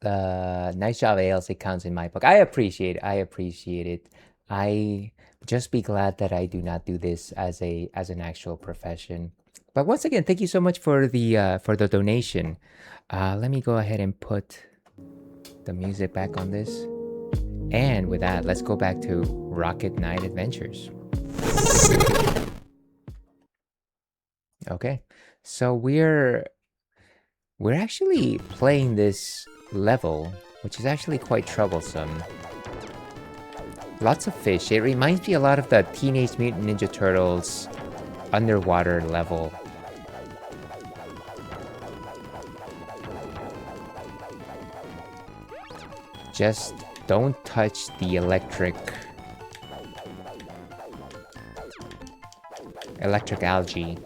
Nice job, ALs. It counts in my book. I appreciate it. I just be glad that I do not do this as an actual profession. But once again, thank you so much for the donation. Let me go ahead and put the music back on this. And with that, let's go back to Rocket Knight Adventures. Okay, so we're actually playing this level, which is actually quite troublesome. Lots of fish. It reminds me a lot of the Teenage Mutant Ninja Turtles underwater level. Just don't touch the electric algae.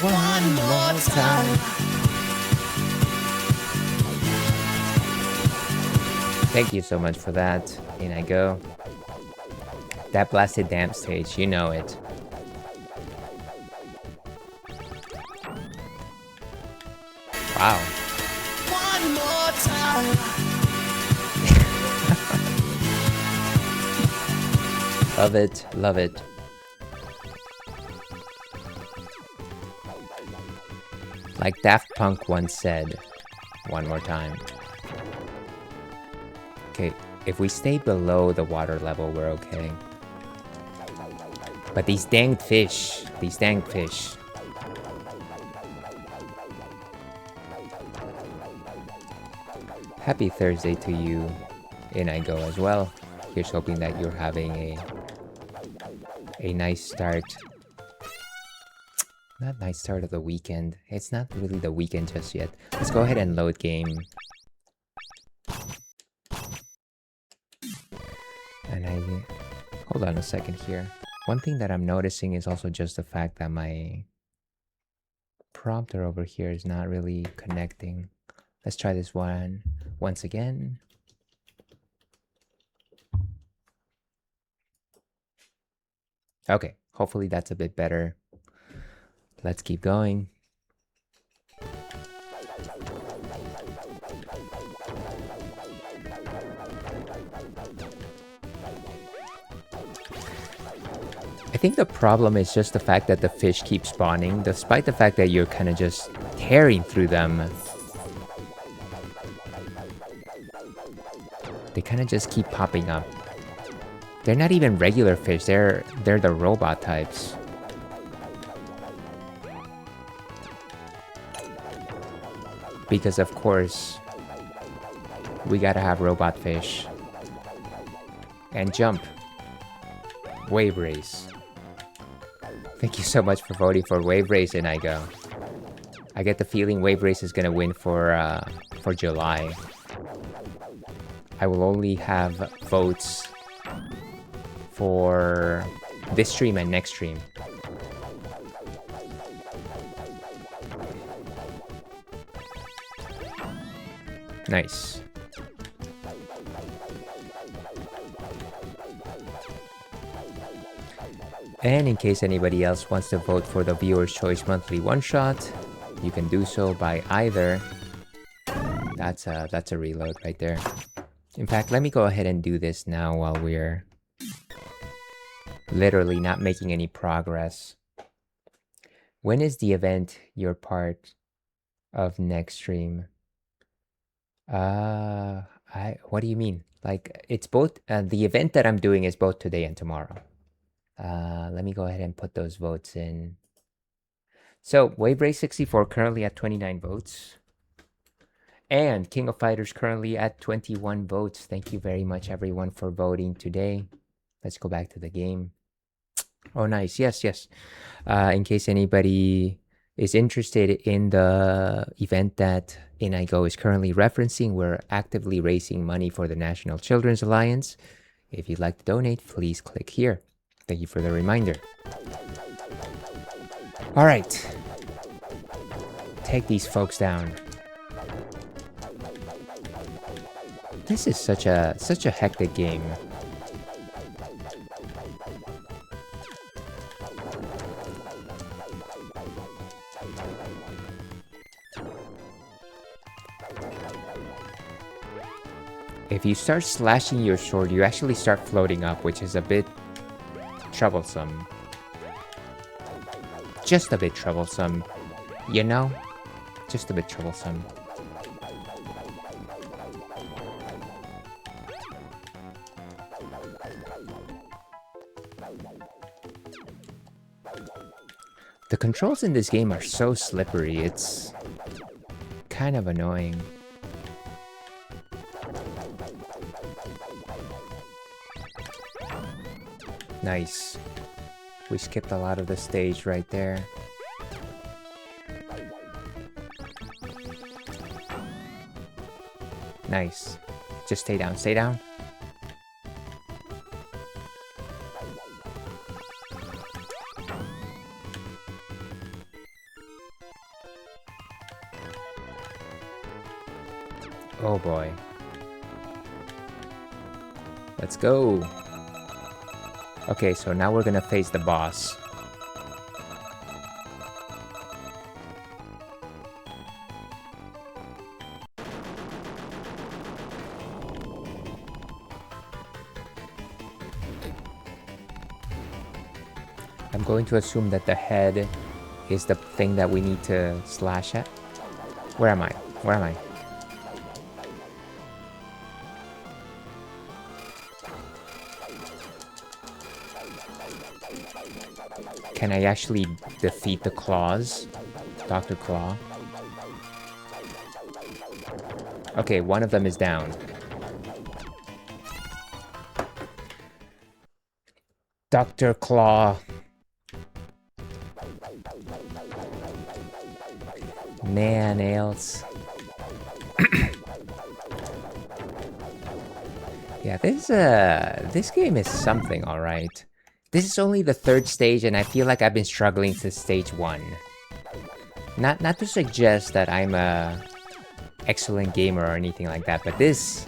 One more time. Thank you so much for that. In I go. That blasted damp stage, you know it. Wow. One more time. Love it, love it. Like Daft Punk once said, one more time. Okay, if we stay below the water level, we're okay. But these dang fish. Happy Thursday to you, in I go as well. Here's hoping that you're having a nice start. Not nice start of the weekend. It's not really the weekend just yet. Let's go ahead and load game. And hold on a second here. One thing that I'm noticing is also just the fact that my prompter over here is not really connecting. Let's try this one once again. Okay, hopefully that's a bit better. Let's keep going. I think the problem is just the fact that the fish keep spawning, despite the fact that you're kind of just tearing through them. They kind of just keep popping up. They're not even regular fish, they're the robot types. Because of course, we gotta have robot fish. And jump. Wave race. Thank you so much for voting for wave race, and I get the feeling wave race is gonna win for July. I will only have votes for this stream and next stream. Nice. And in case anybody else wants to vote for the Viewer's Choice Monthly One-Shot, you can do so by either... That's a reload right there. In fact, let me go ahead and do this now while we're literally not making any progress. When is the event you're part of next stream? What do you mean? Like, it's both, the event that I'm doing is both today and tomorrow. Let me go ahead and put those votes in. So, Wave Race 64 currently at 29 votes. And King of Fighters currently at 21 votes. Thank you very much, everyone, for voting today. Let's go back to the game. Oh, nice. Yes. In case anybody is interested in the event that Inigo is currently referencing, we're actively raising money for the National Children's Alliance. If you'd like to donate, please click here. Thank you for the reminder. All right. Take these folks down. This is such a hectic game. If you start slashing your sword, you actually start floating up, which is a bit troublesome. Just a bit troublesome, you know? Just a bit troublesome. The controls in this game are so slippery, it's kind of annoying. Nice. We skipped a lot of the stage right there. Nice. Just stay down, stay down. Oh boy. Let's go. Okay, so now we're gonna face the boss. I'm going to assume that the head is the thing that we need to slash at. Where am I? Where am I? Can I actually defeat the claws? Dr. Claw? Okay, one of them is down. Dr. Claw. Man, nails. Yeah, this game is something, alright. This is only the third stage, and I feel like I've been struggling since stage 1. Not to suggest that I'm a excellent gamer or anything like that, but this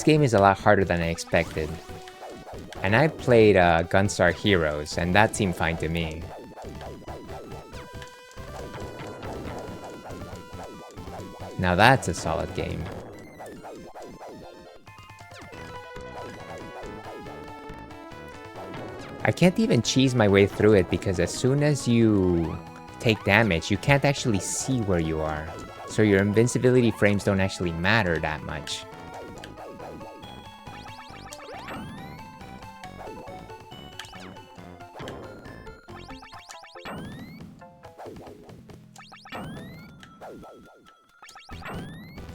game is a lot harder than I expected. And I played Gunstar Heroes, and that seemed fine to me. Now that's a solid game. I can't even cheese my way through it because as soon as you take damage, you can't actually see where you are. So your invincibility frames don't actually matter that much.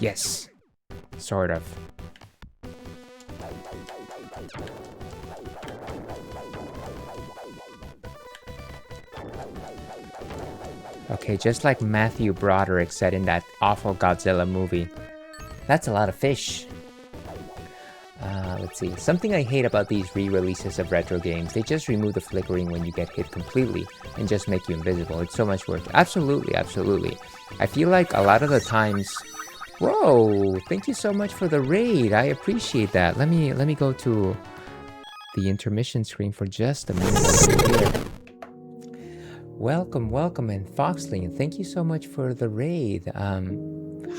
Yes. Sort of. Okay, just like Matthew Broderick said in that awful Godzilla movie. That's a lot of fish. Let's see. Something I hate about these re-releases of retro games, they just remove the flickering when you get hit completely and just make you invisible. It's so much work. Absolutely, absolutely. I feel like a lot of the times... Whoa! Thank you so much for the raid. I appreciate that. Let me go to the intermission screen for just a minute. Welcome, and Foxling, thank you so much for the raid.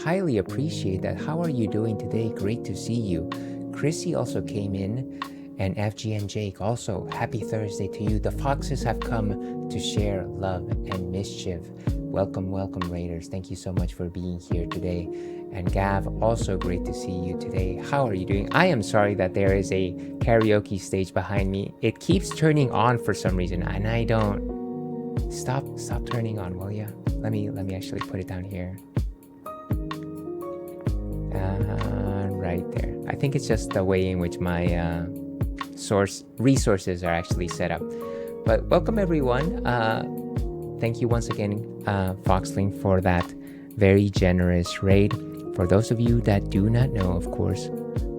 Highly appreciate that. How are you doing today? Great to see you. Chrissy also came in, and FGN Jake also. Happy Thursday to you. The Foxes have come to share love and mischief. Welcome, Raiders. Thank you so much for being here today. And Gav, also great to see you today. How are you doing? I am sorry that there is a karaoke stage behind me. It keeps turning on for some reason, and I don't. Stop turning on, will ya? Let me actually put it down here. Right there. I think it's just the way in which my resources are actually set up. But welcome everyone. Thank you once again, Foxling, for that very generous raid. For those of you that do not know, of course,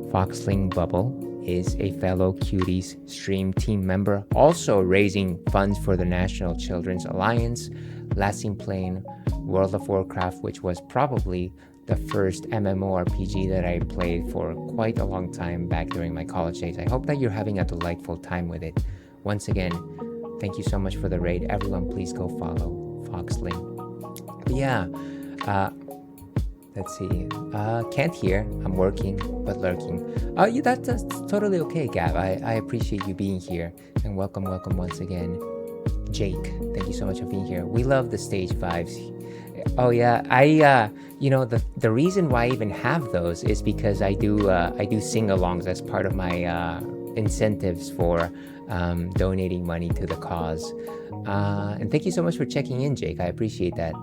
Foxling Bubble is a fellow Cuties stream team member, also raising funds for the National Children's Alliance, last seen playing World of Warcraft, which was probably the first MMORPG that I played for quite a long time back during my college days. I hope that you're having a delightful time with it. Once again, thank you so much for the raid. Everyone, please go follow Foxling. But yeah, let's see. Can't hear. I'm working, but lurking. Yeah, that's totally okay, Gab. I appreciate you being here. And welcome once again. Jake, thank you so much for being here. We love the stage vibes. Oh yeah, the reason why I even have those is because I do sing-alongs as part of my incentives for donating money to the cause. And thank you so much for checking in, Jake. I appreciate that.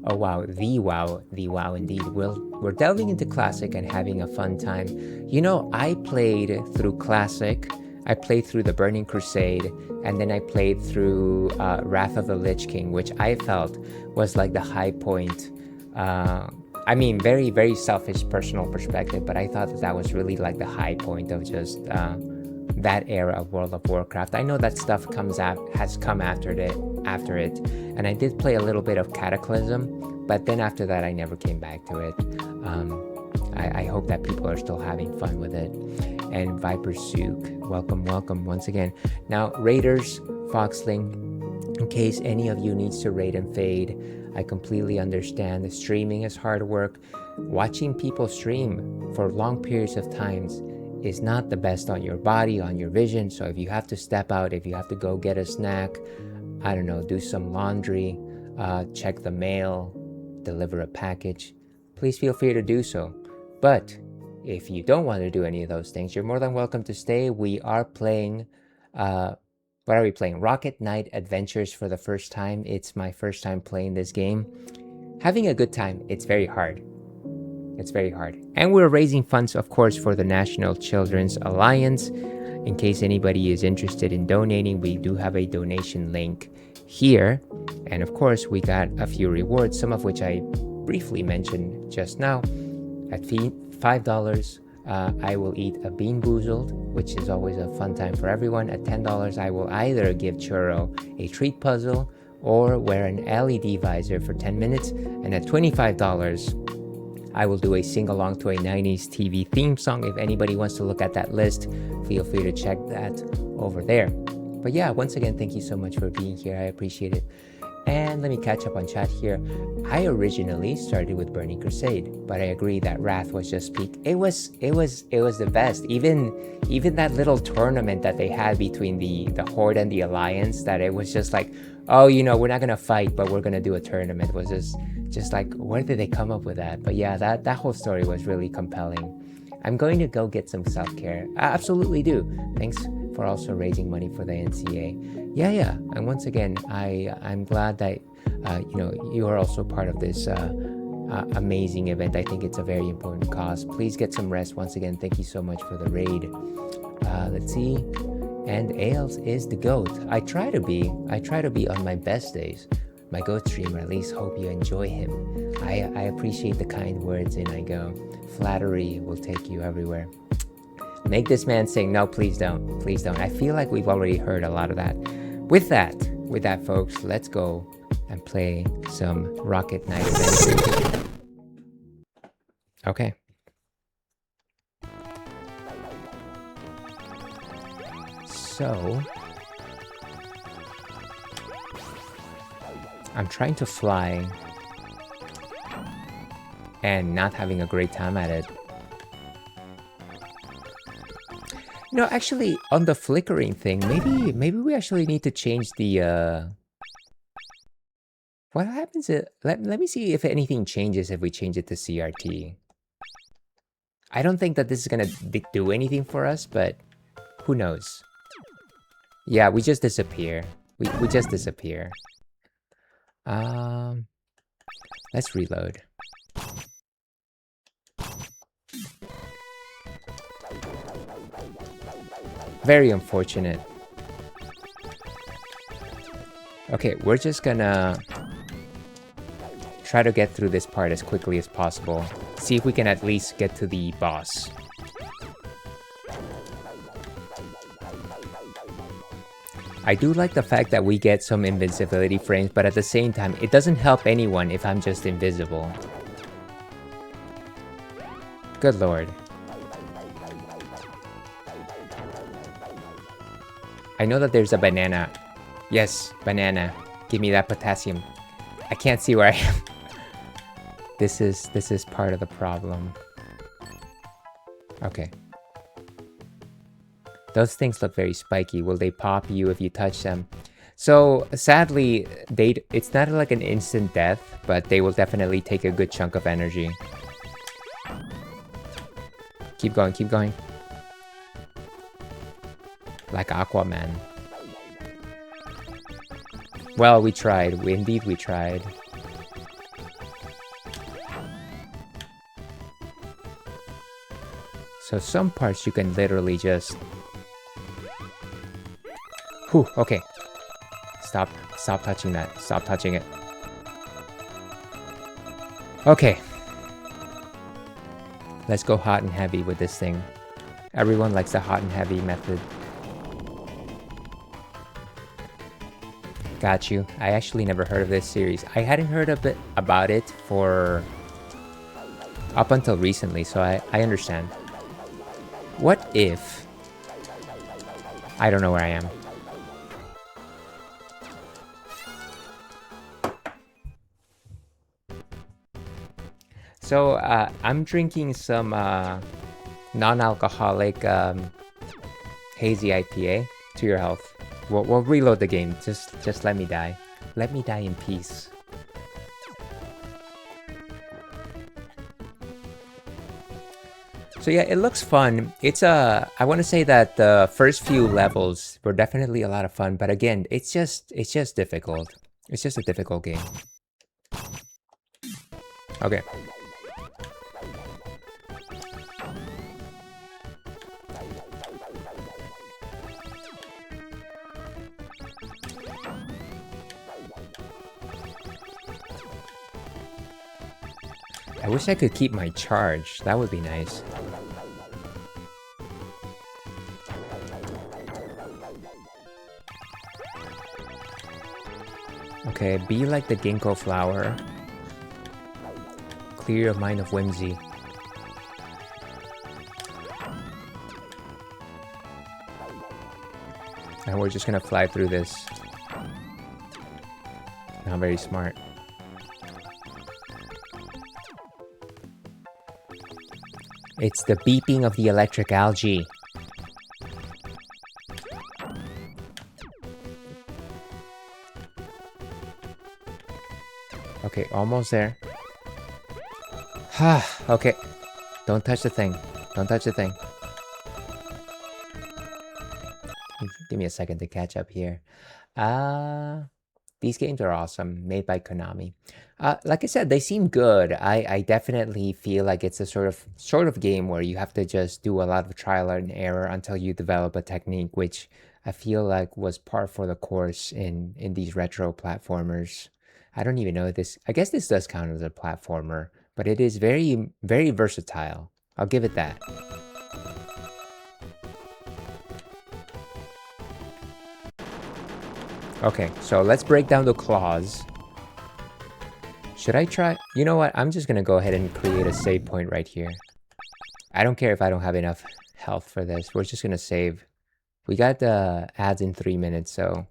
Oh wow, the wow indeed. We're delving into Classic and having a fun time. You know, I played through Classic, I played through the Burning Crusade, and then I played through Wrath of the Lich King, which I felt was like the high point. I mean, very, very selfish personal perspective, but I thought that was really like the high point of just that era of World of Warcraft. I know that stuff has come after it, and I did play a little bit of Cataclysm, but then after that I never came back to it. I hope that people are still having fun with it. And Viper Souk, welcome once again. Now, Raiders, Foxling, in case any of you needs to raid and fade, I completely understand. Streaming is hard work. Watching people stream for long periods of times is not the best on your body, on your vision. So if you have to step out, if you have to go get a snack, I don't know, do some laundry, check the mail, deliver a package, please feel free to do so. But if you don't want to do any of those things, you're more than welcome to stay. We are playing, what are we playing? Rocket Knight Adventures for the first time. It's my first time playing this game. Having a good time. It's very hard. It's very hard. And we're raising funds, of course, for the National Children's Alliance. In case anybody is interested in donating, we do have a donation link here. And of course, we got a few rewards, some of which I briefly mentioned just now. At $5, I will eat a Bean Boozled, which is always a fun time for everyone. At $10, I will either give Churro a treat puzzle or wear an LED visor for 10 minutes. And at $25, I will do a sing-along to a 90s TV theme song. If anybody wants to look at that list, feel free to check that over there. But yeah, once again, thank you so much for being here. I appreciate it. And let me catch up on chat here. I originally started with Burning Crusade, but I agree that Wrath was just peak. It was the best. Even that little tournament that they had between the Horde and the Alliance, that it was just like, oh, you know, we're not gonna fight, but we're gonna do a tournament. It was just like, where did they come up with that? But yeah, that whole story was really compelling. I'm going to go get some self-care. I absolutely do. Thanks for also raising money for the NCA. Yeah. And once again, I'm glad that you are also part of this amazing event. I think it's a very important cause. Please get some rest. Once again, thank you so much for the raid. Let's see. And Ales is the GOAT. I try to be on my best days. My GOAT streamer, at least hope you enjoy him. I appreciate the kind words and I go. Flattery will take you everywhere. Make this man sing. No, please don't. Please don't. I feel like we've already heard a lot of that. With that, folks, let's go and play some Rocket Knight Adventure. Okay. So I'm trying to fly and not having a great time at it. You know, actually, on the flickering thing, maybe we actually need to change the what happens if, let me see if anything changes if we change it to CRT. I don't think that this is gonna do anything for us, but who knows? Yeah, we just disappear. We just disappear. Let's reload. Very unfortunate. Okay, we're just gonna try to get through this part as quickly as possible. See if we can at least get to the boss. I do like the fact that we get some invincibility frames, but at the same time, it doesn't help anyone if I'm just invisible. Good lord. I know that there's a banana. Yes, banana. Give me that potassium. I can't see where I am. This is part of the problem. Okay. Those things look very spiky. Will they pop you if you touch them? So sadly, it's not like an instant death, but they will definitely take a good chunk of energy. Keep going, keep going. Like Aquaman. Well, we tried. Indeed, we tried. So some parts you can literally just... Whew, okay. Stop touching that. Stop touching it. Okay. Let's go hot and heavy with this thing. Everyone likes the hot and heavy method. Got you. I actually never heard of this series. I hadn't heard a bit about it for up until recently, so I understand. What if... I don't know where I am. So, I'm drinking some non-alcoholic hazy IPA. To your health. We'll reload the game. Just let me die. Let me die in peace. So yeah, it looks fun. It's I want to say that the first few levels were definitely a lot of fun, but again, it's just difficult. It's just a difficult game. Okay. I wish I could keep my charge. That would be nice. Okay, be like the ginkgo flower. Clear your mind of whimsy. And we're just gonna fly through this. Not very smart. It's the beeping of the electric algae. Okay, almost there. Okay. Don't touch the thing. Don't touch the thing. Give me a second to catch up here. These games are awesome, made by Konami. Like I said, they seem good. I definitely feel like it's a sort of game where you have to just do a lot of trial and error until you develop a technique, which I feel like was par for the course in these retro platformers. I don't even know this. I guess this does count as a platformer, but it is very, very versatile. I'll give it that. Okay, so let's break down the claws. Should I try? You know what? I'm just gonna go ahead and create a save point right here. I don't care if I don't have enough health for this. We're just gonna save. We got the ads in 3 minutes, so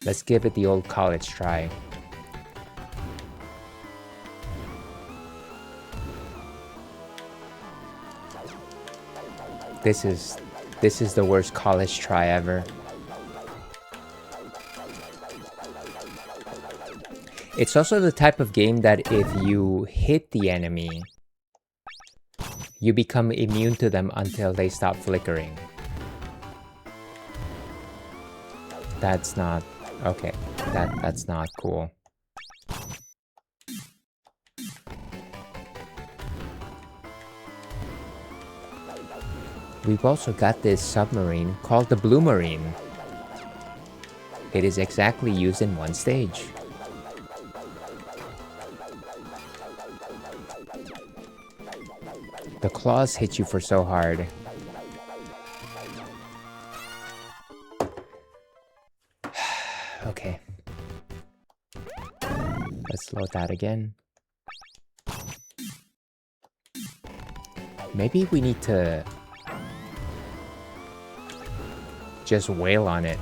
let's give it the old college try. This is the worst college try ever. It's also the type of game that if you hit the enemy, you become immune to them until they stop flickering. That's not okay. That's not cool. We've also got this submarine called the Blue Marine. It is exactly used in one stage. The claws hit you for so hard. Okay. Let's load that again. Maybe we need to just wail on it.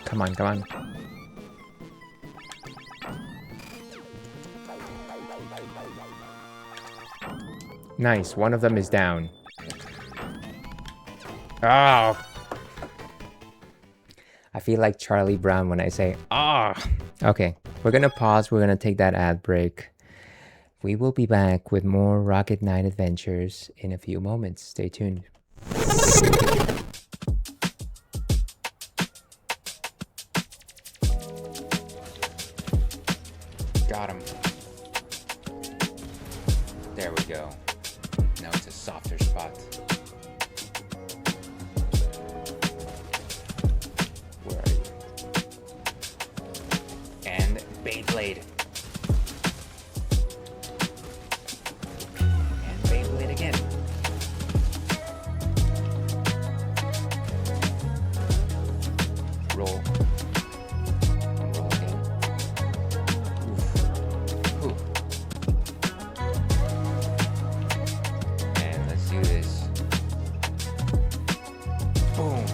Come on, come on. Nice, one of them is down. Oh! I feel like Charlie Brown when I say, ah! Oh. Okay, we're gonna pause, we're gonna take that ad break. We will be back with more Rocket Knight adventures in a few moments. Stay tuned. Got him. There we go. Now it's a softer spot. Where are you? And Beyblade. And Beyblade again. Roll. And roll again. Oof. Ooh. And let's do this. Boom.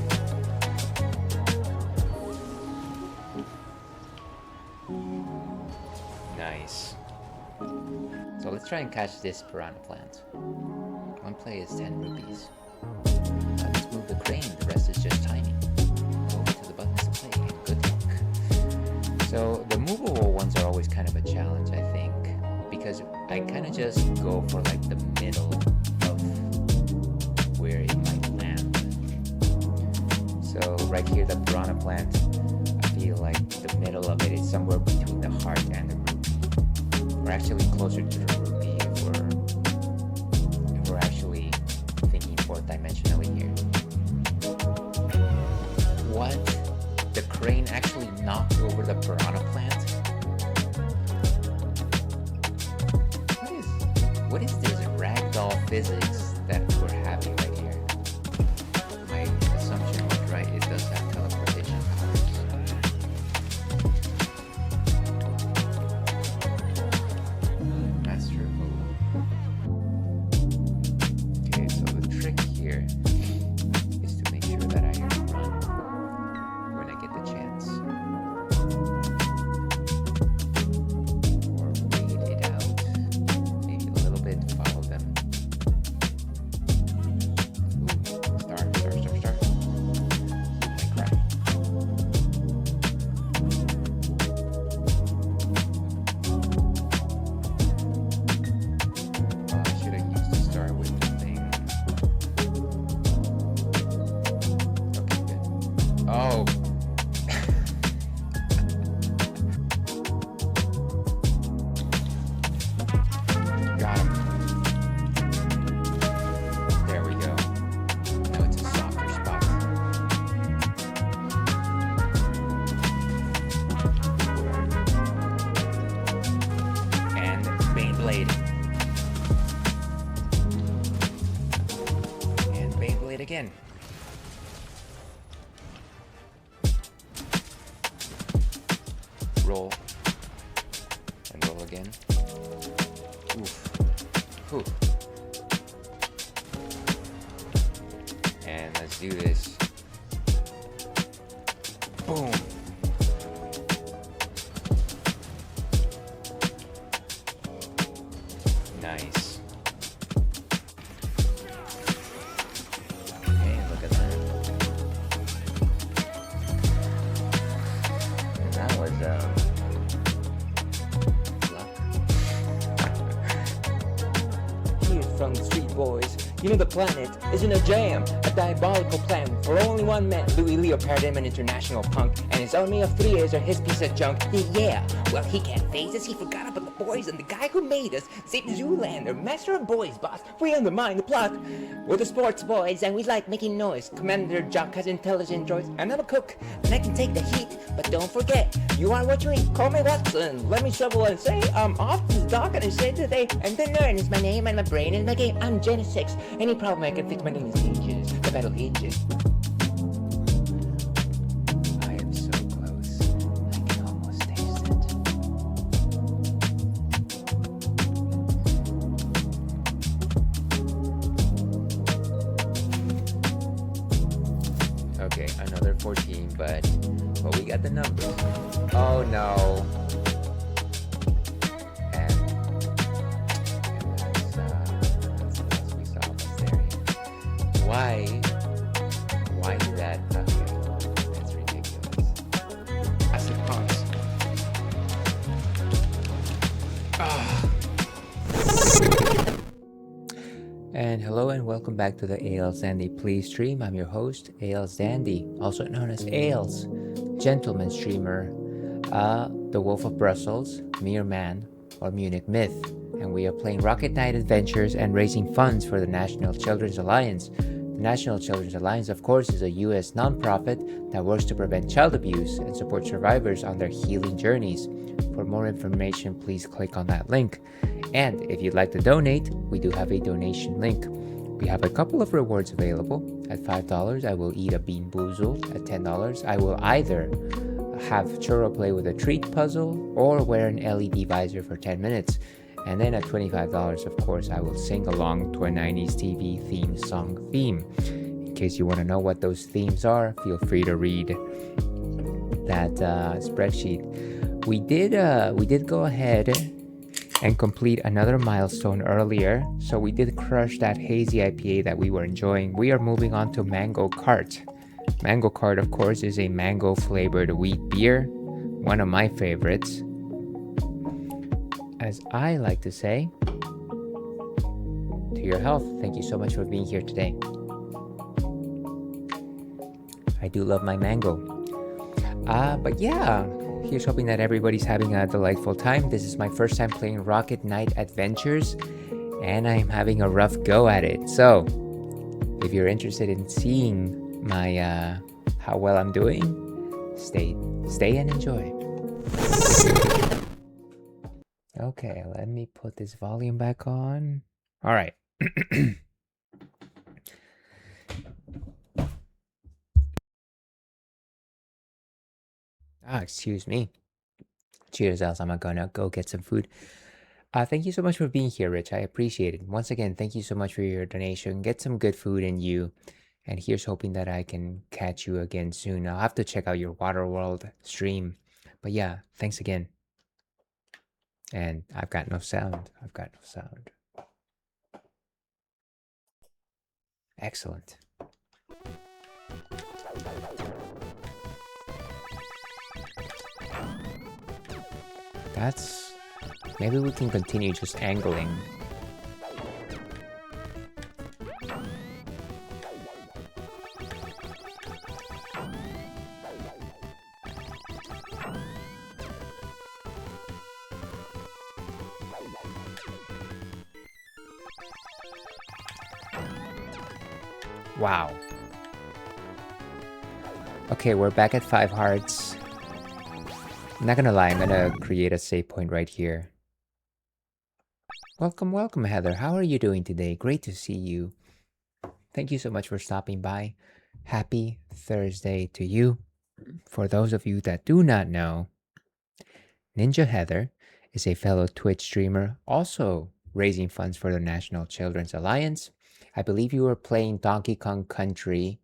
Nice. So let's try and catch this piranha plant. One play is 10 rupees. Now let's move the crane, the rest is just timing. Go over to the buttons to play, and good luck. So the movable ones are always kind of a challenge, I think, because I kind of just go for like the middle of where it might land. So right here, the piranha plant, I feel like the middle of it is somewhere between the heart and the rupee. We're actually closer to the rupee if we're actually thinking fourth dimensionally here. What? The crane actually knocked over the piranha plant? What is this ragdoll physics that we're having right here? My assumption was right, it does have teleportation powers. That's true. Okay, so the trick here is to make sure that I run when I get the chance. Or wait it out. Maybe a little bit, follow them. again. Roll. And roll again. Oof. Ooh. And let's do this. Boom. Nice. Okay, look at that. And that was luck. Here from the street boys. You know the planet is in a jam, a diabolical plan for only one man, Louis Leopard him an international punk, and his army of 3 A's are his piece of junk. Yeah, well he can't phase us, he forgot about the boys and the guy who made us, Satan Zoolander, master of boys, boss. We undermine the plot. We're the sports boys and we like making noise. Commander Jock has intelligent droids, and I'm a cook, and I can take the heat, but don't forget, you are what you eat. Call me Watson, let me shovel and say, I'm off to the dock and I say today, and the nerd is my name and my brain is my game. I'm Gen 6. Any problem I can fix, my name is Hinges. The battle hinges. I am so close. I can almost taste it. Okay, another 14, but we got the numbers. Oh no. Why is that? Okay, that's ridiculous. Acid pumps. And hello and welcome back to the Ales Dandy Please stream. I'm your host, Ales Dandy, also known as Ales, gentleman streamer, the Wolf of Brussels, Mere Man, or Munich Myth. And we are playing Rocket Knight Adventures and raising funds for the National Children's Alliance. The National Children's Alliance, of course, is a U.S. nonprofit that works to prevent child abuse and support survivors on their healing journeys. For more information, please click on that link. And if you'd like to donate, we do have a donation link. We have a couple of rewards available. At $5, I will eat a Bean Boozled. At $10, I will either have churro play with a treat puzzle or wear an LED visor for 10 minutes. And then at $25, of course, I will sing along to a 90s TV theme song theme. In case you want to know what those themes are, feel free to read that spreadsheet. We did go ahead and complete another milestone earlier, so we did crush that hazy IPA that we were enjoying. We are moving on to Mango Cart. Mango Cart, of course, is a mango-flavored wheat beer, one of my favorites. As I like to say, to your health. Thank you so much for being here today. I do love my mango. But yeah, here's hoping that everybody's having a delightful time. This is my first time playing Rocket Knight Adventures, and I'm having a rough go at it. So, if you're interested in seeing my how well I'm doing, stay and enjoy. Okay, let me put this volume back on. All right. Excuse me. Cheers, else I'm gonna go get some food. Thank you so much for being here, Rich. I appreciate it. Once again, thank you so much for your donation. Get some good food in you. And here's hoping that I can catch you again soon. I'll have to check out your Waterworld stream. But yeah, thanks again. And I've got no sound. Excellent. Maybe we can continue just angling. Wow. Okay, we're back at 5 hearts. I'm not gonna lie, I'm gonna create a save point right here. Welcome, Heather. How are you doing today? Great to see you. Thank you so much for stopping by. Happy Thursday to you. For those of you that do not know, Ninja Heather is a fellow Twitch streamer, also raising funds for the National Children's Alliance. I believe you were playing Donkey Kong Country,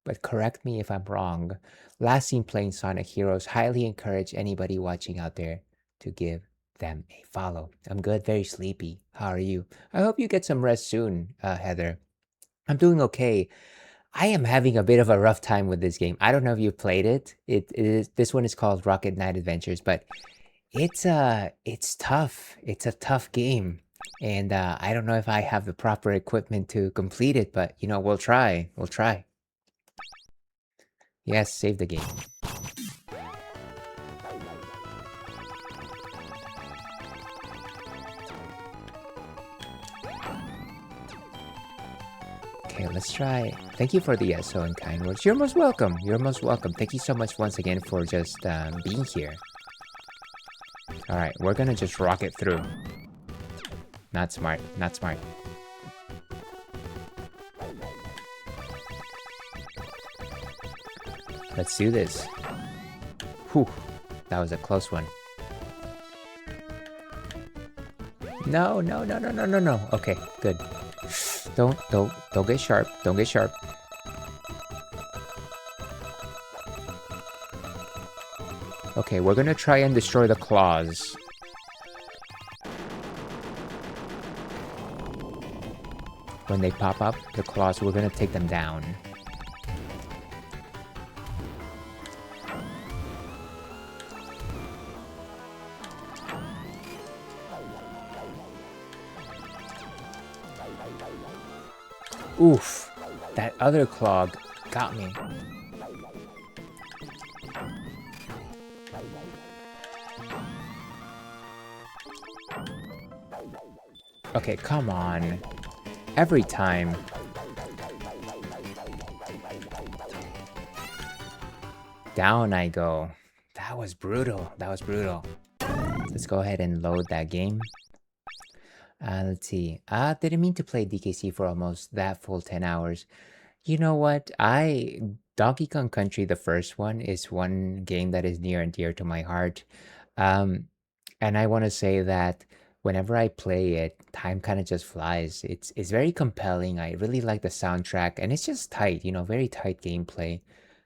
but correct me if I'm wrong. Last seen playing Sonic Heroes. Highly encourage anybody watching out there to give them a follow. I'm good, very sleepy. How are you? I hope you get some rest soon, Heather. I'm doing okay. I am having a bit of a rough time with this game. I don't know if you've played it. It is this one is called Rocket Knight Adventures, but it's tough. It's a tough game. And I don't know if I have the proper equipment to complete it, but you know, we'll try. We'll try. Yes, save the game. Okay, let's try. Thank you for the so and kind words. You're most welcome. You're most welcome. Thank you so much once again for just being here. Alright, we're gonna just rock it through. Not smart. Not smart. Let's do this. Whew, that was a close one. No, no, no, no, no, no, no. Okay, good. Don't get sharp. Don't get sharp. Okay, we're gonna try and destroy the claws. When they pop up, the claws, we're gonna take them down. Oof, that other claw got me. Okay, come on. Every time. Down I go. That was brutal. That was brutal. Let's go ahead and load that game. Let's see. Didn't mean to play DKC for almost that full 10 hours. You know what? Donkey Kong Country, the first one, is one game that is near and dear to my heart. And I want to say that whenever I play it, time kind of just flies. It's very compelling. I really like the soundtrack, and it's just tight, you know, very tight gameplay.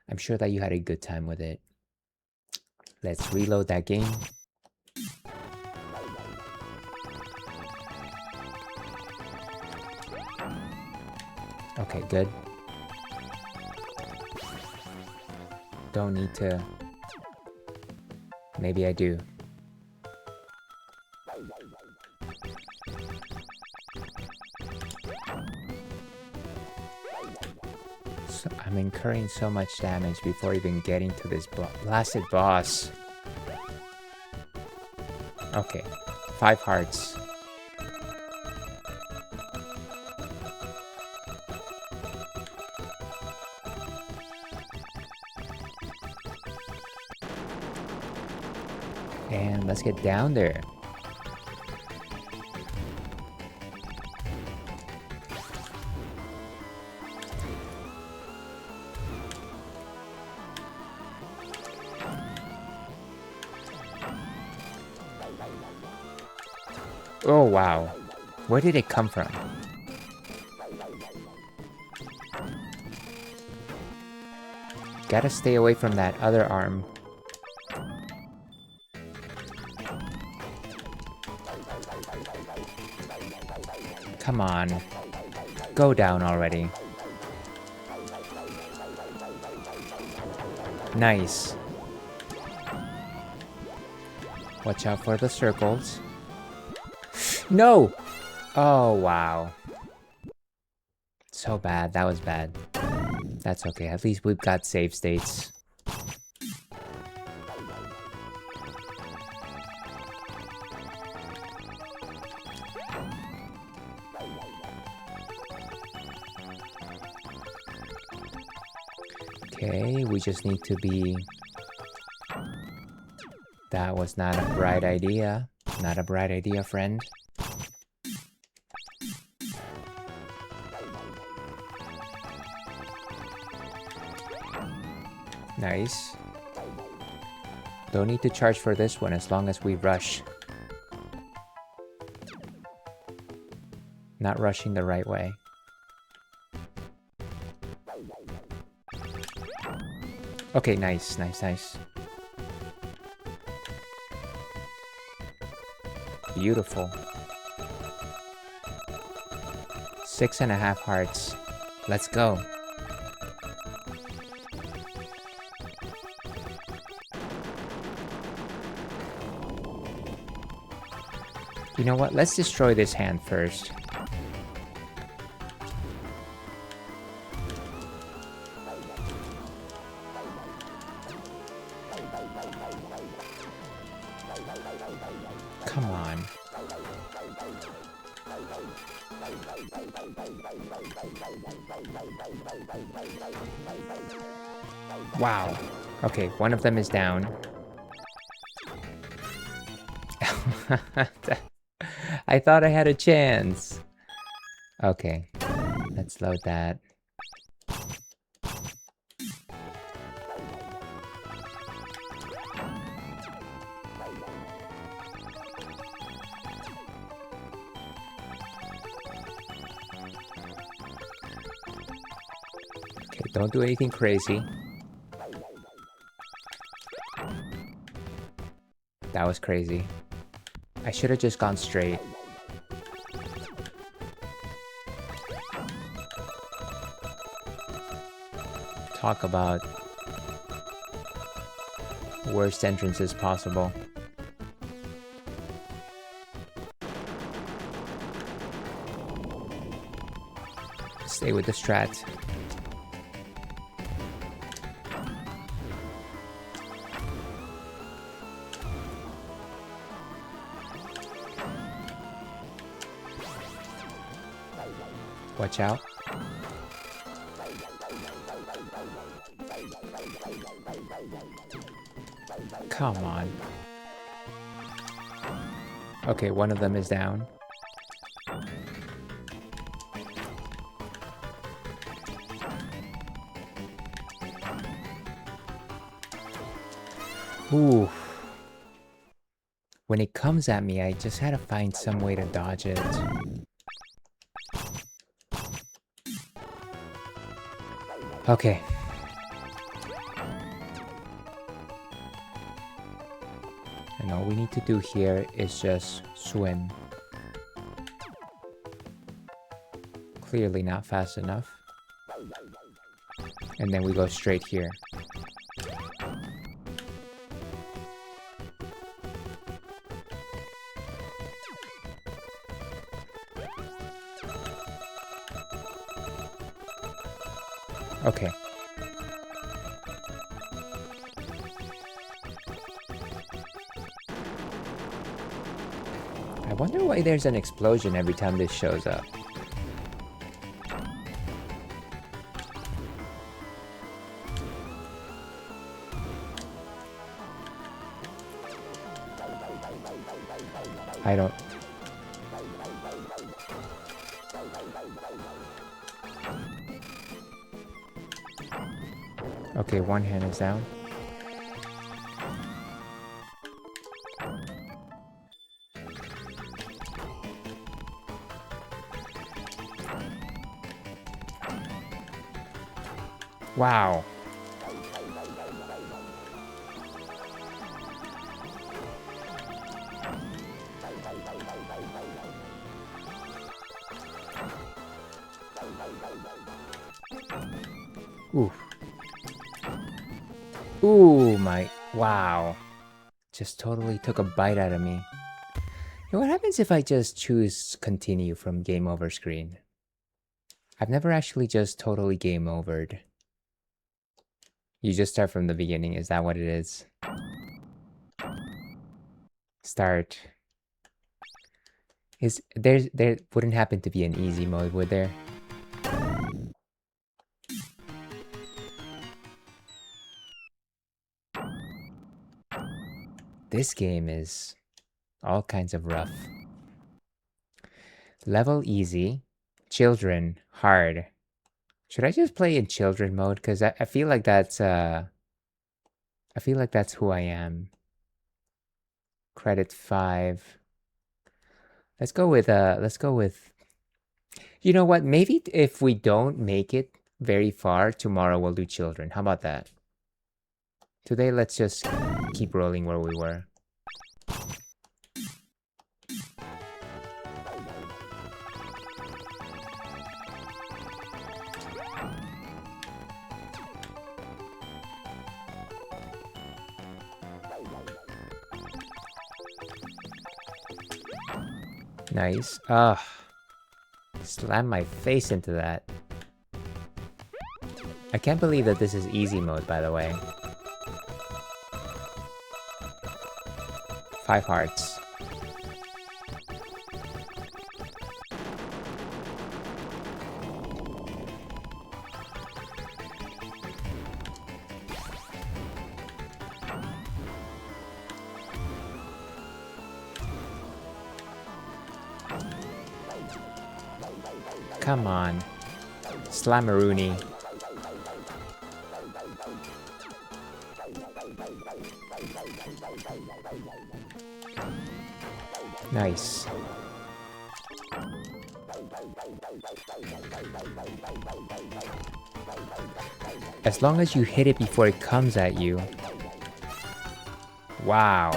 I'm sure that you had a good time with it. Let's reload that game. Okay, good. Don't need to... Maybe I do. So I'm incurring so much damage before even getting to this blasted boss. Okay, 5 hearts. And let's get down there. Oh wow, where did it come from? Gotta stay away from that other arm. Come on, go down already. Nice. Watch out for the circles. No! Oh, wow. So bad. That was bad. That's okay. At least we've got save states. Okay, we just need to be... That was not a bright idea. Not a bright idea, friend. Nice. Don't need to charge for this one as long as we rush. Not rushing the right way. Okay, nice, nice, nice. Beautiful. 6.5 hearts. Let's go. You know what? Let's destroy this hand first. Come on. Wow. Okay, one of them is down. I thought I had a chance. Okay, let's load that. Okay, don't do anything crazy. That was crazy. I should have just gone straight. Talk about worst entrances possible. Stay with the strat. Watch out. Come on. Okay, one of them is down. Ooh. When it comes at me, I just had to find some way to dodge it. Okay. And all we need to do here is just swim. Clearly not fast enough. And then we go straight here. Okay. I wonder why there's an explosion every time this shows up. I don't... Okay, one hand is down. Wow. Ooh. Ooh, my... Wow. Just totally took a bite out of me. Hey, what happens if I just choose continue from game over screen? I've never actually just totally game overed. You just start from the beginning, is that what it is? Start. There wouldn't happen to be an easy mode, would there? This game is all kinds of rough. Level easy. Children, hard. Should I just play in children mode? Because I feel like that's I feel like that's who I am. Credit 5. Let's go with you know what? Maybe if we don't make it very far, tomorrow we'll do children. How about that? Today, let's just keep rolling where we were. Nice. Ugh. Slam my face into that. I can't believe that this is easy mode, by the way. 5 hearts. Come on. Slammaroonie. Nice. As long as you hit it before it comes at you. Wow.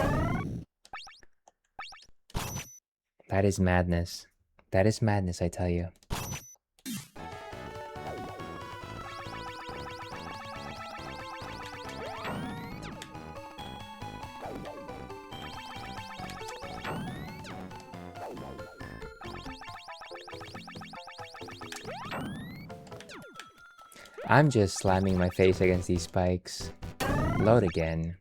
That is madness. That is madness, I tell you. I'm just slamming my face against these spikes. Load again.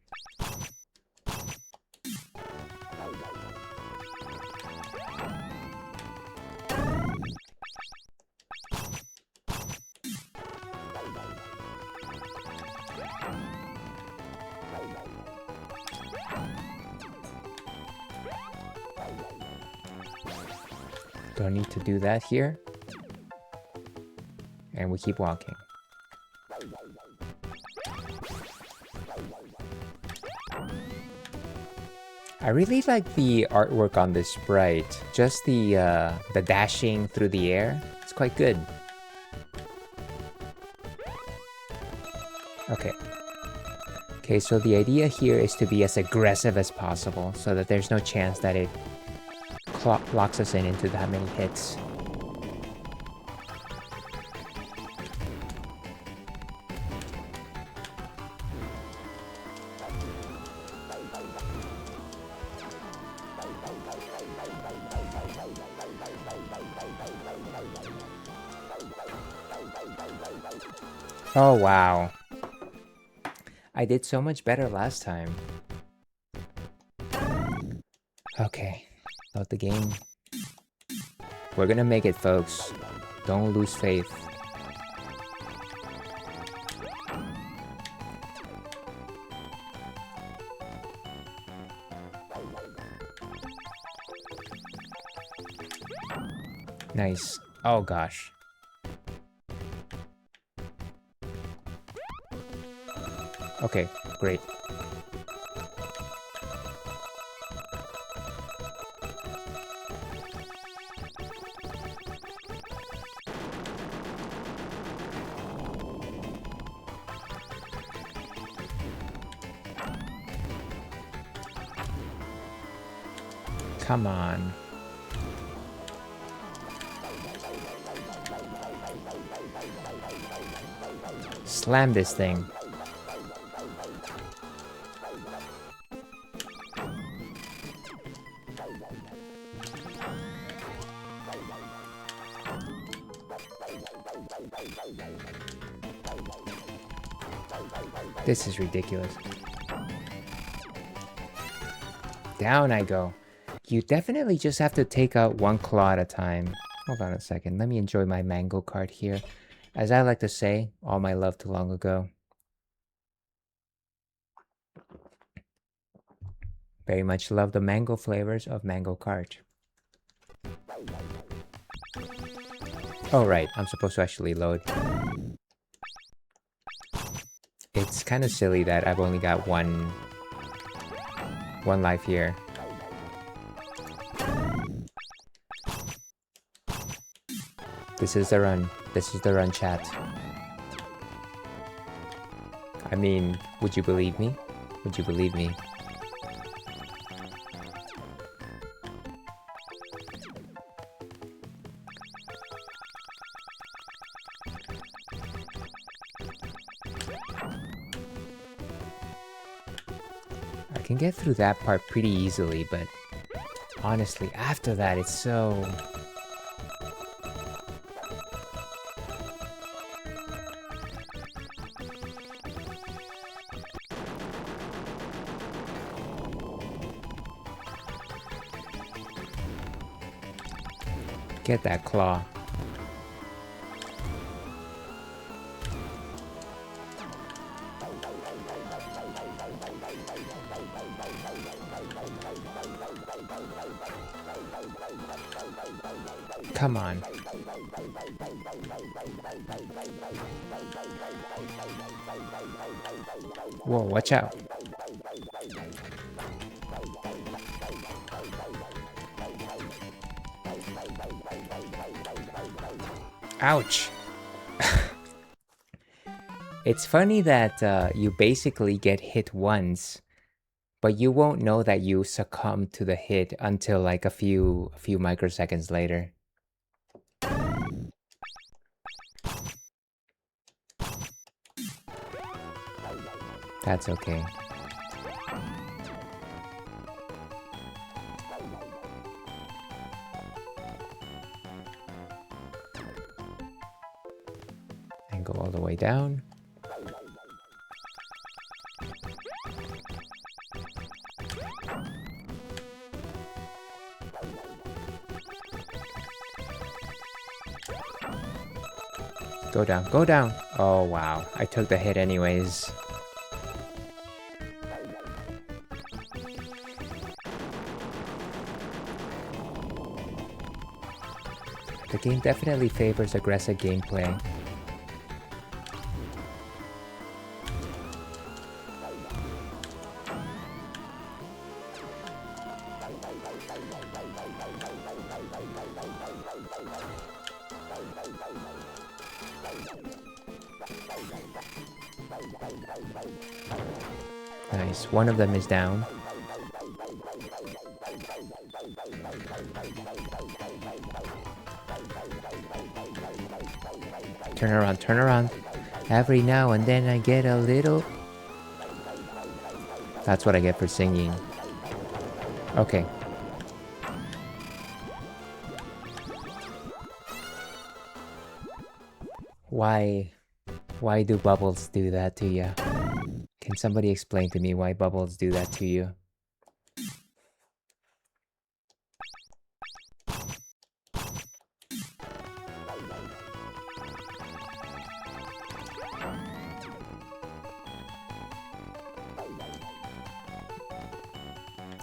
Don't need to do that here. And we keep walking. I really like the artwork on this sprite. Just the dashing through the air. It's quite good. Okay. Okay, so the idea here is to be as aggressive as possible so that there's no chance that it locks us into that many hits. Oh, wow. I did so much better last time. Okay, load the game. We're gonna make it, folks. Don't lose faith. Nice. Oh, gosh. Okay, great. Come on. Slam this thing. This is ridiculous. Down I go. You definitely just have to take out one claw at a time. Hold on a second. Let me enjoy my mango card here. As I like to say, all my love to long ago. Very much love the mango flavors of mango cart. Oh right, I'm supposed to actually load. It's kind of silly that I've only got one life here. This is the run. This is the run, chat. I mean, would you believe me? Would you believe me? I can get through that part pretty easily, but honestly, after that, it's so... Get that claw. Come on. Whoa, watch out. Ouch. It's funny that you basically get hit once, but you won't know that you succumb to the hit until like a few microseconds later. That's okay. And go all the way down. Go down, go down. Oh wow, I took the hit anyways. The game definitely favors aggressive gameplay. Nice, one of them is down. Turn around, turn around. Every now and then I get a little... That's what I get for singing. Okay. Why do bubbles do that to you? Can somebody explain to me why bubbles do that to you?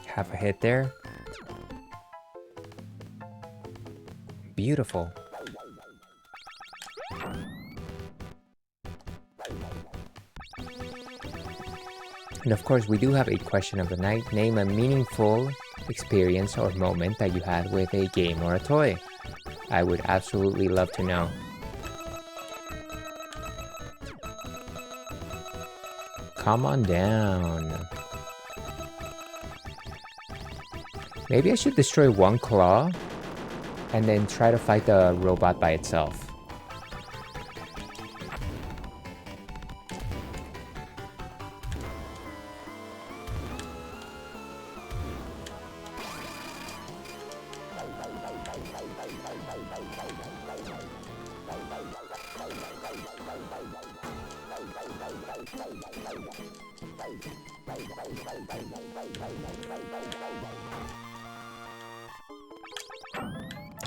Have a hit there. Beautiful. And of course, we do have a question of the night. Name a meaningful experience or moment that you had with a game or a toy. I would absolutely love to know. Come on down. Maybe I should destroy one claw and then try to fight the robot by itself.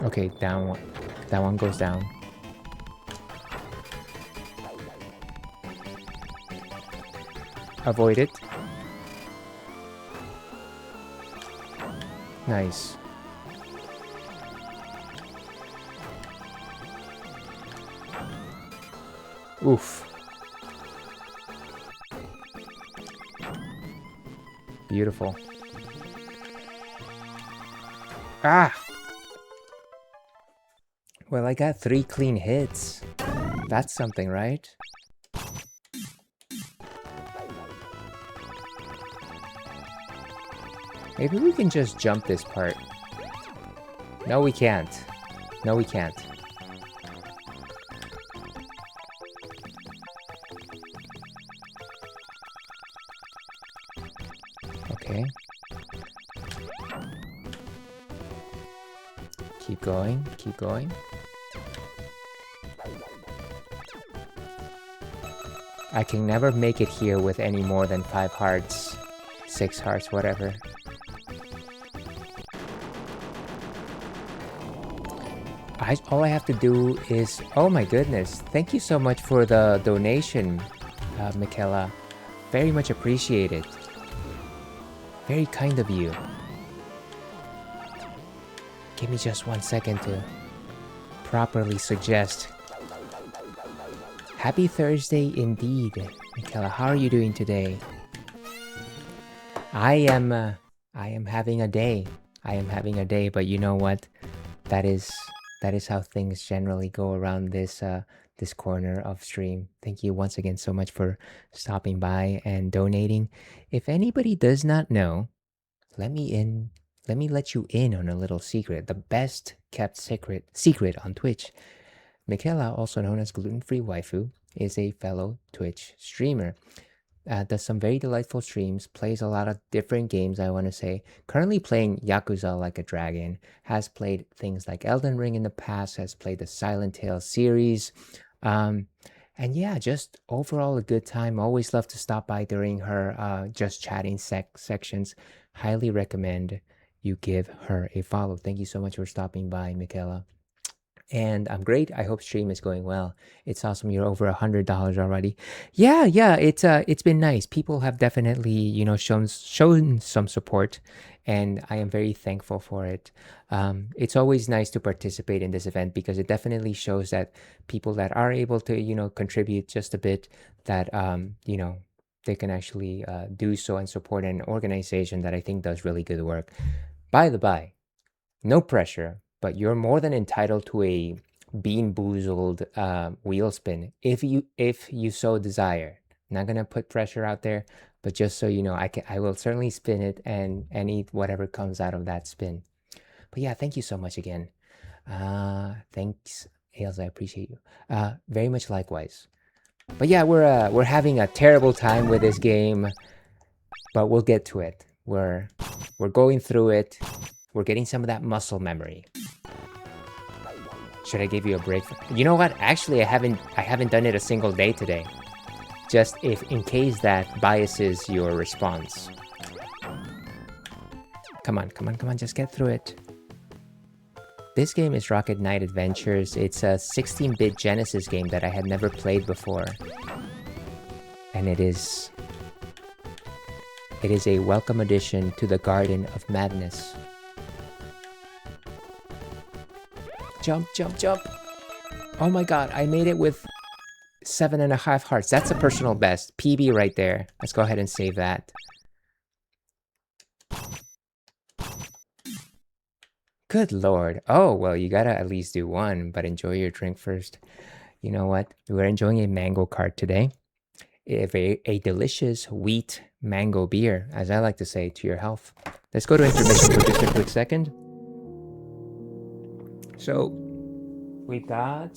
Okay, down one. That one goes down. Avoid it. Nice. Oof. Beautiful. Ah! Well, I got 3 clean hits. That's something, right? Maybe we can just jump this part. No, we can't. No, we can't. Okay. Keep going, keep going. I can never make it here with any more than 5 hearts, 6 hearts, whatever. All I have to do is... Oh my goodness, thank you so much for the donation, Michaela. Very much appreciated. Very kind of you. Give me just 1 second to properly suggest. Happy Thursday indeed, Michaela. How are you doing today? I am having a day. I am having a day, but you know what? That is how things generally go around this this corner of stream. Thank you once again so much for stopping by and donating. If anybody does not know, let me let you in on a little secret. The best kept secret on Twitch. Michaela, also known as Gluten-Free Waifu, is a fellow Twitch streamer. Does some very delightful streams, plays a lot of different games, I want to say. Currently playing Yakuza Like a Dragon, has played things like Elden Ring in the past, has played the Silent Hill series. And yeah, just overall a good time. Always love to stop by during her just chatting sections. Highly recommend you give her a follow. Thank you so much for stopping by, Michaela. And I'm great. I hope stream is going well. It's awesome. You're over $100 already. Yeah. It's been nice. People have definitely, you know, shown some support, and I am very thankful for it. It's always nice to participate in this event because it definitely shows that people that are able to, you know, contribute just a bit, that you know, they can actually do so and support an organization that I think does really good work. By the by, no pressure, but you're more than entitled to a Bean Boozled wheel spin if you so desire. Not gonna put pressure out there, but just so you know, I will certainly spin it and eat whatever comes out of that spin. But yeah, thank you so much again. Thanks, Ailes, I appreciate you. Very much likewise. But yeah, we're having a terrible time with this game, but we'll get to it. We're going through it. We're getting some of that muscle memory. Should I give you a break? You know what? Actually, I haven't done it a single day today. Just in case that biases your response. Come on, just get through it. This game is Rocket Knight Adventures. It's a 16-bit Genesis game that I had never played before. And it is a welcome addition to the Garden of Madness. Jump. Oh my god, I made it with 7.5 hearts. That's a personal best. PB right there. Let's go ahead and save that. Good lord. Oh, well, you gotta at least do one, but enjoy your drink first. You know what? We're enjoying a mango cart today. A delicious wheat mango beer, as I like to say, to your health. Let's go to intermission for just a quick second. So, we've got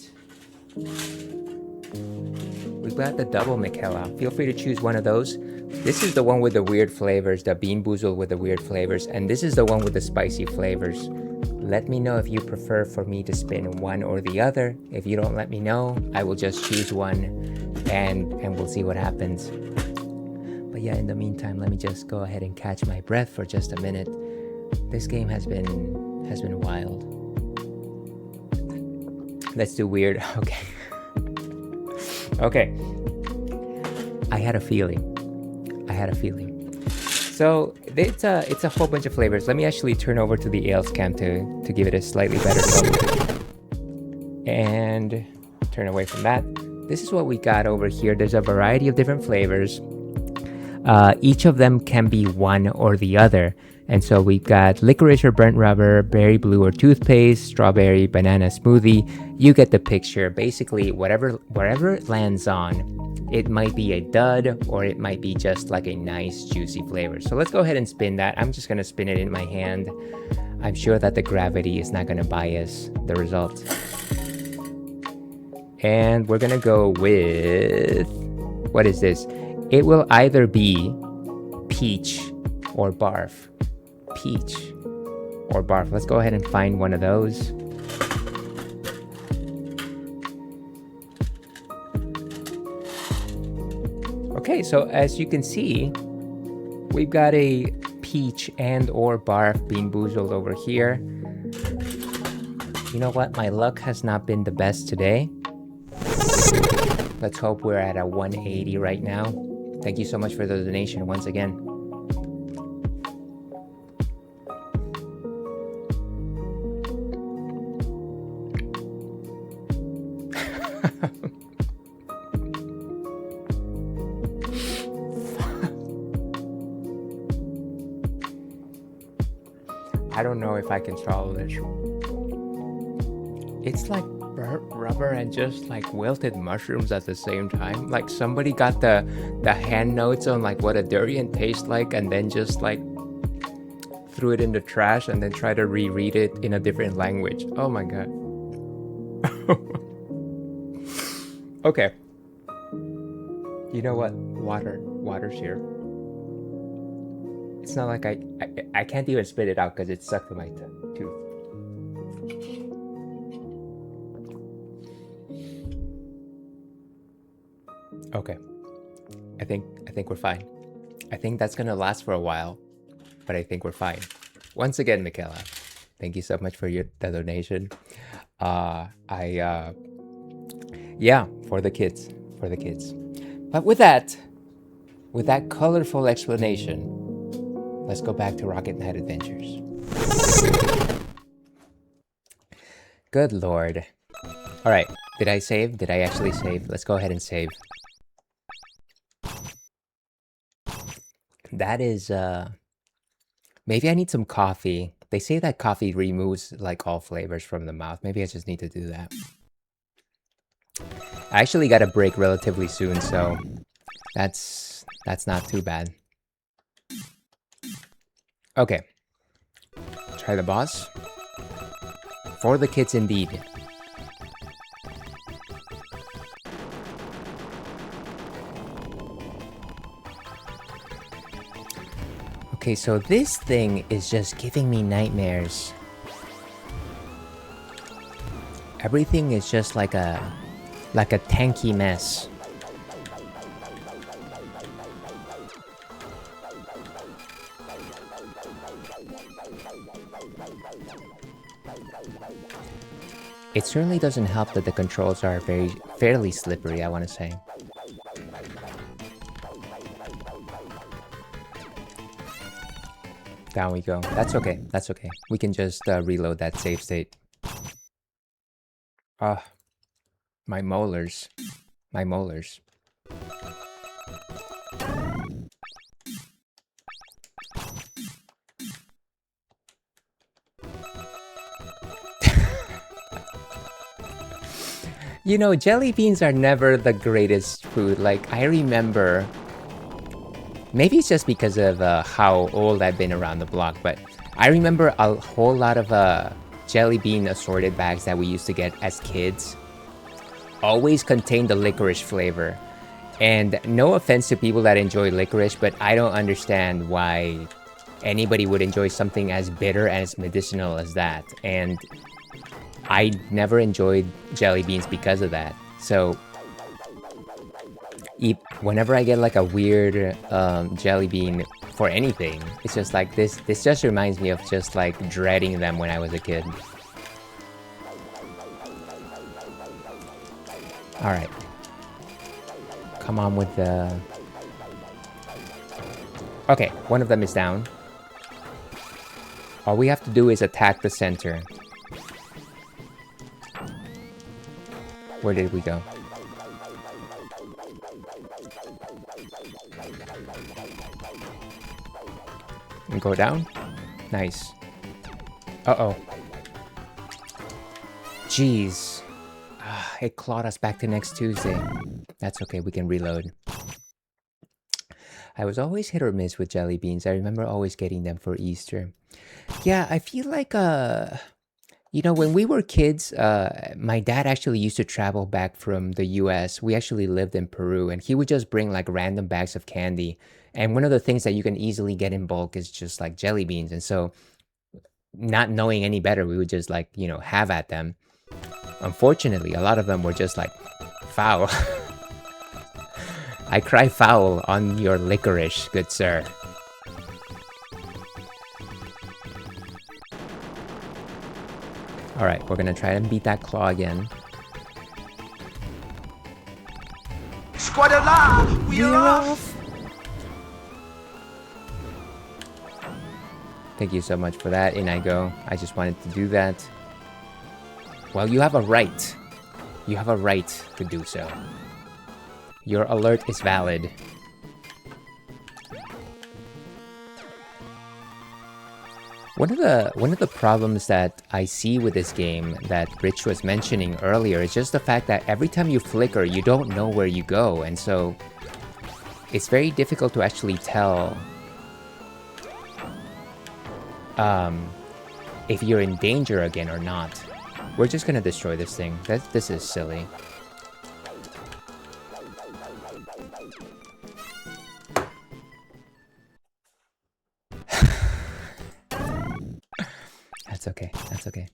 the double Michaela. Feel free to choose one of those. This is the one with the weird flavors, the Bean Boozled with the weird flavors, and this is the one with the spicy flavors. Let me know if you prefer for me to spin one or the other. If you don't let me know, I will just choose one and we'll see what happens. But yeah, in the meantime, let me just go ahead and catch my breath for just a minute. This game has been wild. Let's do weird. Okay. I had a feeling. So it's a whole bunch of flavors. Let me actually turn over to the ales cam to give it a slightly better flavor. And turn away from that. This is what we got over here. There's a variety of different flavors. Each of them can be one or the other. And so we've got licorice or burnt rubber, berry blue or toothpaste, strawberry, banana smoothie. You get the picture. Basically, wherever it lands on, it might be a dud or it might be just like a nice juicy flavor. So let's go ahead and spin that. I'm just gonna spin it in my hand. I'm sure that the gravity is not gonna bias the result. And we're gonna go with, what is this? It will either be peach or barf. Peach or barf. Let's go ahead and find one of those. Okay, so as you can see, we've got a peach and or barf being boozled over here. You know what? My luck has not been the best today. Let's hope we're at a 180 right now. Thank you so much for the donation once again. I don't know if I can swallow this. It's like burnt rubber and just like wilted mushrooms at the same time. Like somebody got the hand notes on like what a durian tastes like and then just like threw it in the trash and then tried to reread it in a different language. Oh my god. Okay. You know what? Water's here. It's not like I can't even spit it out because it's stuck to my tooth. Okay. I think we're fine. I think that's gonna last for a while, but I think we're fine. Once again, Michaela, thank you so much for the donation. Yeah, for the kids. But with that colorful explanation, let's go back to Rocket Knight Adventures. Good lord. Alright, did I save? Did I actually save? Let's go ahead and save. That is, maybe I need some coffee. They say that coffee removes like all flavors from the mouth. Maybe I just need to do that. I actually got a break relatively soon, so that's not too bad. Okay. Try the boss. For the kids indeed. Okay, so this thing is just giving me nightmares. Everything is just like a tanky mess. It certainly doesn't help that the controls are fairly slippery, I want to say. Down we go. That's okay. That's okay. We can just reload that save state. My molars. My molars. You know, jelly beans are never the greatest food. Like, I remember... Maybe it's just because of how old I've been around the block, but I remember a whole lot of jelly bean assorted bags that we used to get as kids always contained the licorice flavor. And no offense to people that enjoy licorice, but I don't understand why anybody would enjoy something as bitter and as medicinal as that. And I never enjoyed jelly beans because of that. So whenever I get like a weird jelly bean for anything, it's just like this just reminds me of just like dreading them when I was a kid. Alright. Come on with the... Okay, one of them is down. All we have to do is attack the center. Where did we go? and go down. Nice. Uh-oh. Jeez. It clawed us back to next Tuesday. That's okay, we can reload. I was always hit or miss with jelly beans. I remember always getting them for Easter. Yeah, I feel like when we were kids, my dad actually used to travel back from the US. We actually lived in Peru, and he would just bring like random bags of candy. And one of the things that you can easily get in bulk is just like jelly beans. And so, not knowing any better, we would just like, have at them. Unfortunately, a lot of them were just like foul. I cry foul on your licorice, good sir. Alright, we're gonna try and beat that claw again. Squadala, we're off! Thank you so much for that, in I go. I just wanted to do that. Well, you have a right. You have a right to do so. Your alert is valid. One of the problems that I see with this game that Rich was mentioning earlier is just the fact that every time you flicker, you don't know where you go, and so it's very difficult to actually tell if you're in danger again or not. We're just gonna destroy this thing. This is silly. That's okay. That's okay.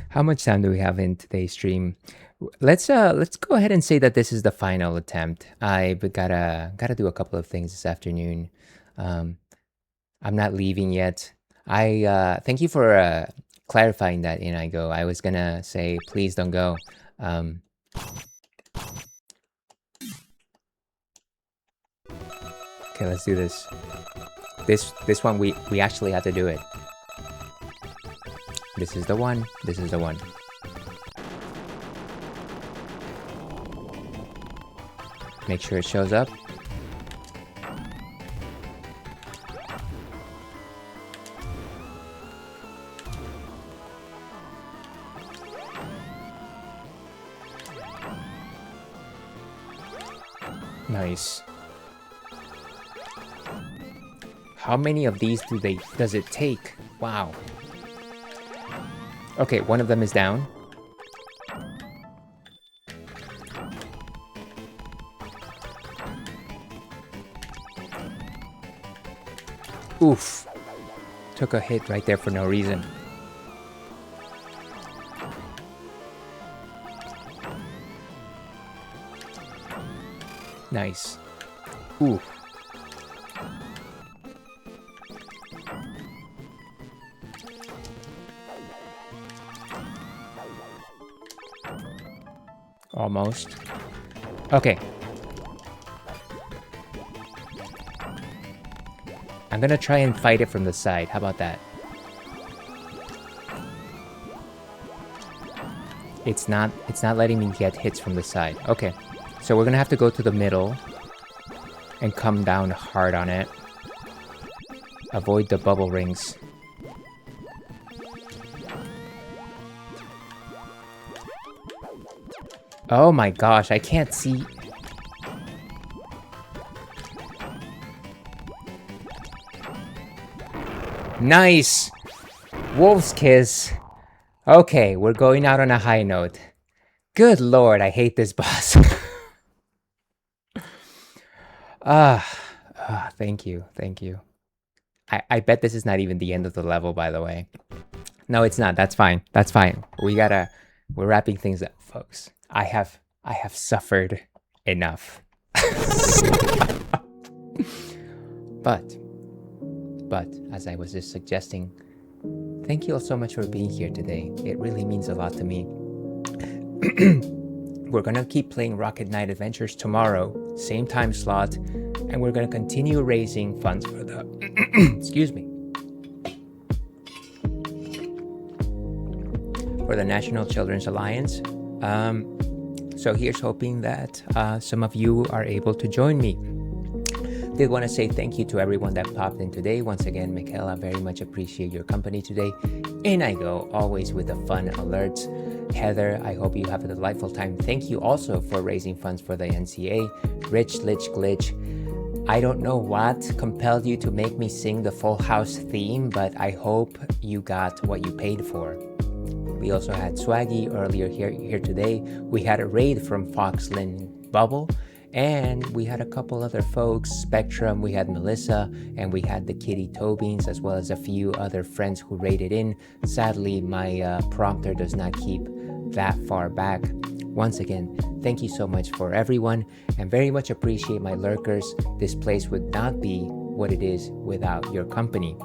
How much time do we have in today's stream? Let's go ahead and say that this is the final attempt. I gotta do a couple of things this afternoon. I'm not leaving yet. I thank you for clarifying that, in I go. I was gonna say please don't go. Okay, let's do this. This one we actually have to do it. This is the one. This is the one. Make sure it shows up. Nice. How many of these does it take? Wow. Okay, one of them is down. Oof. Took a hit right there for no reason. Nice. Ooh. Almost. Okay. I'm gonna try and fight it from the side. How about that? It's not letting me get hits from the side. Okay. So we're gonna have to go to the middle and come down hard on it. Avoid the bubble rings. Oh my gosh, I can't see. Nice! Wolf's Kiss. Okay, we're going out on a high note. Good lord, I hate this boss. Thank you, thank you. I bet this is not even the end of the level, by the way. No, it's not. That's fine. That's fine. We're wrapping things up, folks. I have suffered enough. But as I was just suggesting, thank you all so much for being here today. It really means a lot to me. We're gonna keep playing Rocket Knight Adventures tomorrow, same time slot, and we're gonna continue raising funds for the excuse me, for the National Children's Alliance. So here's hoping that some of you are able to join me. Did want to say thank you to everyone that popped in today. Once again, Michaela, very much appreciate your company today. In I go, always with the fun alerts. Heather, I hope you have a delightful time. Thank you also for raising funds for the NCA. Rich Lich Glitch, I don't know what compelled you to make me sing the Full House theme, but I hope you got what you paid for. We also had Swaggy earlier here today. We had a raid from Foxlin Bubble, and we had a couple other folks, Spectrum, we had Melissa, and we had the Kitty Tobins, as well as a few other friends who raided in. Sadly, my prompter does not keep that far back. Once again, thank you so much for everyone, and very much appreciate my lurkers. This place would not be what it is without your company.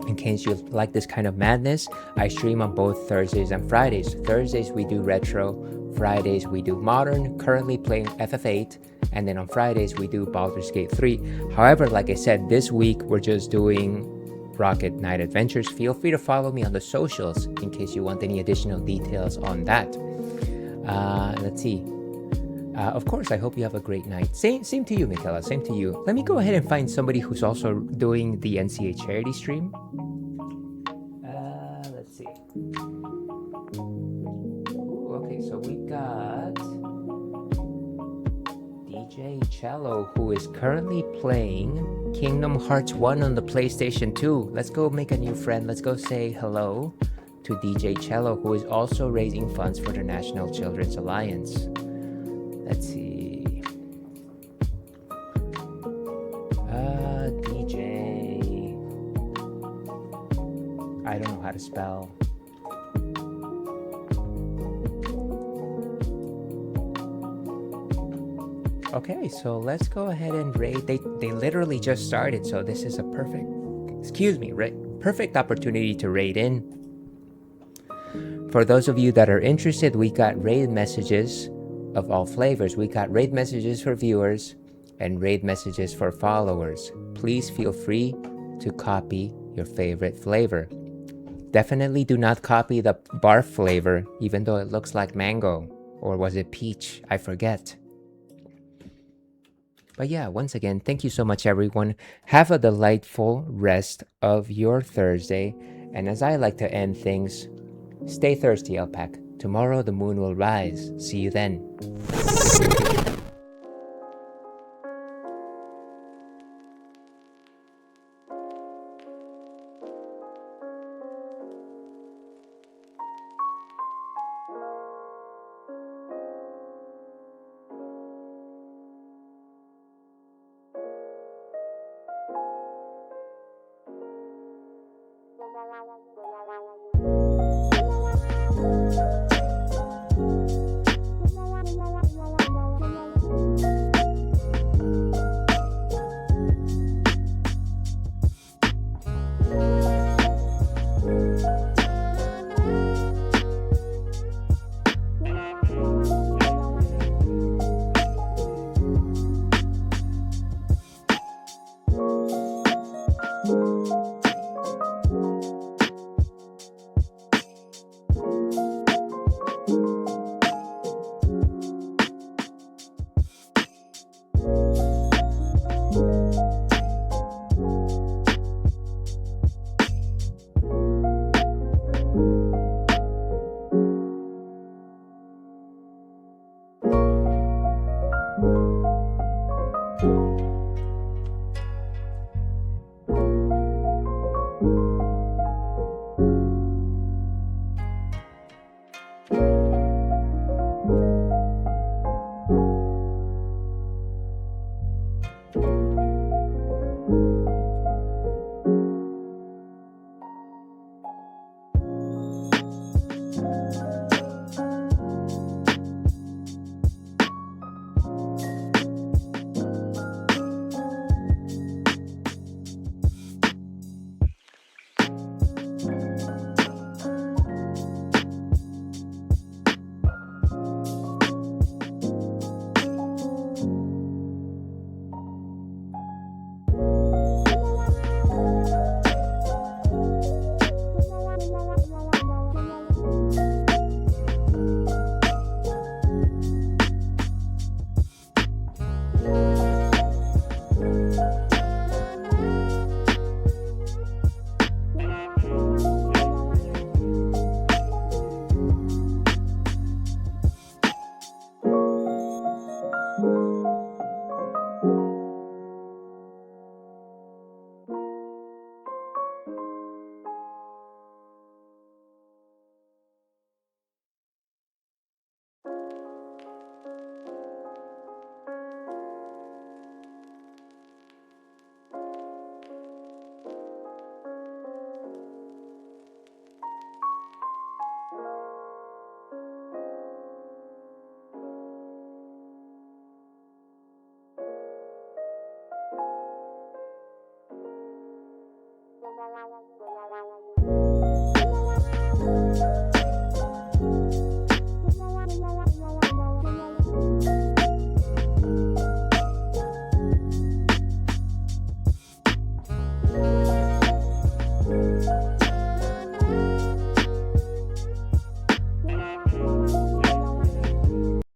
In case you like this kind of madness, I stream on both Thursdays and Fridays. Thursdays we do retro, Fridays we do modern, currently playing FF8, and then on Fridays we do Baldur's Gate 3. However, like I said, this week we're just doing Rocket Knight Adventures. Feel free to follow me on the socials in case you want any additional details on that. Let's see. Of course, I hope you have a great night. Same to you, Michaela. Same to you. Let me go ahead and find somebody who's also doing the NCA charity stream. Let's see. Okay, so we got DJ Cello, who is currently playing Kingdom Hearts 1 on the PlayStation 2. Let's go make a new friend. Let's go say hello to DJ Cello, who is also raising funds for the National Children's Alliance. Let's see. DJ. I don't know how to spell. Okay, so let's go ahead and raid. They literally just started, so this is a perfect opportunity to raid in. For those of you that are interested, we got raid messages of all flavors. We got raid messages for viewers and raid messages for followers. Please feel free to copy your favorite flavor. Definitely do not copy the barf flavor, even though it looks like mango. Or was it peach? I forget. But yeah, once again, thank you so much, everyone. Have a delightful rest of your Thursday. And as I like to end things, stay thirsty, Alpac. Tomorrow the moon will rise. See you then.